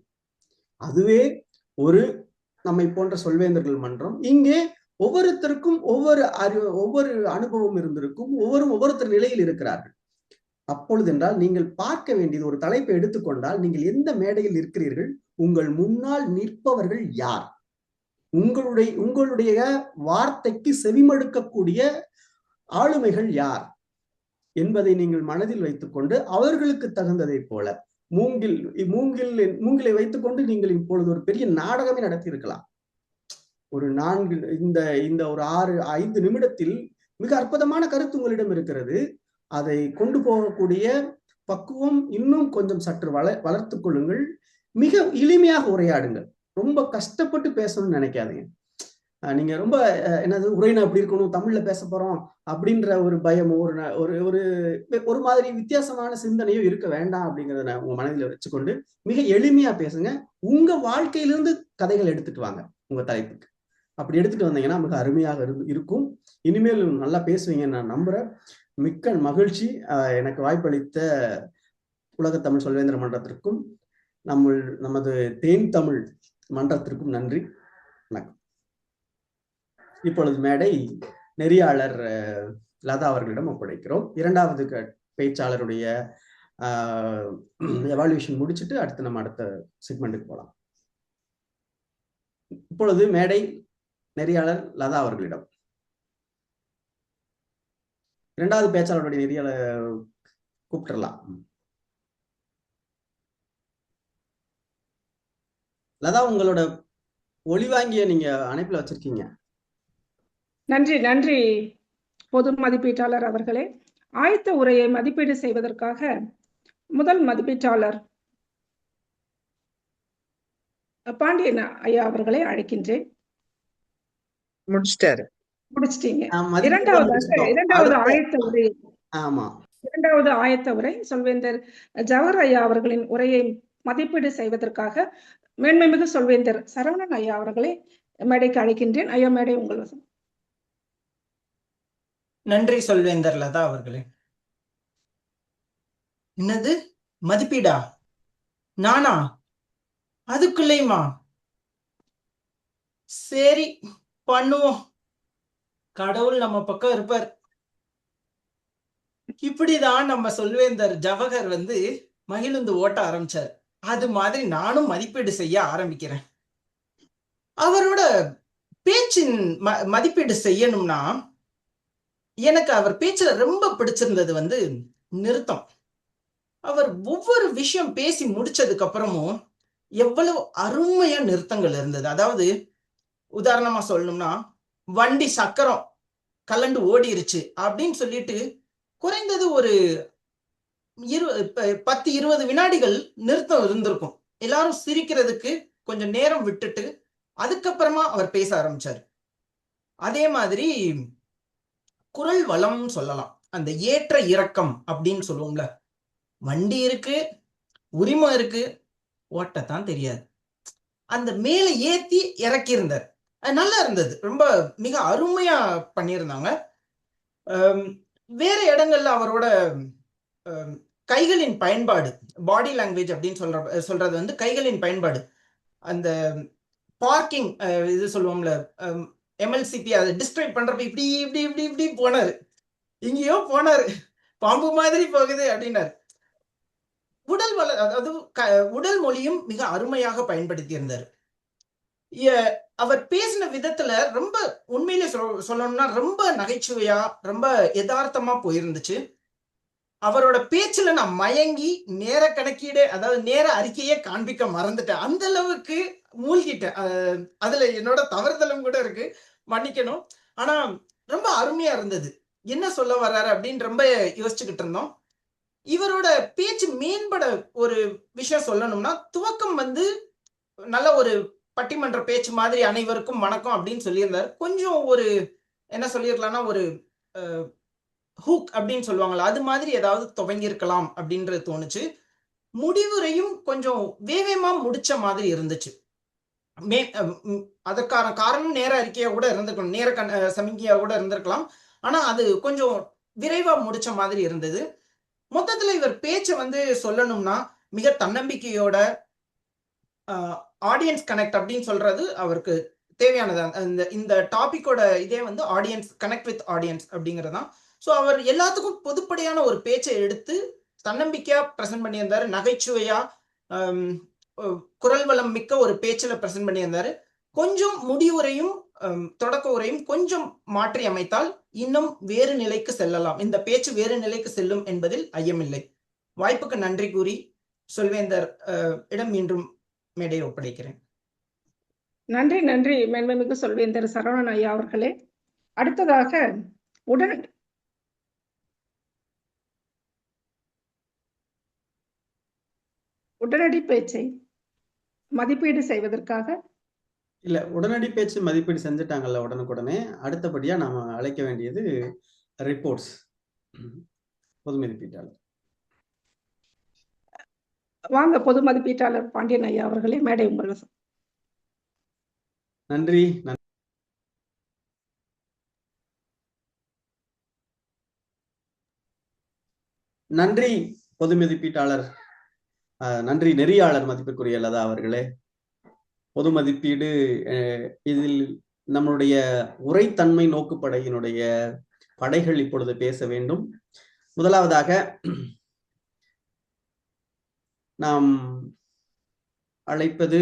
அதுவே ஒரு நம்மை போன்ற சொல்வேந்தர்கள் மன்றம். இங்கே ஒவ்வொருத்தருக்கும் ஒவ்வொரு அனுபவம் இருந்திருக்கும். ஒவ்வொருத்தர் நிலையில் இருக்கிறார்கள். அப்பொழுது என்றால் நீங்கள் பார்க்க வேண்டியது, ஒரு தலைப்பை எடுத்துக்கொண்டால் நீங்கள் எந்த மேடையில் இருக்கிறீர்கள், உங்கள் முன்னால் நிற்பவர்கள் யார், உங்களுடைய வார்த்தைக்கு செவிமடுக்கக்கூடிய ஆளுமைகள் யார் என்பதை நீங்கள் மனதில் வைத்துக்கொண்டு அவர்களுக்கு தகுந்ததை போல மூங்கிலை வைத்துக்கொண்டு நீங்கள் இப்பொழுது ஒரு பெரிய நாடகமே நடத்தி இருக்கலாம். ஒரு 5 நிமிடத்தில் மிக அற்புதமான கருத்து உங்களிடம் இருக்கிறது. அதை கொண்டு போகக்கூடிய பக்குவம் இன்னும் கொஞ்சம் சற்று வளர்த்துக் கொள்ளுங்கள். மிக எளிமையாக உரையாடுங்கள். ரொம்ப கஷ்டப்பட்டு பேசணும்னு நினைக்காதீங்க. நீங்க ரொம்ப என்னது உரையினா அப்படி இருக்கணும், தமிழ்ல பேச போறோம் அப்படின்ற ஒரு பயமோ ஒரு மாதிரி வித்தியாசமான சிந்தனையோ இருக்க வேண்டாம் அப்படிங்கிறத உங்க மனதில் வச்சுக்கொண்டு மிக எளிமையா பேசுங்க. உங்க வாழ்க்கையிலிருந்து கதைகள் எடுத்துட்டு வாங்க உங்க தலைப்புக்கு. அப்படி எடுத்துட்டு வந்தீங்கன்னா மிக அருமையாக இருக்கும். இனிமேல் நல்லா பேசுவீங்கன்னு நான் நம்புறேன். மிக்க மகிழ்ச்சி. எனக்கு வாய்ப்பளித்த உலக தமிழ் சொல்வேந்திர மன்றத்திற்கும் நமது தேன் தமிழ் மன்றத்திற்கும் நன்றி. வணக்கம். இப்பொழுது மேடை நெறியாளர் லதா அவர்களிடம் ஒப்படைக்கிறோம். 2வது பேச்சாளருடைய எவாலுவேஷன் முடிச்சுட்டு அடுத்து நம்ம அடுத்த செக்மெண்ட்டுக்கு போகலாம். இப்பொழுது மேடை நெறியாளர் லதா அவர்களிடம். 2வது பேச்சாளருடைய நெறியாளர் கூப்பிட்டுறலாம். லதா, உங்களோட ஒளி வாங்கிய நீங்க அணைப்புல வச்சிருக்கீங்க. நன்றி பொது மதிப்பீட்டாளர் அவர்களே. ஆயத்த உரையை மதிப்பீடு செய்வதற்காக முதல் மதிப்பீட்டாளர் பாண்டியன் ஐயா அவர்களை அழைக்கின்றேன். முடிச்சிட்டீங்க. 2வது ஆயத்த உரை சொல்வேந்தர் ஜவஹர் ஐயா அவர்களின் உரையை மதிப்பீடு செய்வதற்காக மேன்மைமிகு சொல்வேந்தர் சரவணன் ஐயா அவர்களை மேடைக்கு அழைக்கின்றேன். ஐயா, மேடை உங்கள் வசம். நன்றி சொல்வேந்தர் லதா அவர்களே. என்னது மதிப்பீடா? நானா? அதுக்குள்ளேயுமா? சரி, பண்ணுவோம். கடவுள் நம்ம பக்கம் இருப்பார். இப்படிதான் நம்ம சொல்வேந்தர் ஜவஹர் மகிழுந்து ஓட்ட ஆரம்பிச்சார். அது மாதிரி நானும் மதிப்பீடு செய்ய ஆரம்பிக்கிறேன். அவரோட பேச்சின் மதிப்பீடு செய்யணும்னா எனக்கு அவர் பேச்சுல ரொம்ப பிடிச்சிருந்தது வந்து நிறுத்தம். அவர் ஒவ்வொரு விஷயம் பேசி முடிச்சதுக்கு அப்புறமும் எவ்வளவு அருமையா நிறுத்தங்கள் இருந்தது. அதாவது உதாரணமா சொல்லணும்னா, வண்டி சக்கரம் கலண்டு ஓடிருச்சு அப்படின்னு சொல்லிட்டு குறைந்தது ஒரு 10-20 வினாடிகள் நிறுத்தம் இருந்திருக்கும். எல்லாரும் சிரிக்கிறதுக்கு கொஞ்சம் நேரம் விட்டுட்டு அதுக்கப்புறமா அவர் பேச ஆரம்பிச்சாரு. அதே மாதிரி குரல் வளம் சொல்லலாம். அந்த ஏற்ற இறக்கம் அப்படின்னு சொல்லுவோம்ல, வண்டி இருக்கு, உரிமம் இருக்கு, ஓட்டத்தான் தெரியாது. அந்த மேல ஏத்தி இறக்கி இருந்தார். அது நல்லா இருந்தது. ரொம்ப மிக அருமையா பண்ணியிருந்தாங்க. வேற இடங்கள்ல அவரோட கைகளின் பயன்பாடு, பாடி லாங்குவேஜ் அப்படின்னு சொல்றது வந்து கைகளின் பயன்பாடு. அந்த பார்க்கிங் இது சொல்லுவோம்ல, எம்எல்சிபி அதை டிஸ்கிரைப் பண்றப்ப இப்படி இப்படி இப்படி இப்படி போனாரு, எங்கேயோ போனாரு, பாம்பு மாதிரி போகுது அப்படின்னாரு. அதாவது உடல் மொழியும் மிக அருமையாக பயன்படுத்தி இருந்தார். அவர் பேசின விதத்துல ரொம்ப உண்மையிலே சொல்லணும்னா ரொம்ப நகைச்சுவையா, ரொம்ப யதார்த்தமா போயிருந்துச்சு. அவரோட பேச்சுல நான் மயங்கி நேர கணக்கீடு, அதாவது நேர அறிக்கையே காண்பிக்க மறந்துட்டேன். அந்த அளவுக்கு மூழ்கிட்டேன். அதுல என்னோட தவறுதலும் கூட இருக்கு, மன்னிக்கணும். ஆனா ரொம்ப அருமையா இருந்தது. என்ன சொல்ல வர்றாரு அப்படின்னு ரொம்ப யோசிச்சுக்கிட்டு இருந்தோம். இவரோட பேச்சு மேம்பட ஒரு விஷயம் சொல்லணும்னா, துவக்கம் வந்து நல்ல ஒரு பட்டிமன்ற பேச்சு மாதிரி அனைவருக்கும் வணக்கம் அப்படின்னு சொல்லியிருந்தாரு. கொஞ்சம் ஒரு என்ன சொல்லியிருக்கலாம்னா, ஒரு ஹூக் அப்படின்னு சொல்லுவாங்கல்ல, அது மாதிரி ஏதாவது துவங்கி இருக்கலாம் அப்படின்றது தோணுச்சு. முடிவுரையும் கொஞ்சம் வேகமா முடிச்ச மாதிரி இருந்துச்சு. அதற்கான காரணம் நேர அறிக்கையா கூட இருந்திருக்கலாம், நேர சமிக்கையா கூட இருந்திருக்கலாம். ஆனா அது கொஞ்சம் விரைவா முடிச்ச மாதிரி இருந்தது. மொத்தத்துல இவர் பேச்சை வந்து சொல்லணும்னா மிக தன்னம்பிக்கையோட, ஆடியன்ஸ் கனெக்ட் அப்படின்னு சொல்றது அவருக்கு தேவையானது. இந்த டாபிக்கோட இதே வந்து ஆடியன்ஸ் கனெக்ட் வித் ஆடியன்ஸ் அப்படிங்கறதுதான். ஸோ அவர் எல்லாத்துக்கும் பொதுப்படையான ஒரு பேச்சை எடுத்து தன்னம்பிக்கையா பிரசன்ட் பண்ணியிருந்தாரு. நகைச்சுவையா, குரல் வளம் மிக்க ஒரு பேச்சில் பிரசன்ட் பண்ணியிருந்தாரு. கொஞ்சம் முடிவுரையும் தொடக்க உரையும் கொஞ்சம் மாற்றி அமைத்தால் இன்னும் வேறு நிலைக்கு செல்லலாம். இந்த பேச்சு வேறு நிலைக்கு செல்லும் என்பதில் ஐயமில்லை. வாய்ப்புக்கு நன்றி கூறி சொல்வேந்தர் இடம் மீண்டும் மேடையை ஒப்படைக்கிறேன். நன்றி நன்றி மேன்மைமிகு சொல்வேந்தர் சரவணன் ஐயா அவர்களே. அடுத்ததாக உடனடி பேச்சை மதிப்பீடு செய்வதற்காக இல்ல, உடனடி பேச்சு மதிப்பீடு செஞ்சுட்டாங்கல்ல உடனுக்குடனே. அடுத்தபடியா நாம அழைக்க வேண்டியது ரிப்போர்ட்ஸ். பொது மதிப்பீட்டாளர் வாங்க. பொது மதிப்பீட்டாளர் பாண்டியன் ஐயா அவர்களே, மேடை உங்கள். நன்றி. நன்றி பொது மதிப்பீட்டாளர், நன்றி நெறியாளர் மதிப்பிற்குரிய லதா அவர்களே. பொது மதிப்பீடு இதில் நம்மளுடைய உரைத்தன்மை நோக்குப்படையினுடைய படைகள் இப்பொழுது பேச வேண்டும். முதலாவதாக நாம் அழைப்பது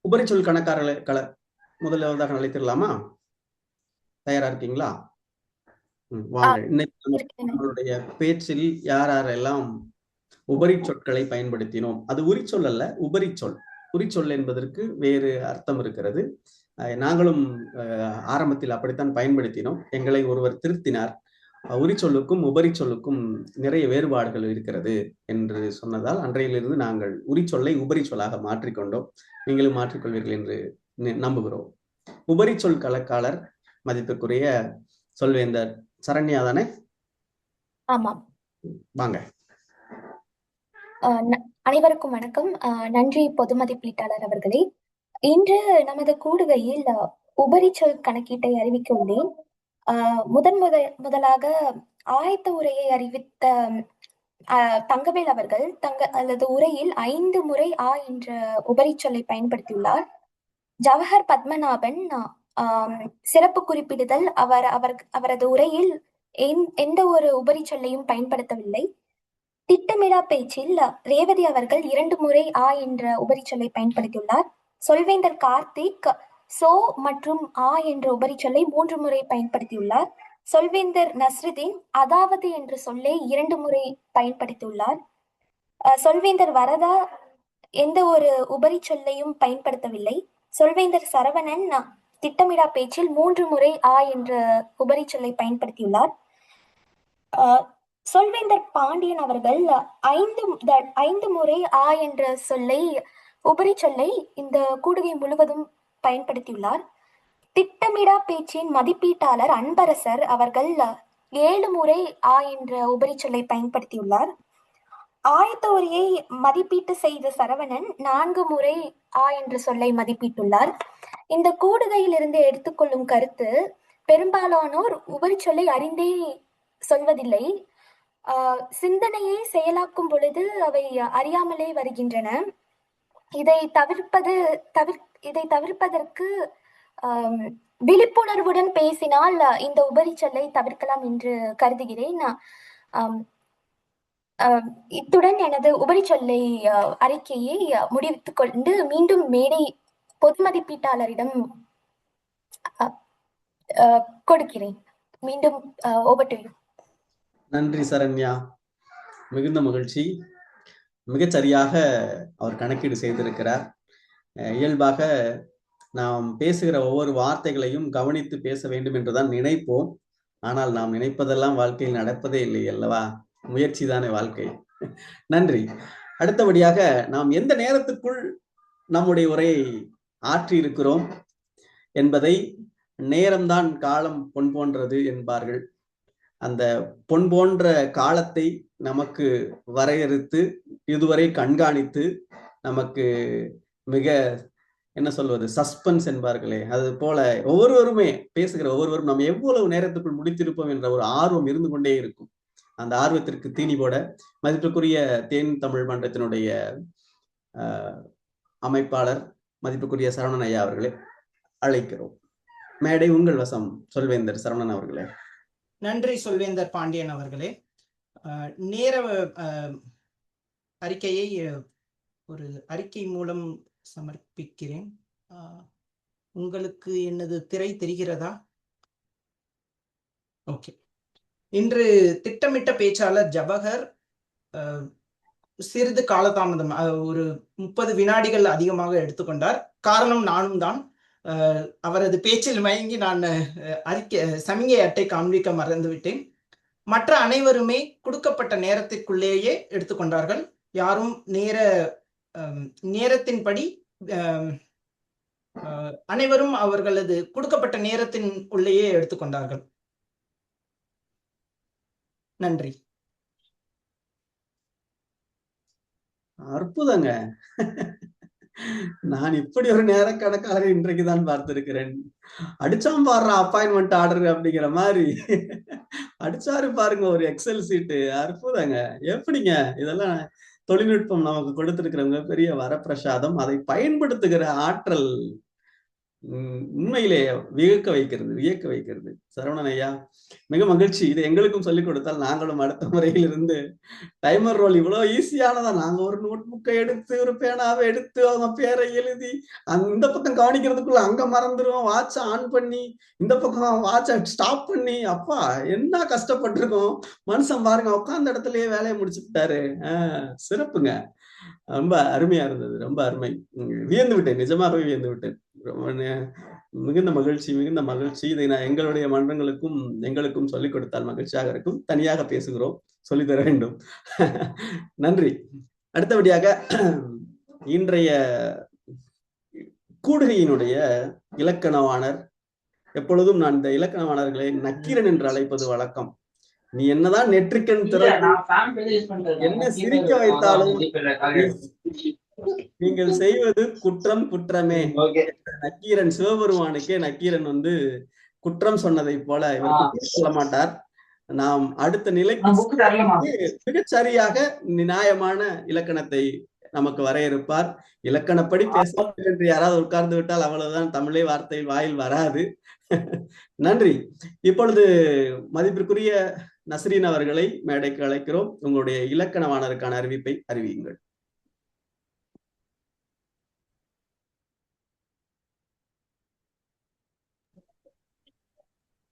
உபரிச்சொல் கணக்காரர்களை முதலாவதாக அழைத்திடலாமா? தயாரா இருக்கீங்களா? வாங்க. இன்னைக்கு நம்மளுடைய பேச்சில் யாரெல்லாம் உபரி சொற்களை பயன்படுத்தினோம், அது உரிச்சொல் அல்ல, உபரிச்சொல். உரிச்சொல் என்பதற்கு வேறு அர்த்தம் இருக்கிறது. நாங்களும் ஆரம்பத்தில் அப்படித்தான் பயன்படுத்தினோம். எங்களை ஒருவர் திருத்தினார். உரிச்சொல்லுக்கும் உபரிச்சொல்லுக்கும் நிறைய வேறுபாடுகள் இருக்கிறது என்று சொன்னதால் அன்றையிலிருந்து நாங்கள் உரிச்சொல்லை உபரிச்சொல்லாக மாற்றிக்கொண்டோம். நீங்களும் மாற்றிக்கொள்வீர்கள் என்று நம்புகிறோம். உபரிச்சொல் கலக்காளர் மதிப்பிற்குரிய சொல்வேந்தர் சரண்யா தானே? ஆமாம், வாங்க. அனைவருக்கும் வணக்கம். நன்றி பொது மதிப்பீட்டாளர் அவர்களே. இன்று நமது கூடுகையில் உபரிச்சொல் கணக்கீட்டை அறிவிக்க உள்ளேன். முதலாக ஆயத்த உரையை அறிவித்த தங்கவேல் அவர்கள் அல்லது உரையில் 5 முறை என்ற உபரிச்சொல்லை பயன்படுத்தியுள்ளார். ஜவஹர் பத்மநாபன் சிறப்பு குறிப்பிடுதல் அவரது உரையில் எந்த ஒரு உபரி சொல்லையும் பயன்படுத்தவில்லை. திட்டமிடா பேச்சில் ரேவதி அவர்கள் 2 முறை ஆ என்ற உபரி சொல்லை பயன்படுத்தியுள்ளார். சொல்வேந்தர் கார்த்திக் சோ மற்றும் ஆ என்ற உபரி சொல்லை 3 முறை பயன்படுத்தியுள்ளார். சொல்வேந்தர் நஸ்ருதீன் அதாவது என்ற சொல்லை 2 முறை பயன்படுத்தியுள்ளார். சொல்வேந்தர் வரதா எந்த ஒரு உபரி சொல்லையும் பயன்படுத்தவில்லை. சொல்வேந்தர் சரவணன் திட்டமிடா பேச்சில் 3 முறை ஆ என்ற உபரி சொல்லை பயன்படுத்தியுள்ளார். சொல்வேந்தர் பாண்டியன் அவர்கள் 5 முறை ஆ என்ற சொல்லை உபரி சொல்லை இந்த கூடுகை முழுவதும் பயன்படுத்தியுள்ளார். திட்டமிடா பேச்சின் மதிப்பீட்டாளர் அன்பரசர் அவர்கள் 7 முறை ஆ என்ற உபரி சொல்லை பயன்படுத்தியுள்ளார். ஆயத்த உரையை மதிப்பீட்டு செய்த சரவணன் 4 முறை ஆ என்ற சொல்லை மதிப்பீட்டுள்ளார். இந்த கூடுகையில் இருந்து எடுத்துக்கொள்ளும் கருத்து, பெரும்பாலானோர் உபரி சொல்லை அறிந்தே சொல்வதில்லை. சிந்தனையை செயலாக்கும் பொழுது அவை அறியாமலே வருகின்றன. இதை தவிர்ப்பதற்கு விழிப்புணர்வுடன் பேசினால் இந்த உபரி சொல்லை தவிர்க்கலாம் என்று கருதுகிறேன். இத்துடன் எனது உபரி சொல்லை அறிக்கையை முடித்துக் கொண்டு மீண்டும் மேடை பொது மதிப்பீட்டாளரிடம் கொடுக்கிறேன். மீண்டும் over to you. நன்றி சரண்யா, மிகுந்த மகிழ்ச்சி. மிகச்சரியாக அவர் கணக்கீடு செய்திருக்கிறார். இயல்பாக நாம் பேசுகிற ஒவ்வொரு வார்த்தைகளையும் கவனித்து பேச வேண்டும் என்றுதான் நினைப்போம். ஆனால் நாம் நினைப்பதெல்லாம் வாழ்க்கையில் நடப்பதே இல்லை அல்லவா? முயற்சி தானே வாழ்க்கை. நன்றி. அடுத்தபடியாக நாம் எந்த நேரத்துக்குள் நம்முடைய உரையை ஆற்றி இருக்கிறோம் என்பதை நேரம்தான் காலம் பொன் போன்றது என்பார்கள். அந்த பொன் போன்ற காலத்தை நமக்கு வரையறுத்து இதுவரை கண்காணித்து நமக்கு மிக என்ன சொல்வது சஸ்பென்ஸ் என்பார்களே, அது போல ஒவ்வொருவருமே பேசுகிற ஒவ்வொருவரும் நம்ம எவ்வளவு நேரத்துக்குள் முடித்திருப்போம் என்ற ஒரு ஆர்வம் இருந்து கொண்டே இருக்கும். அந்த ஆர்வத்திற்கு தீனி போட மதிப்புக்குரிய தேன் தமிழ் மன்றத்தினுடைய அமைப்பாளர் மதிப்புக்குரிய சரவணன் ஐயா அவர்களை அழைக்கிறோம். மேடை உங்கள் வசம் சொல்வேந்தர் சரவணன் அவர்களே. நன்றி சொல்வேந்தர் பாண்டியன் அவர்களே. நேர அறிக்கையை ஒரு அறிக்கை மூலம் சமர்ப்பிக்கிறேன். உங்களுக்கு எனது திரை தெரிகிறதா? ஓகே. இன்று திட்டமிட்ட பேச்சாளர் ஜவஹர் சிறிது காலதாமதம் ஒரு 30 வினாடிகள் அதிகமாக எடுத்துக்கொண்டார். காரணம் நானும் தான். அவரது பேச்சில் மயங்கி நான் சமிகை அட்டை காண்பிக்க மறந்துவிட்டேன். மற்ற அனைவருமே கொடுக்கப்பட்ட நேரத்திற்குள்ளேயே எடுத்துக்கொண்டார்கள். யாரும் நேரத்தின்படி அனைவரும் அவர்களது கொடுக்கப்பட்ட நேரத்தின் உள்ளேயே எடுத்துக்கொண்டார்கள். நன்றி. அற்புதங்க. நான் இப்படி ஒரு நேர கணக்காளர் இன்றைக்குதான் பார்த்திருக்கிறேன். அடிச்சாம் பாடுற அப்பாயின்மெண்ட் ஆர்டர் அப்படிங்கிற மாதிரி அடிச்சாரு பாருங்க ஒரு எக்ஸல் சீட்டு. அற்புதங்க. எப்படிங்க இதெல்லாம் தொழில்நுட்பம் நமக்கு கொடுத்திருக்கிறவங்க பெரிய வரப்பிரசாதம். அதை பயன்படுத்துகிற ஆற்றல் உண்மையிலே வியக்க வைக்கிறது. சரவணன் ஐயா, மிக மகிழ்ச்சி. இது எங்களுக்கும் சொல்லிக் கொடுத்தால் நாங்களும் அடுத்த முறையில் இருந்து டைமர் ரோல் இவ்வளவு ஈஸியானதான். நாங்க ஒரு நோட் புக்கை எடுத்து ஒரு பேனாவை எடுத்து அவங்க பேரை எழுதி இந்த பக்கம் கவனிக்கிறதுக்குள்ள அங்க மறந்துடும். வாட்ச ஆன் பண்ணி இந்த பக்கம் வாட்ச ஸ்டாப் பண்ணி, அப்பா என்ன கஷ்டப்பட்டிருக்கோம். மனுஷன் பாருங்க உட்கார்ந்த இடத்துலயே வேலையை முடிச்சுட்டாரு. சிறப்புங்க. ரொம்ப அருமையா இருந்தது. ரொம்ப அருமை. வியந்து விட்டேன், நிஜமாகவே வியந்து விட்டேன். மிகுந்த மகிழ்ச்சி. இதை நான் எங்களுடைய மன்றங்களுக்கும் எங்களுக்கும் சொல்லிக் கொடுத்தால் மகிழ்ச்சியாக இருக்கும். தனியாக பேசுகிறோம், சொல்லித்தர வேண்டும். நன்றி. அடுத்தபடியாக இன்றைய கூடுகையினுடைய இலக்கணவாணர், எப்பொழுதும் நான் இந்த இலக்கணவாணர்களை நக்கீரன் என்று அழைப்பது வழக்கம். நீ என்னதான் நெற்றிக்கண் என்ன சிரிக்க வைத்தாலும் நீங்கள் செய்வது குற்றமே. நக்கீரன் சிவபெருமானுக்கே நக்கீரன் குற்றம் சொன்னதை போல இவர் சொல்ல மாட்டார். நாம் அடுத்த நிலைக்கு மிகச் சரியாக நியாயமான இலக்கணத்தை நமக்கு வரையறுப்பார். இலக்கணப்படி பேச என்று யாராவது உட்கார்ந்து விட்டால் அவ்வளவுதான், தமிழே வார்த்தை வாயில் வராது. நன்றி. இப்பொழுது மதிப்பிற்குரிய நஸ்ரீன் அவர்களை மேடைக்கு அழைக்கிறோம். உங்களுடைய இலக்கணவாணருக்கான அறிவிப்பை அறிவியுங்கள்.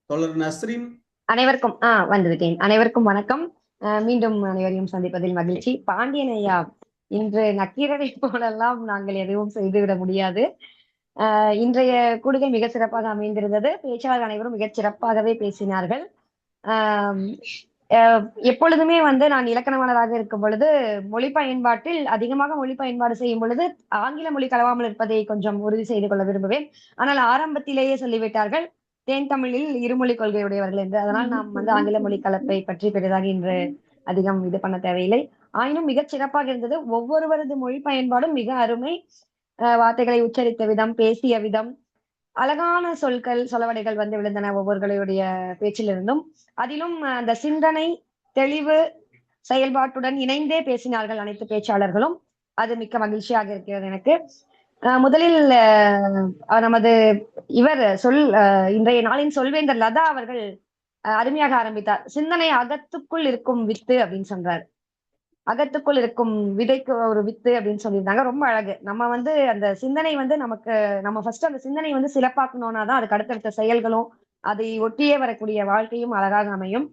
தொடர் நஸ்ரீன். அனைவருக்கும் வந்துவிட்டேன். அனைவருக்கும் வணக்கம். மீண்டும் அனைவரையும் சந்திப்பதில் மகிழ்ச்சி. பாண்டியன் ஐயா, இன்று நக்கீரரை போலெல்லாம் நாங்கள் எதுவும் செய்துவிட முடியாது. இன்றைய கூடுகை மிக சிறப்பாக அமைந்திருந்தது. பேச்சாளர் அனைவரும் மிகச் சிறப்பாகவே பேசினார்கள். எப்பொழுதுமே நான் இலக்கணமானதாக இருக்கும் பொழுது மொழி பயன்பாட்டில் அதிகமாக மொழி பயன்பாடு செய்யும் பொழுது ஆங்கில மொழி கலவாமல் இருப்பதை கொஞ்சம் உறுதி செய்து கொள்ள விரும்புவேன். ஆனால் ஆரம்பத்திலேயே சொல்லிவிட்டார்கள் தேன் தமிழில் இருமொழி கொள்கையுடையவர்கள் என்று. அதனால் நாம் ஆங்கில மொழி கலப்பை பற்றி பெரிதாக இன்று அதிகம் இது பண்ண தேவையில்லை. ஆயினும் மிகச் சிறப்பாக இருந்தது. ஒவ்வொருவரது மொழி பயன்பாடும் மிக அருமை. வார்த்தைகளை உச்சரித்த விதம், பேசிய விதம், அழகான சொற்கள், சொலவடைகள் விழுந்தன ஒவ்வொருவருடைய பேச்சிலிருந்தும். அதிலும் அந்த சிந்தனை, தெளிவு, செயல்பாட்டுடன் இணைந்தே பேசினார்கள் அனைத்து பேச்சாளர்களும். அது மிக்க மகிழ்ச்சியாக இருக்கிறது எனக்கு. முதலில் நமது இன்றைய நாளின் சொல்வேந்தர் லதா அவர்கள் அருமையாக ஆரம்பித்தார். சிந்தனை அகத்துக்குள் இருக்கும் வித்து அப்படின்னு சொல்றாரு. அகத்துக்குள் இருக்கும் விதைக்கு ஒரு வித்து அப்படின்னு சொல்லியிருந்தாங்க. ரொம்ப அழகு. நம்ம அந்த சிந்தனை நமக்கு நம்ம ஃபர்ஸ்ட் அந்த சிந்தனை சிறப்பாக்கணும்னா தான் அதுக்கு அடுத்தடுத்த செயல்களும் அதை ஒட்டியே வரக்கூடிய வாழ்க்கையும் அழகாக அமையும்.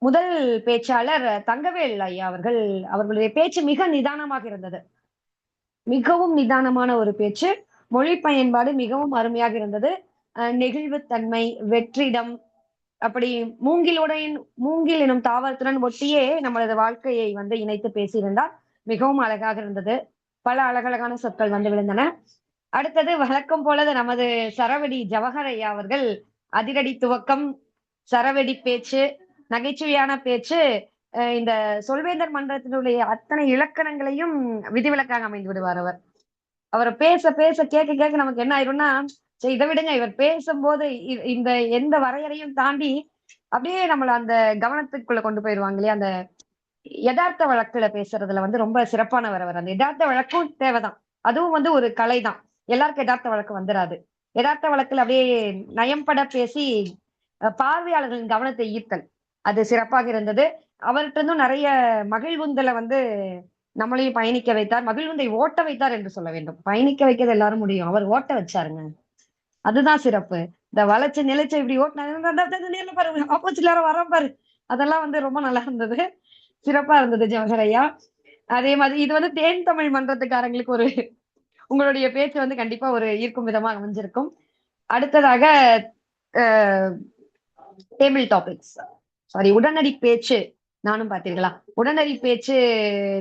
முதல் பேச்சாளர் தங்கவேல் ஐயா அவர்களுடைய பேச்சு மிக நிதானமாக இருந்தது. மிகவும் நிதானமான ஒரு பேச்சு. மொழி பயன்பாடு மிகவும் அருமையாக இருந்தது. நெகிழ்வுத்தன்மை, வெற்றிடம், அப்படி மூங்கில் எனும் தாவரத்துடன் ஒட்டியே நம்மளது வாழ்க்கையை இணைத்து பேசியிருந்தார். மிகவும் அழகாக இருந்தது. பல அழகழகான சொற்கள் விழுந்தன. அடுத்தது வழக்கம் போல நமது சரவெடி ஜவஹர் ஐயா அவர்கள் அதிரடி துவக்கம், சரவெடி பேச்சு, நகைச்சுவையான பேச்சு. இந்த சொல்வேந்தர் மன்றத்தினுடைய அத்தனை இலக்கணங்களையும் விதிவிலக்காக அமைந்து விடுவார். அவர் பேச பேச கேட்க கேட்க நமக்கு என்ன ஆயிரும்னா, சரி இதை விடுங்க, இவர் பேசும்போது இந்த எந்த வரையறையும் தாண்டி அப்படியே நம்மள அந்த கவனத்துக்குள்ள கொண்டு போயிருவாங்க இல்லையா. அந்த யதார்த்த வழக்குல பேசுறதுல ரொம்ப சிறப்பானவர் அவர். அந்த யதார்த்த வழக்கும் தேவைதான். அதுவும் ஒரு கலை தான். எல்லாருக்கும் யதார்த்த வழக்கு வந்துடாது. யதார்த்த வழக்குல அப்படியே நயம்பட பேசி பார்வையாளர்களின் கவனத்தை ஈர்த்தல், அது சிறப்பாக இருந்தது. அவர்கிட்ட இருந்தும் நிறைய மகிழ்வுந்தல நம்மளையும் பயணிக்க வைத்தார். மகிழ்வுந்தை ஓட்ட வைத்தார் என்று சொல்ல வேண்டும். பயணிக்க வைக்கிறது எல்லாரும் முடியும், அவர் ஓட்ட வச்சாருங்க. அதுதான் சிறப்பு. இந்த வளைச்சு நிலைச்சு இப்படி ஓட்டின பாரு, ஆப்போசிட்ல வரோம் பாரு, அதெல்லாம் ரொம்ப நல்லா இருந்தது. சிறப்பா இருந்தது ஜவஹர் ஐயா. அதே மாதிரி இது தேன் தமிழ் மன்றத்துக்காரங்களுக்கு உங்களுடைய பேச்சு கண்டிப்பா ஒரு ஈர்க்கும் விதமாக அமைஞ்சிருக்கும். அடுத்ததாக டேபிள் டாபிக்ஸ், உடனடி பேச்சு. நானும் பார்த்தீர்களா, உடனடி பேச்சு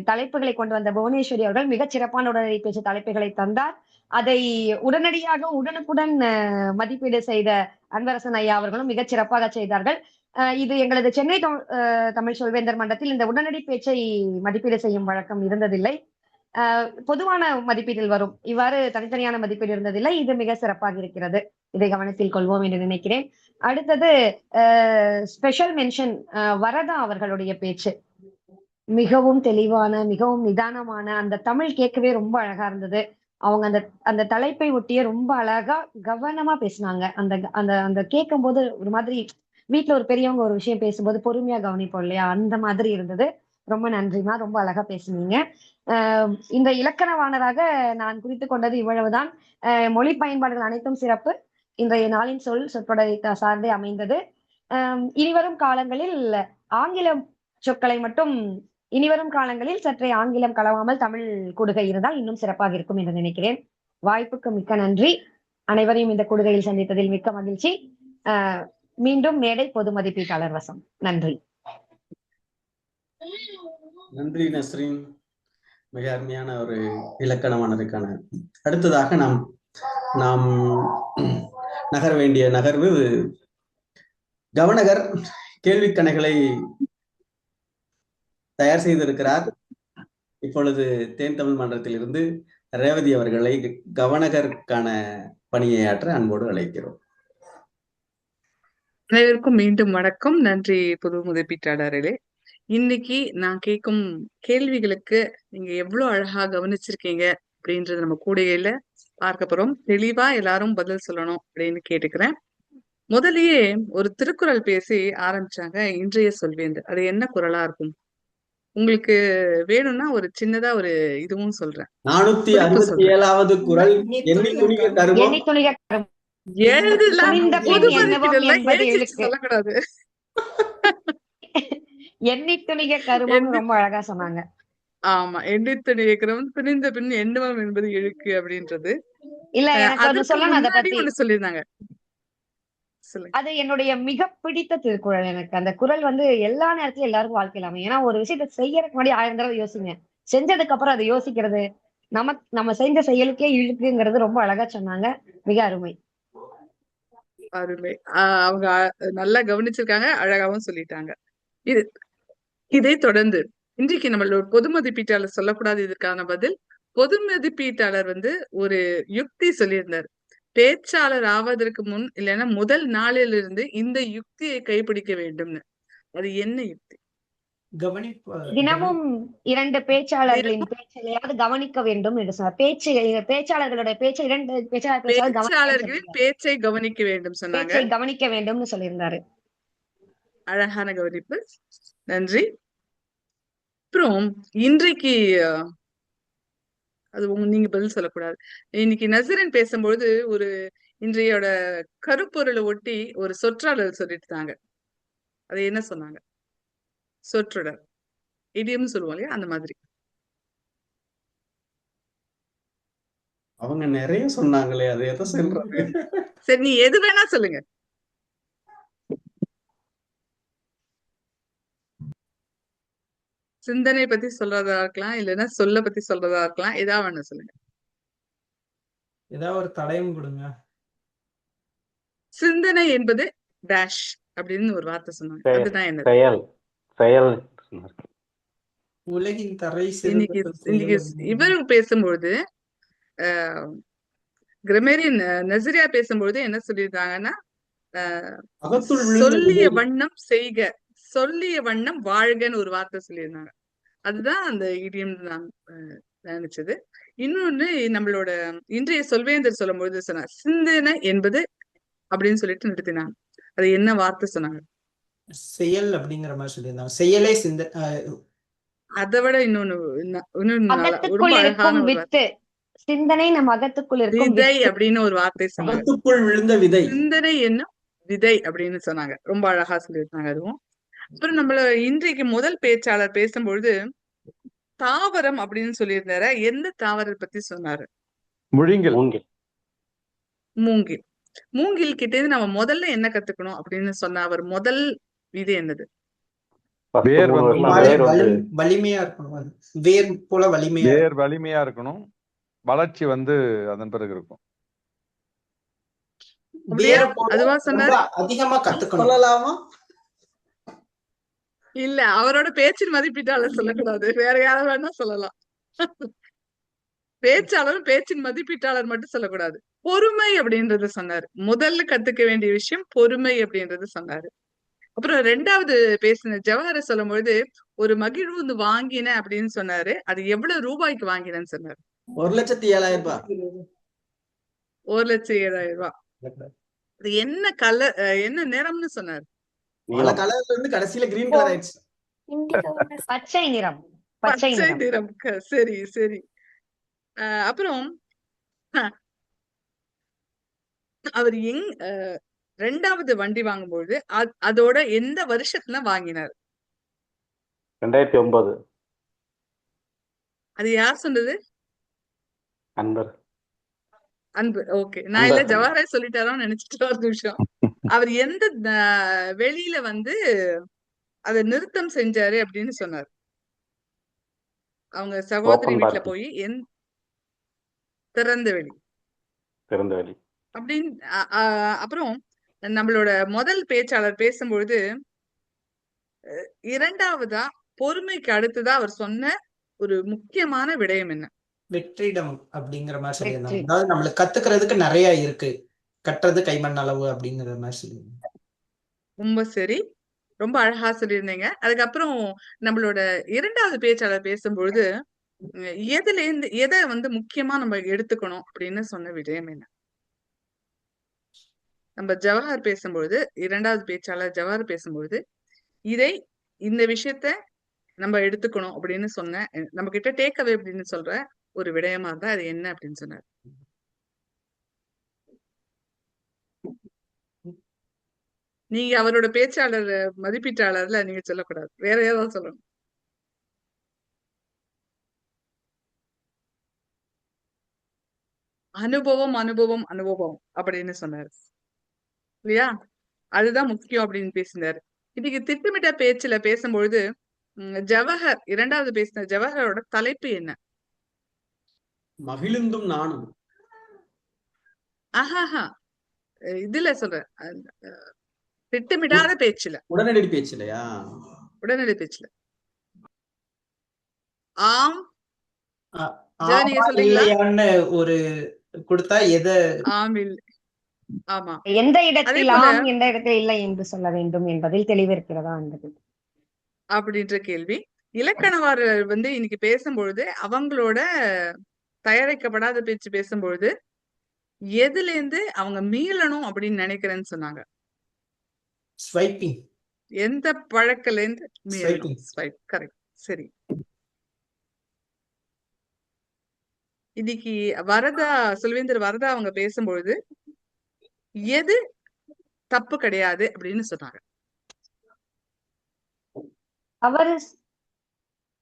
தலைப்புகளை கொண்டு வந்த புவனேஸ்வரி அவர்கள் மிகச் சிறப்பான உடனடி பேச்சு தலைப்புகளை தந்தார். அதை உடனடியாக உடனுக்குடன் மதிப்பீடு செய்த அன்பரசன் ஐயா அவர்களும் மிகச் சிறப்பாக செய்தார்கள். இது எங்களது சென்னை தமிழ் சொல்வேந்தர் மன்றத்தில் இந்த உடனடி பேச்சை மதிப்பீடு செய்யும் வழக்கம் இருந்ததில்லை. பொதுவான மதிப்பீட்டில் வரும், இவ்வாறு தனித்தனியான மதிப்பீடு இருந்ததில்லை. இது மிக சிறப்பாக இருக்கிறது. இதை கவனத்தில் கொள்வோம் என்று நினைக்கிறேன். அடுத்தது ஸ்பெஷல் மென்ஷன் வரதா அவர்களுடைய பேச்சு மிகவும் தெளிவான, மிகவும் நிதானமான, அந்த தமிழ் கேட்கவே ரொம்ப அழகா இருந்தது. அவங்க அந்த தலைப்பை ஒட்டியே ரொம்ப அழகா கவனமா பேசினாங்க. அந்த அந்த அந்த கேட்கும் போது ஒரு மாதிரி வீட்டுல ஒரு பெரியவங்க ஒரு விஷயம் பேசும்போது பொறுமையா கவனிப்போம் இல்லையா, அந்த மாதிரி இருந்தது. ரொம்ப நன்றிமா, ரொம்ப அழகா பேசுனீங்க. இந்த இலக்கணவாணராக நான் குறித்து கொண்டது இவ்வளவுதான். மொழி பயன்பாடுகள் அனைத்தும் சிறப்பு. இன்றைய நாளின் சொற்றொடரை சார்ந்தே அமைந்தது. இனிவரும் காலங்களில் ஆங்கிலம் சொற்களை மட்டும் இனிவரும் காலங்களில் சற்றே ஆங்கிலம் கலவாமல் தமிழ் கூடுகை இருந்தால் இன்னும் சிறப்பாக இருக்கும் என்று நினைக்கிறேன். வாய்ப்புக்கு மிக்க நன்றி. அனைவரையும் இந்த கூடுகையில் சந்தித்ததில் மிக்க மகிழ்ச்சி. மீண்டும் மேடை பொது மதிப்பீட்டாளர் வசம். நன்றி. நன்றி நஸ்ரீன், மிக அருமையான ஒரு இலக்கணமானதுக்கான. அடுத்ததாக நாம் நகர வேண்டிய நகர்வு கவனகர் கேள்விக்கணைகளை தயார் செய்திருக்கிறார். இப்பொழுது தேன் தமிழ் மன்றத்தில் இருந்து ரேவதி அவர்களை கவனகருக்கான பணியை ஆற்ற அன்போடு அழைக்கிறோம். அனைவருக்கும் மீண்டும் வணக்கம். நன்றி பொது மதிப்பீட்டாளர்களே. இன்னைக்கு நான் கேட்கும் கேள்விகளுக்கு நீங்க எவ்வளவு அழகா கவனிச்சிருக்கீங்க அப்படின்றது நம்ம கூடையில பார்க்க போறோம். தெளிவா எல்லாரும் பதில் சொல்லணும் அப்படின்னு கேட்டுக்கிறேன். முதலியே ஒரு திருக்குறள் பேசி ஆரம்பிச்சாங்க இன்றைய சொல்வேந்தர். அது என்ன குறளா இருக்கும்? உங்களுக்கு வேணும்னா ஒரு சின்னதா ஒரு இதுவும் சொல்றேன், குறிப்பு சொல்றேன். 467வது குறள், எண்ணி துணிக கருமம். எண்ணி துணிக கருமம். எழுதலாம், துணிந்த பொது பின் எண்ணவும் மதிப்பீடுல என்பது எழுச்சிட்டு இழுக்கு. சொல்லக்கூடாது. எண்ணி துணிக கருமம் ரொம்ப அழகா சொன்னாங்க. ஆமா, எண்ணி துணிகிறவன் துணிந்த பின் எண்ணுவம் என்பது இழுக்கு அப்படின்றது. இல்ல, எனக்கு ஒண்ணு அதற்கு சொல்லணும் அதை முன்னாடி பத்தி. ஒண்ணு சொல்லியிருந்தாங்க. சொல்லுங்க. அது என்னுடைய மிக பிடித்த திருக்குறள். எனக்கு அந்த குறள் வந்து எல்லா நேரத்திலும் எல்லாருக்கும் வாழ்க்கையில அமையும். ஏன்னா ஒரு விஷயத்த செய்யறதுக்கு முன்னாடி 1000 தடவை யோசிங்க. செஞ்சதுக்கு அப்புறம் அதை யோசிக்கிறது நம்ம செஞ்ச செயலுக்கே இழுக்குங்கிறது ரொம்ப அழகா சொன்னாங்க. மிக அருமை. அருமை. அவங்க நல்லா கவனிச்சிருக்காங்க, அழகாவும் சொல்லிட்டாங்க. இது இதை தொடர்ந்து இன்றைக்கு நம்மளோட பொது மதிப்பீட்டாளர் சொல்லக்கூடாது இதற்கான பதில். பொது மதிப்பீட்டாளர் வந்து ஒரு யுக்தி சொல்லியிருந்தார். பேச்சாளர் ஆவதற்கு முன் இல்லைன்னா முதல் நாளிலிருந்து இந்த யுக்தியை கைப்பிடிக்க வேண்டும்னு. அது என்ன யுக்தி? தினமும் 2 பேச்சாளர்களின் பேச்சையாவது கவனிக்க வேண்டும் என்று சொன்னார். பேச்சாளர்களுடைய பேச்சை 2 பேச்சாளர்களின் பேச்சை கவனிக்க வேண்டும் சொன்னாங்க. பேச்சை கவனிக்க வேண்டும்னு சொல்லியிருந்தாரு. அழகான கவனிப்பு, நன்றி. அப்புறம் இன்றைக்கு அது நீங்க பதில் சொல்லக்கூடாது. இன்னைக்கு நசீரன் பேசும்பொழுது ஒரு இன்றையோட கருப்பொருளை ஒட்டி ஒரு சொற்றொடர் சொல்லிட்டாங்க. அது என்ன சொன்னாங்க? சொற்றொடர், இடியம்னு சொல்லுவோம் இல்லையா, அந்த மாதிரி. அவங்க நிறைய சொன்னாங்களே, அது எதை சொல்றது? சரி, நீ எது வேணா சொல்லுங்க. சிந்தனை பத்தி சொல்றதா இருக்கலாம், இல்லைன்னா சொல்ல பத்தி சொல்றதா இருக்கலாம், ஏதாவது வேணா சொல்லுங்க. ஏதாவது ஒரு தடயம் கொடுங்க. சிந்தனை என்பது டேஷ் அப்படின்னு ஒரு வார்த்தை சொன்னாங்க. அதுதான் என்ன? செயல். செயல். உலகின் தரை இன்னைக்கு இவரு பேசும்பொழுது கிரமேரியன் நசரியா பேசும்பொழுது என்ன சொல்லியிருந்தாங்கன்னா, சொல்லிய வண்ணம் செய்க, சொல்லிய வண்ணம் வாழ்கன்னு ஒரு வார்த்தை சொல்லியிருந்தாங்க. அதுதான் அந்த இடியம் நான் நினைச்சது. இன்னொன்னு நம்மளோட இன்றைய சொல்வேந்தர் சொல்லும்பொழுது சொன்னார், சிந்தனை என்பது அப்படின்னு சொல்லிட்டு நிறுத்தினாங்க. அது என்ன வார்த்தை சொன்னாங்க? செயல் அப்படிங்கிற மாதிரி சொல்லியிருந்தாங்க. செயலே அதை விட இன்னொன்னு ரொம்ப அழகான வித்து. சிந்தனை நம் அகத்துக்குள் இருக்கும் விதை அப்படின்னு ஒரு வார்த்தை சொன்னாங்க. விழுந்த விதை. சிந்தனை என்ன விதை அப்படின்னு சொன்னாங்க. ரொம்ப அழகா சொல்லியிருந்தாங்க அதுவும். அப்புறம் நம்மள இன்றைக்கு முதல் பேச்சாளர் பேசும்பொழுது தாவரம் அப்படின்னு சொல்லியிருந்தாரு. எந்த தாவரத்தை பத்தி சொன்னாரு? முழுங்கில். மூங்கில். மூங்கில் கிட்ட இருந்து நம்ம முதல்ல என்ன கத்துக்கணும் அப்படின்னு சொன்ன அவர் முதல் இது என்னது? வேர் வலிமையா இருக்கணும். வேர் போல வலிமையா இருக்கணும். வளர்ச்சி வந்து அதன் பிறகு இருக்கும். அதுவா சொன்னாரு? அதிகமா கத்துக்கணும். இல்ல, அவரோட பேச்சின் மதிப்பீட்டாளர் சொல்லக்கூடாது, வேற யாரும் வேணா சொல்லலாம். பேச்சாளரும் பேச்சின் மதிப்பீட்டாளர் மட்டும் சொல்லக்கூடாது. பொறுமை அப்படின்றது சொன்னாரு. முதல்ல கத்துக்க வேண்டிய விஷயம் பொறுமை அப்படின்றது சொன்னாரு. அப்புறம் 2வது பேசின ஜவஹர் சொல்லும் பொழுது ஒரு மகிழ்வு வாங்கின அப்படின்னு சொன்னாரு. அது எவ்வளவு ரூபாய்க்கு வாங்கினேன்னு சொன்னாரு? 1,07,000 ரூபாய். 1,07,000 ரூபாய். அது என்ன கலர், என்ன நிறம்னு சொன்னாரு? கலர்ல இருந்து கடைசியில கிரீன் கலர் ஆயிடுச்சு. பச்சை நிறம். பச்சை நிறம். சரி சரி. அப்புறம் அவர் 2வது வண்டி வாங்கும்போது அதோட எந்த வருஷத்துல வாங்கினார்? 2009. அது யார் சொன்னது? அன்பு. ஓகே, நான் இல்ல ஜவஹரே சொல்லிட்டாரோன்னு நினைச்சிட்டு ஒரு நிமிஷம். அவர் எந்த வெளியில வந்து அதை நிறுத்தம் செஞ்சாரு அப்படின்னு சொன்னார்? அவங்க சகோதரி வீட்டுல போய் திறந்த வெளி அப்படின்னு. அப்புறம் நம்மளோட முதல் பேச்சாளர் பேசும்பொழுது 2வதா பொறுமைக்கு அடுத்ததா அவர் சொன்ன ஒரு முக்கியமான விடயம் என்ன? வெற்றிடம் அப்படிங்கிற மாதிரி சொல்லியிருந்தாங்க. அதாவது நம்மளுக்கு கத்துக்கிறதுக்கு நிறைய இருக்கு, கட்டுறது கைமண் அளவு அப்படிங்கிற மாதிரி சொல்லியிருந்தாங்க. ரொம்ப சரி, ரொம்ப அழகா சொல்லியிருந்தீங்க. அதுக்கப்புறம் நம்மளோட 2வது பேச்சாளர் பேசும்பொழுது எதுல இருந்து எதை வந்து முக்கியமா நம்ம எடுத்துக்கணும் அப்படின்னு சொன்ன விடயம் என்ன? நம்ம ஜவஹர் பேசும்பொழுது, இரண்டாவது பேச்சாளர் ஜவஹர் பேசும்பொழுது, இந்த விஷயத்த நம்ம எடுத்துக்கணும் அப்படின்னு சொன்ன, நம்ம கிட்ட டேக் அவே அப்படின்னு சொல்ற ஒரு விடயமா இருந்தா அது என்ன அப்படின்னு சொன்னார். நீங்க அவரோட பேச்சாளர் மதிப்பீட்டாளர்ல நீங்க சொல்லக்கூடாது, வேற ஏதாவது சொல்லணும். அனுபவம் அனுபவம் அனுபவம் அப்படின்னு சொன்னாரு இல்லையா? அதுதான் முக்கியம் அப்படின்னு பேசினாரு. இன்னைக்கு திட்டமிட்ட பேச்சுல பேசும்பொழுது ஜவஹர் இரண்டாவது பேசின ஜவஹரோட தலைப்பு என்ன? மகிழுந்தும் நானும். ஆஹாஹா, இதுல சொல்றேன், திட்டமிடாத பேச்சுல, உடனடி பேச்சுலையா? உடனடி பேச்சுல. ஆம் நீங்க ஆமா சொல்றீங்களா? இல்லையான்னு ஒரு கொடுத்தா எதை ஆம் இல்லை, ஆமா. எந்த அதே இடத்தில் போல ஆம் எந்த இடத்தில் இல்லை என்று சொல்ல வேண்டும் என்பதில் தெளிவு இருக்கிறதா என்பது அப்படின்ற கேள்வி. இலக்கணவாரர் வந்து இன்னைக்கு பேசும்பொழுது அவங்களோட தயாரிக்கப்படாத பேச்சு பேசும்பொழுது எதுல இருந்து அவங்க மீளணும் அப்படின்னு நினைக்கிறேன்னு சொன்னாங்க. ஸ்வைப்பிங். எந்த பழக்கல இருந்து மீளணும்? ஸ்வைப்பிங். ஸ்வைப். கரெக்ட். சரி. இன்னைக்கு வரதா செல்வேந்தர் வரதா அவங்க பேசும்பொழுது எது தப்பு கிடையாது அப்படின்னு சொன்னாங்க.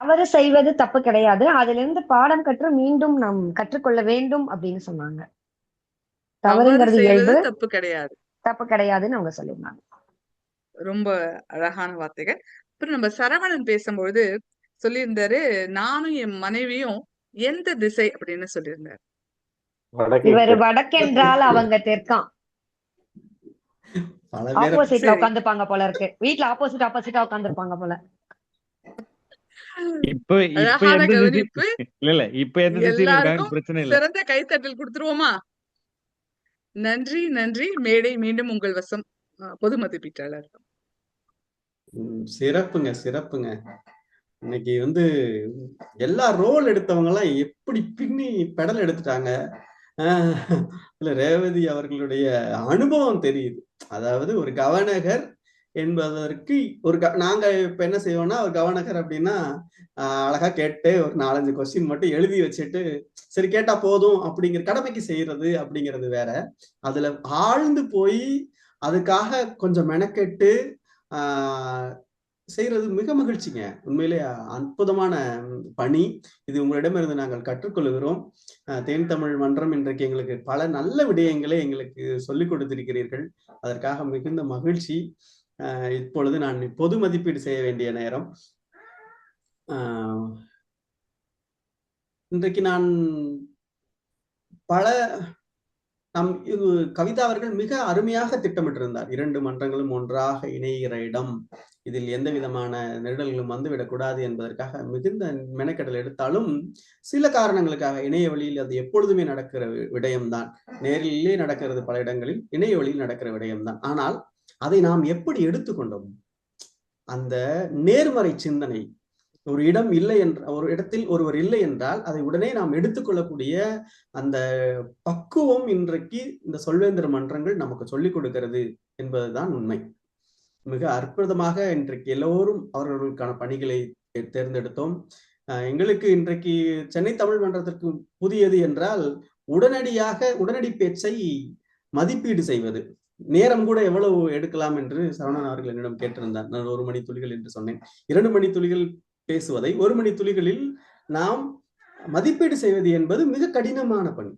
தவறு செய்வது தப்பு கிடையாது, அதிலிருந்து பாடம் கற்று மீண்டும் நாம் கற்றுக்கொள்ள வேண்டும் அப்படின்னு சொன்னாங்க. தவறு தவறுங்கிறது செய்வது இயல்பு, தப்பு கிடையாது. தப்பு கிடையாதுன்னு அவங்க சொல்லியிருந்தாங்க. ரொம்ப அழகான வார்த்தைகள். அப்புறம் நம்ம சரவணன் பேசும்பொழுது சொல்லியிருந்தாரு, நானும் என் மனைவியும் எந்த திசை அப்படின்னு சொல்லியிருந்தாரு. இவர் வடக்கென்றால் அவங்க தெற்காம். பல பேரை ஆப்போசிட்ல சரி. உட்காந்துப்பாங்க போல இருக்கு. வீட்டுல ஆப்போசிட்டா உட்காந்துருப்பாங்க போல. இப்ப இப்ப அழகான எந்த திசை கவனிப்பு. இல்ல இப்ப எந்த திசையில இருக்காங்க எல்லாருக்கும் பிரச்சனை இல்ல. சிறந்த கைத்தட்டல் கொடுத்துருவோமா? நன்றி நன்றி. மேடை மீண்டும் உங்கள் வசம். பொது மதிப்பீட்டாளர். சிறப்புங்க சிறப்புங்க. இன்னைக்கு வந்து எல்லா ரோல் எடுத்தவங்க எல்லாம் எப்படி பின்னி பெடல் எடுத்துட்டாங்க. இல்ல ரேவதி அவர்களுடைய அனுபவம் தெரியுது. அதாவது ஒரு கவனகர் என்பதற்கு நாங்க இப்ப என்ன செய்வோம்னா, ஒரு கவனகர் அப்படின்னா அழகா கேட்டு ஒரு 4-5 கொஸ்டின் மட்டும் எழுதி வச்சுட்டு சரி கேட்டா போதும் அப்படிங்கிற கடமைக்கு செய்யறது அப்படிங்கிறது வேற. அதுல ஆழ்ந்து போய் அதுக்காக கொஞ்சம் மெனக்கெட்டு செய்யறது மிக மகிழ்ச்சிங்க. உண்மையிலே அற்புதமான பணி இது. உங்களிடமிருந்து நாங்கள் கற்றுக்கொள்கிறோம். தேன் தமிழ் மன்றம் இன்றைக்கு எங்களுக்கு பல நல்ல விடயங்களை எங்களுக்கு சொல்லிக் கொடுத்திருக்கிறீர்கள். அதற்காக மிகுந்த மகிழ்ச்சி. இப்பொழுது நான் பொது மதிப்பீடு செய்ய வேண்டிய நேரம். இன்றைக்கு நான் கவிதா அவர்கள் மிக அருமையாக திட்டமிட்டிருந்தார். 2 மன்றங்களும் ஒன்றாக இணைகிற இடம், இதில் எந்த விதமான நெருடல்களும் வந்துவிடக்கூடாது என்பதற்காக மிகுந்த மெனக்கெடல் எடுத்தாலும் சில காரணங்களுக்காக இணைய வழியில் அது எப்பொழுதுமே நடக்கிற விடயம்தான். நேரிலே நடக்கிறது பல இடங்களில், இணைய வழியில் நடக்கிற விடயம்தான். ஆனால் அதை நாம் எப்படி எடுத்துக்கொண்டோம்? அந்த நேர்மறை சிந்தனை, ஒரு இடம் இல்லை என்ற ஒரு இடத்தில் ஒருவர் இல்லை என்றால் அதை உடனே நாம் எடுத்துக்கொள்ளக்கூடிய அந்த பக்குவம் இன்றைக்கு இந்த சொல்வேந்தர் மன்றங்கள் நமக்கு சொல்லிக் கொடுக்கிறது என்பதுதான் உண்மை. மிக அற்புதமாக இன்றைக்கு எல்லோரும் அவர்களுக்கான பணிகளை தேர்ந்தெடுத்தோம். எங்களுக்கு இன்றைக்கு சென்னை தமிழ் மன்றத்திற்கு புதியது என்றால் உடனடி பேச்சை மதிப்பீடு செய்வது. நேரம் கூட எவ்வளவு எடுக்கலாம் என்று சரவணன் அவர்கள் என்னிடம் கேட்டிருந்தார். நான் 1 மணி துளிகள் என்று சொன்னேன். 2 மணி துளிகள் பேசுவதை 1 மணி துளிகளில் நாம் மதிப்பீடு செய்வது என்பது மிக கடினமான பணி.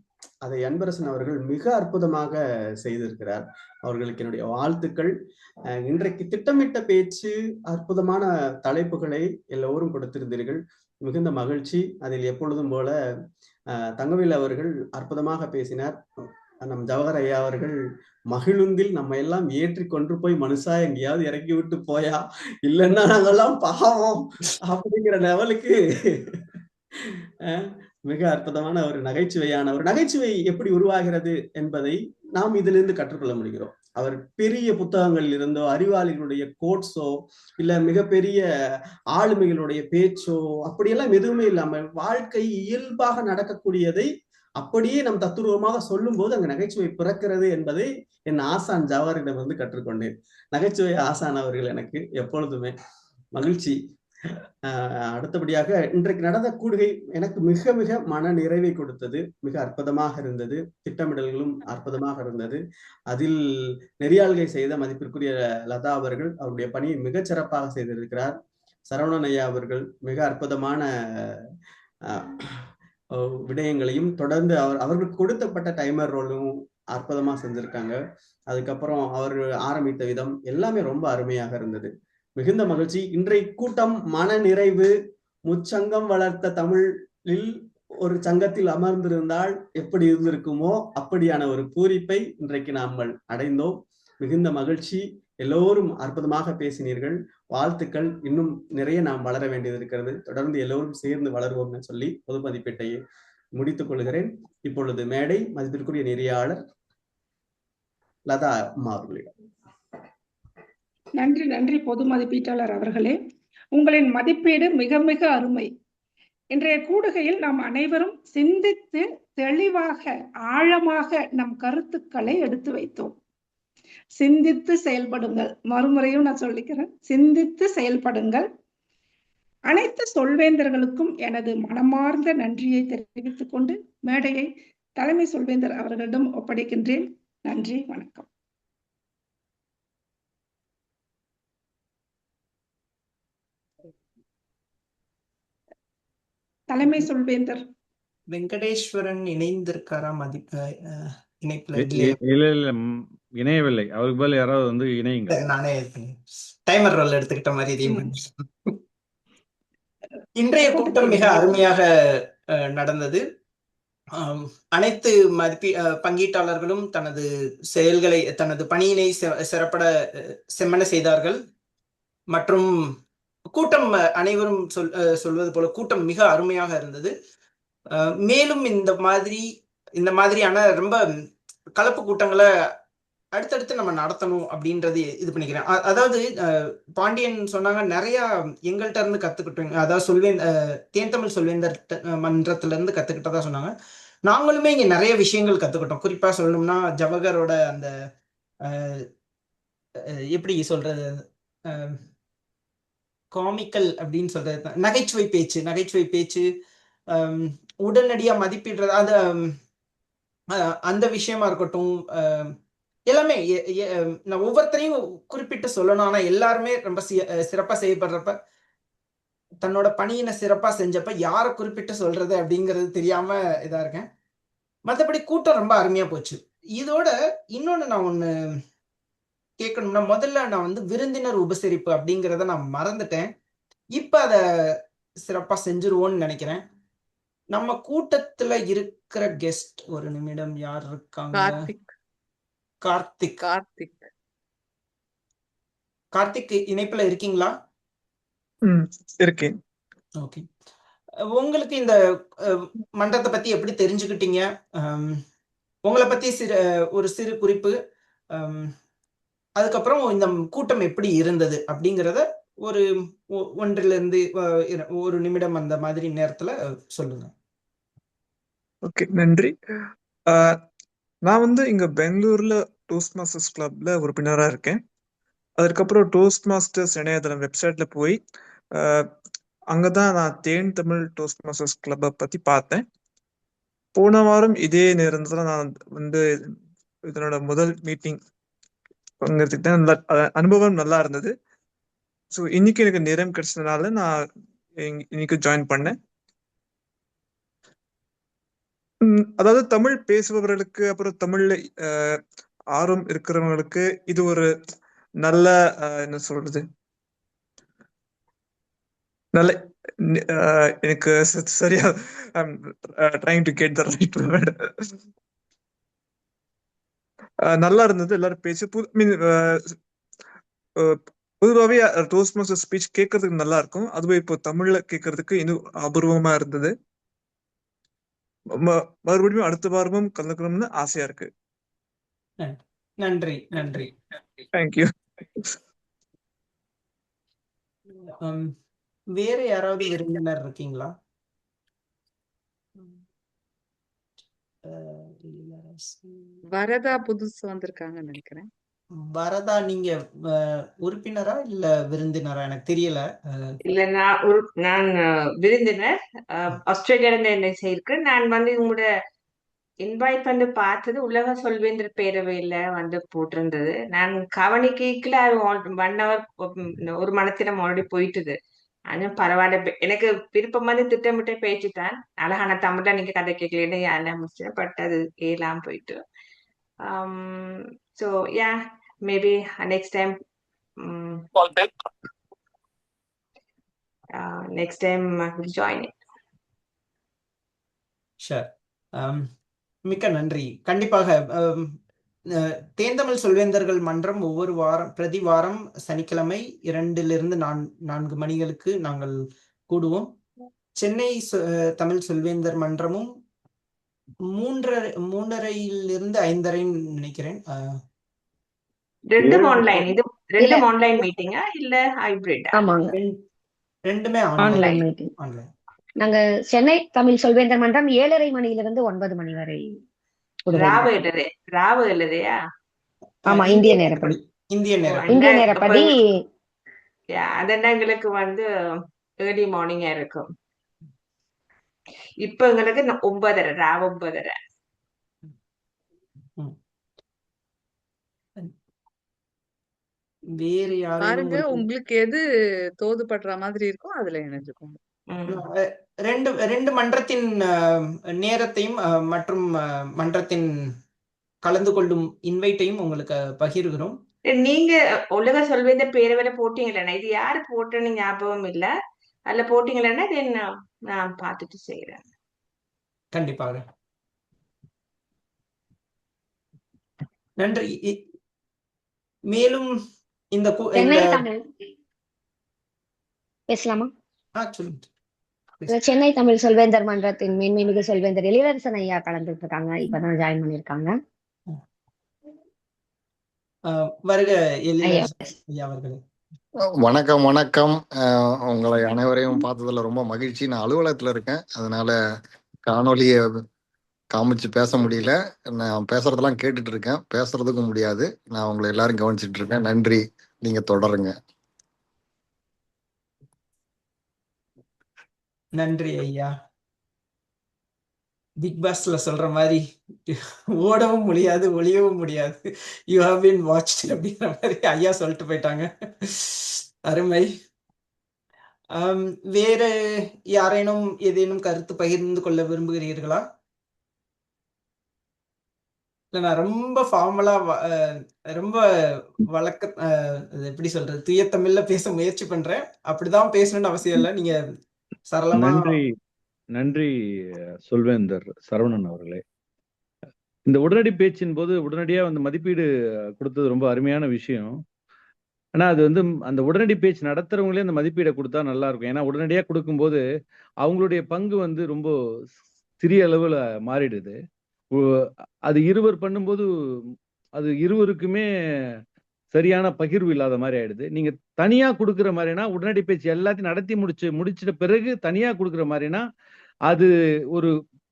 அதை அன்பரசன் அவர்கள் மிக அற்புதமாக செய்திருக்கிறார். அவர்களுக்கு என்னுடைய வாழ்த்துக்கள். இன்றைக்கு திட்டமிட்ட பேச்சு, அற்புதமான தலைப்புகளை எல்லோரும் கொடுத்திருந்தீர்கள். மிகுந்த மகிழ்ச்சி. அதில் எப்பொழுதும் போல தங்கவேல் அவர்கள் அற்புதமாக பேசினார். நம் ஜவஹர் ஐயா அவர்கள் மகிழுந்தில் நம்ம எல்லாம் ஏற்றி கொண்டு போய் மனுஷா எங்கேயாவது இறக்கி விட்டு போயா, இல்லைன்னா நாங்கெல்லாம் பாவம் அப்படிங்கிற லெவலுக்கு மிக அற்புதமான ஒரு நகைச்சுவையான ஒரு நகைச்சுவை எப்படி உருவாகிறது என்பதை நாம் இதிலிருந்து கற்றுக்கொள்ள முடிகிறோம். அவர் பெரிய புத்தகங்களில் இருந்தோ அறிவாளிகளுடைய கோட்ஸோ இல்ல மிகப்பெரிய ஆளுமைகளுடைய பேச்சோ அப்படியெல்லாம் எதுவுமே இல்லாம வாழ்க்கை இயல்பாக நடக்கக்கூடியதை அப்படியே நம் தத்துருவமாக சொல்லும் போது அங்க நகைச்சுவை பிறக்கிறது என்பதை என் ஆசான் ஜவஹரிடம் வந்து கற்றுக்கொண்டேன். நகைச்சுவை ஆசான் அவர்கள் எனக்கு எப்பொழுதுமே மகிழ்ச்சி. அடுத்தபடியாக இன்றைக்கு நடந்த கூடுகை எனக்கு மிக மிக மன நிறைவை கொடுத்தது. மிக அற்புதமாக இருந்தது. திட்டமிடல்களும் அற்புதமாக இருந்தது. அதில் நெறியாள்கை செய்த மதிப்பிற்குரிய லதா அவர்கள் அவருடைய பணியை மிகச் சிறப்பாக செய்திருக்கிறார். சரவணன் ஐயா அவர்கள் மிக அற்புதமான விடயங்களையும் தொடர்ந்து அவர்களுக்கு கொடுத்தப்பட்ட டைமர் ரோலும் அற்புதமா செஞ்சிருக்காங்க. அதுக்கப்புறம் அவர் ஆரம்பித்த விதம் எல்லாமே ரொம்ப அருமையாக இருந்தது. மிகுந்த மகிழ்ச்சி. இன்றைய கூட்டம் மன நிறைவு. முச்சங்கம் வளர்த்த தமிழில் ஒரு சங்கத்தில் அமர்ந்திருந்தால் எப்படி இருந்திருக்குமோ அப்படியான ஒரு பூரிப்பை இன்றைக்கு நாங்கள் அடைந்தோம். மிகுந்த மகிழ்ச்சி. எல்லோரும் அற்புதமாக பேசினீர்கள். வாழ்த்துக்கள். இன்னும் நிறைய நாம் வளர வேண்டியது இருக்கிறது. தொடர்ந்து எல்லோரும் சேர்ந்து வளருவோம்னு சொல்லி பொது மதிப்பீட்டையை முடித்துக் கொள்கிறேன். இப்பொழுது மேடை மதிப்பிற்குரிய நெறியாளர் லதா அம்மா அவர்களிடம். நன்றி நன்றி பொது மதிப்பீட்டாளர் அவர்களே. உங்களின் மதிப்பீடு மிக மிக அருமை. இன்றைய கூடுகையில் நாம் அனைவரும் சிந்தித்து தெளிவாக ஆழமாக நம் கருத்துக்களை எடுத்து வைத்தோம். சிந்தித்து செயல்படுங்கள். மறுமுறையும் நான் சொல்லிக்கிறேன், சிந்தித்து செயல்படுங்கள். அனைத்து சொல்வேந்தர்களுக்கும் எனது மனமார்ந்த நன்றியை தெரிவித்துக் கொண்டு மேடையை தலைமை சொல்வேந்தர் அவர்களிடம் ஒப்படைக்கின்றேன். நன்றி, வணக்கம். தலைமை சொல்வேந்தர் வெங்கடேஸ்வரன் இணைந்திருக்காரா? இணைப்புல இல்ல இணையவில்லை. அவருக்கு பதில் யாராவது வந்து இணையுங்க. நானே டைமர் ரோல் எடுத்துக்கிட்ட மாதிரி இதையும். இன்றைய கூட்டம் மிக அருமையாக நடந்தது. அனைத்து பங்கீட்டாளர்களும் தனது செயல்களை தனது பணியினை சிறப்பட செம்மன செய்தார்கள். மற்றும் கூட்டம் அனைவரும் சொல்வது போல கூட்டம் மிக அருமையாக இருந்தது. மேலும் இந்த மாதிரியான ரொம்ப கலப்பு கூட்டங்களை அடுத்தடுத்து நம்ம நடத்தணும் அப்படின்றது இது பண்ணிக்கிறேன். அதாவது பாண்டியன் சொன்னாங்க நிறைய எங்கள்கிட்ட இருந்து கத்துக்கிட்டோம். அதாவது தேன் தமிழ் சொல்வேந்தர் மன்றத்துல இருந்து கத்துக்கிட்டதா சொன்னாங்க. நாங்களுமே இங்க நிறைய விஷயங்கள் கத்துக்கிட்டோம். குறிப்பா சொல்லணும்னா ஜவஹரோட அந்த எப்படி சொல்றது, காமிக்கல் அப்படின்னு சொல்றது, நகைச்சுவை பேச்சு உடனடியா மதிப்பிடுறது, அந்த விஷயமா இருக்கட்டும். எல்லாமே நான் ஒவ்வொருத்தரையும் குறிப்பிட்டு சொல்லணும். ஆனா எல்லாருமே ரொம்ப சிறப்பா செய்யப்படுறப்ப, தன்னோட பணியினை சிறப்பா செஞ்சப்ப யாரை குறிப்பிட்டு சொல்றது அப்படிங்கிறது தெரியாம இதா இருக்கேன். மற்றபடி கூட்டம் ரொம்ப அருமையா போச்சு. இதோட இன்னொன்னு நான் ஒண்ணு கேட்கணும்னா, முதல்ல நான் வந்து விருந்தினர் உபசரிப்பு அப்படிங்கிறத நான் மறந்துட்டேன். இப்ப அத சிறப்பா செஞ்சிருவோம்னு நினைக்கிறேன். நம்ம கூட்டத்துல இருக்கிற கெஸ்ட் ஒரு நிமிடம் யார் இருக்காங்க? கார்த்திக் இணைப்புல இருக்கீங்களா? இருக்கேன். ஓகே. உங்களுக்கு இந்த மன்றத்தை பத்தி எப்படி தெரிஞ்சுக்கிட்டீங்க? உங்களை பத்தி ஒரு சிறு குறிப்பு, அதுக்கப்புறம் இந்த கூட்டம் எப்படி இருந்தது அப்படிங்கிறத ஒரு 1 to 1 நிமிடம் அந்த மாதிரி நேரத்துல சொல்லுங்க. ஓகே, நன்றி. நான் வந்து இங்க பெங்களூர்ல டோஸ்ட் மாஸ்டர்ஸ் கிளப்ல உறுப்பினரா இருக்கேன். அதுக்கப்புறம் டோஸ்ட் மாஸ்டர்ஸ் இணையதளம் வெப்சைட்ல போய் அங்கதான் நான் தேன் தமிழ் டோஸ்ட் மாஸ்டர்ஸ் கிளப்பை பத்தி பார்த்தேன். போன வாரம் இதே நேரத்துல நான் வந்து இதனோட முதல் மீட்டிங் பங்கெடுத்துக்கிட்டேன். அனுபவம் நல்லா இருந்தது. ஸோ இன்னைக்கு எனக்கு நேரம் கிடைச்சதுனால நான் இன்னைக்கு ஜாயின் பண்ணேன். அதாவது தமிழ் பேசுபவர்களுக்கு அப்புறம் தமிழ்ல ஆர்வம் இருக்கிறவங்களுக்கு இது ஒரு நல்ல என்ன சொல்றது, நல்ல எனக்கு சரியா trying to get the right word. நல்லா இருந்தது. எல்லாரும் பேசி பொதுவாகவே டோஸ்ட் மாஸ்டர் ஸ்பீச் கேட்கறதுக்கு நல்லா இருக்கும். அதுவே இப்போ தமிழ்ல கேட்கறதுக்கு இன்னும் அபூர்வமா இருந்தது. மறுபடியும் அடுத்த வாரமும் கலந்துக்கணும்னு ஆசையா இருக்கு. நன்றி நன்றி. தேங்க்யூ. வேற யாராவது விருந்தினர் இருக்கீங்களா? வரதா புதுசு வந்திருக்காங்கன்னு நினைக்கிறேன். வரதா, நீங்க உறுப்பினரா இல்ல விருந்தினரா? எனக்கு தெரியல. இல்ல நான் விருந்தினர் ஆஸ்திரேலியால இருந்து என்னை சேர்க்கிறேன். நான் வந்து உங்களோட இன்வைட் பண்ணி பார்த்தது உலக சொல்வேந்திர பேரவையில வந்து போட்டிருந்தது. நான் கவனிக்கல 1 hour 1 மணி ஆல்ரெடி போயிட்டுது. ஆனா பரவாயில்ல, எனக்கு விருப்பம் வந்து திட்டமிட்ட பேச்சு தான். அழகான தமிழ்ல நீங்க கதை கேட்கலன்னு யாரெல்லாம் முடிச்சேன், பட் அது ஏலாம் போயிட்டு. So yeah maybe next time next time I will join it. Sure. மிக்க நன்றி. கண்டிப்பாக தேந்தமிழ் சொல்வேந்தர்கள் மன்றம் ஒவ்வொரு வாரம் பிரதி வாரம் சனிக்கிழமை 2 to 4 மணிகளுக்கு நாங்கள் கூடுவோம். சென்னை தமிழ் சொல்வேந்தர் மன்றமும் 3:30 5:30 நினைக்கிறேன். ரெண்டும் ஆன்லைன். இது ரெண்டும் ஆன்லைன் மீட்டிங்கா இல்ல ஹைபிரிட்? ஆமாங்க, ரெண்டுமே ஆன்லைன் மீட்டிங். ஆன்லைன். நாங்க சென்னை தமிழ் சொல்வேந்தர் மன்றம் 7:30 மணியிலிருந்து 9 மணி வரை. ராவு இல்லதையா? ஆமா, இந்திய நேரப்படி. இந்திய நேரப்படி அதெல்லாம் எங்களுக்கு வந்து ஏர்லி மார்னிங்கா இருக்கும். இப்ப எங்களுக்கு 9:30 ராவு 9:30. வேற பாருங்க, யாரும் உங்களுக்கு எது தோதுபடுற மாதிரி இருக்கோ அதுல இணைஞ்சுக்கோங்க. 2 மன்றத்தின் நேரத்தையும் மற்றும் மன்றத்தின் கலந்து கொள்ளும் இன்வைட்டையும் உங்களுக்கு பகிர்கிறோம். நீங்க உலக சொல்வேந்தர் பேரவையில போட்டீங்களா? இது யாரு போட்டேன்னு ஞாபகம் இல்ல. அதுல போட்டீங்களா? நான் பார்த்துட்டு செய்யறேன். கண்டிப்பாக. நன்றி. மேலும் இந்த பேசலாமா? சொல்லுங்க. சென்னை தமிழ் சொல்வேந்தர் மன்றத்தின் மேன்மைமிகு சொல்வேந்தர் எழிலரசன் ஐயா கலந்துட்டு இருக்காங்க. இப்பதான் ஜாயின் பண்ணிருக்காங்க. வருக எழிலரசன் ஐயா அவர்களே. வணக்கம். உங்களை அனைவரையும் பார்த்ததுல ரொம்ப மகிழ்ச்சி. நான் அலுவலகத்துல இருக்கேன், அதனால காணொலியை காமிச்சு பேச முடியல. நான் பேசுறதெல்லாம் கேட்டுட்டு இருக்கேன், பேசுறதுக்கும் முடியாது. நான் உங்களை எல்லாரும் கவனிச்சுட்டு இருக்கேன். நன்றி, நீங்க தொடருங்க. நன்றி ஐயா. பிக் பாஸ்ல சொல்ற மாதிரி ஓடவும் முடியாது, ஒளியவும் முடியாது. யூ ஹேவ் பீன் வாட்ச்ட் அப்படிங்கிற மாதிரி ஐயா சொல்லிட்டு போயிட்டாங்க. அருமை. வேற யாரேனும் ஏதேனும் கருத்து பகிர்ந்து கொள்ள விரும்புகிறீர்களா? நான் ரொம்ப ஃபார்மலா ரொம்ப எப்படி சொல்றது, தூய தமிழ்ல பேச முயற்சி பண்றேன். அப்படிதான் பேசணும்னு அவசியம் இல்லை. நீங்க சரளமா. நன்றி சொல்வேந்தர் சரவணன் அவர்களே. இந்த உடனடி பேச்சின் போது உடனடியா வந்து மதிப்பீடு கொடுத்தது ரொம்ப அருமையான விஷயம். ஆனா அது வந்து அந்த உடனடி பேச்சு நடத்துறவங்களே அந்த மதிப்பீடை கொடுத்தா நல்லா இருக்கும். ஏன்னா உடனடியா கொடுக்கும்போது அவங்களுடைய பங்கு வந்து ரொம்ப சிறிய அளவுல மாறிடுது. அது இருவர் பண்ணும்போது அது இருவருக்குமே சரியான பகிர்வு இல்லாத மாதிரி ஆயிடுது. நீங்க தனியா கொடுக்குற மாதிரினா உடனடி பேச்சு எல்லாத்தையும் நடத்தி முடிச்சிட்ட பிறகு தனியா கொடுக்குற மாதிரினா அது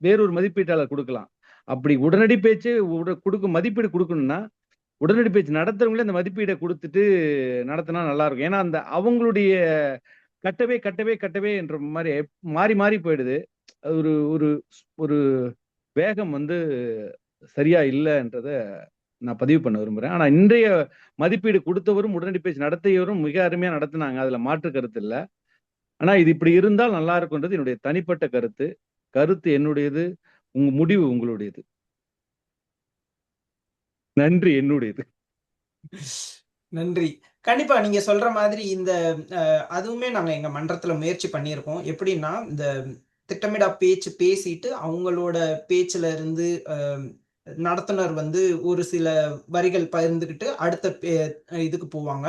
வேறொரு மதிப்பீட்டாளர் கொடுக்கலாம். அப்படி உடனடி பேச்சு கொடுக்கும் மதிப்பீடு கொடுக்கணும்னா உடனடி பேச்சு நடத்துறவங்களே அந்த மதிப்பீடை கொடுத்துட்டு நடத்தினா நல்லா இருக்கும். ஏன்னா அந்த அவங்களுடைய கட்டவே என்ற மாதிரி மாறி மாறி போயிடுது. ஒரு வேகம் வந்து சரியா இல்லைன்றத நான் பதிவு பண்ண விரும்புறேன். ஆனா இன்றைய மதிப்பீடு கொடுத்தவரும் உடனடி பேச்சு நடத்தியவரும் மிக அருமையா நடத்தினாங்க, அதுல மாற்று கருத்து இல்லை. ஆனா இது இப்படி இருந்தால் நல்லா இருக்கும்ன்றது என்னுடைய தனிப்பட்ட கருத்து என்னுடையது, உங்க முடிவு உங்களுடையது. நன்றி, என்னுடையது. நன்றி. கண்டிப்பா நீங்க சொல்ற மாதிரி இந்த அதுவுமே நாங்க எங்க மன்றத்துல முயற்சி பண்ணியிருக்கோம். எப்படின்னா இந்த திட்டமிடா பேச்சு பேசிட்டு அவங்களோட பேச்சுல இருந்து நடத்துனர் வந்து ஒரு சில வரிகள் பகிர்ந்துக்கிட்டு அடுத்த இதுக்கு போவாங்க.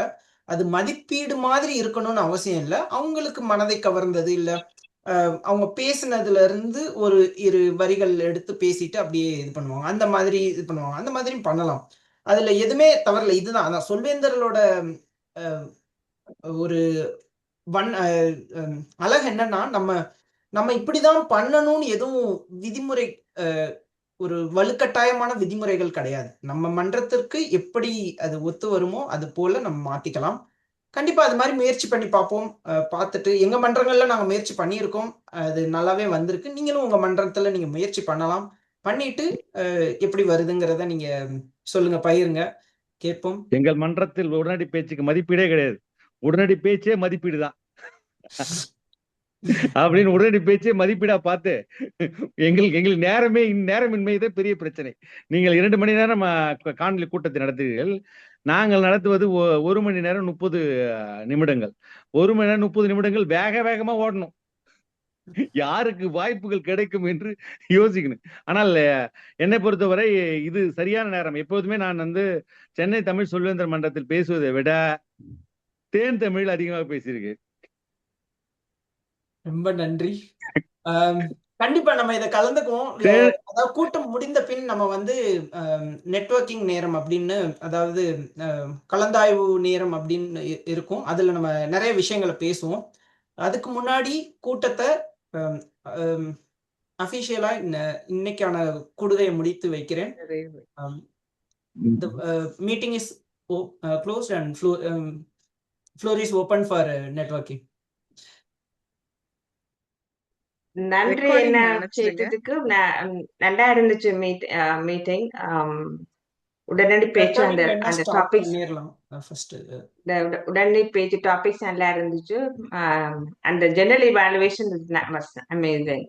அது மதிப்பீடு மாதிரி இருக்கணும்னு அவசியம் இல்லை. அவங்களுக்கு மனதை கவர்ந்தது இல்ல அவங்க பேசினதுல இருந்து ஒரு 2 வரிகள் எடுத்து பேசிட்டு அப்படியே இது பண்ணுவாங்க. அந்த மாதிரி இது பண்ணுவாங்க. அந்த மாதிரியும் பண்ணலாம். அதுல எதுவுமே தவறல. இதுதான் அதான் சொல்வேந்தர்களோட அஹ், ஒரு அழகு என்னன்னா, நம்ம இப்படிதான் பண்ணணும்னு எதுவும் விதிமுறை, ஒரு வலுக்கட்டாயமான விதிமுறைகள் கிடையாது. நம்ம மன்றத்திற்கு எப்படி அது ஒத்து வருமோ அது போல நம்ம மாத்திக்கலாம். கண்டிப்பா அது மாதிரி முயற்சி பண்ணி பார்ப்போம். பார்த்துட்டு எங்க மன்றங்கள்ல நாங்க முயற்சி பண்ணியிருக்கோம். அது நல்லாவே வந்திருக்கு. நீங்களும் உங்க மன்றத்துல நீங்க முயற்சி பண்ணலாம். பண்ணிட்டு எப்படி வருதுங்கிறத நீங்க சொல்லுங்க, பகிருங்க, கேட்போம். எங்கள் மன்றத்தில் உடனடி பேச்சுக்கு மதிப்பீடே கிடையாது. உடனடி பேச்சே மதிப்பீடு தான் அப்படின்னு உடனடி பேச்சே மதிப்பீடா பார்த்து எங்களுக்கு நேரமின்மைதான் பெரிய பிரச்சனை. நீங்கள் 2 மணி நேரம் காணொலி கூட்டத்தை நடத்துகிறீர்கள். நாங்கள் நடத்துவது 1 மணி நேரம் 30 நிமிடங்கள். 1 மணி நேரம் 30 நிமிடங்கள் வேகமா ஓடணும். யாருக்கு வாய்ப்புகள் கிடைக்கும் என்று யோசிக்கணும். ஆனால் என்னை பொறுத்தவரை இது சரியான நேரம். எப்போதுமே நான் சென்னை தமிழ் சொல்வேந்தர் மன்றத்தில் பேசுவதை விட தேன் தமிழ் அதிகமாக பேசியிருக்கேன். ரொம்ப நன்றி. கண்டிப்பா நம்ம இதை கலந்துக்குவோம். அதாவது கூட்டம் முடிந்த பின் நம்ம நெட்வொர்க்கிங் நேரம் அப்படின்னு, அதாவது கலந்தாய்வு நேரம் அப்படின்னு இருக்கும். அதுல நம்ம நிறைய விஷயங்களை பேசுவோம். அதுக்கு முன்னாடி கூட்டத்தை அபிஷியலா இன்னைக்கான கூடுகையை முடித்து வைக்கிறேன். Meeting is closed and floor is open for networking. நன்றி என்ன கேட்டதுக்கு. நல்லா இருந்துச்சு மீட்டிங். உடனடி பேச்சு அந்த டாபிக்ஸ், உடனடி பேச்சு டாபிக்ஸ் நல்லா இருந்துச்சு. அந்த ஜெனரல் இவாலுவேஷன் வாஸ் அமேசிங்.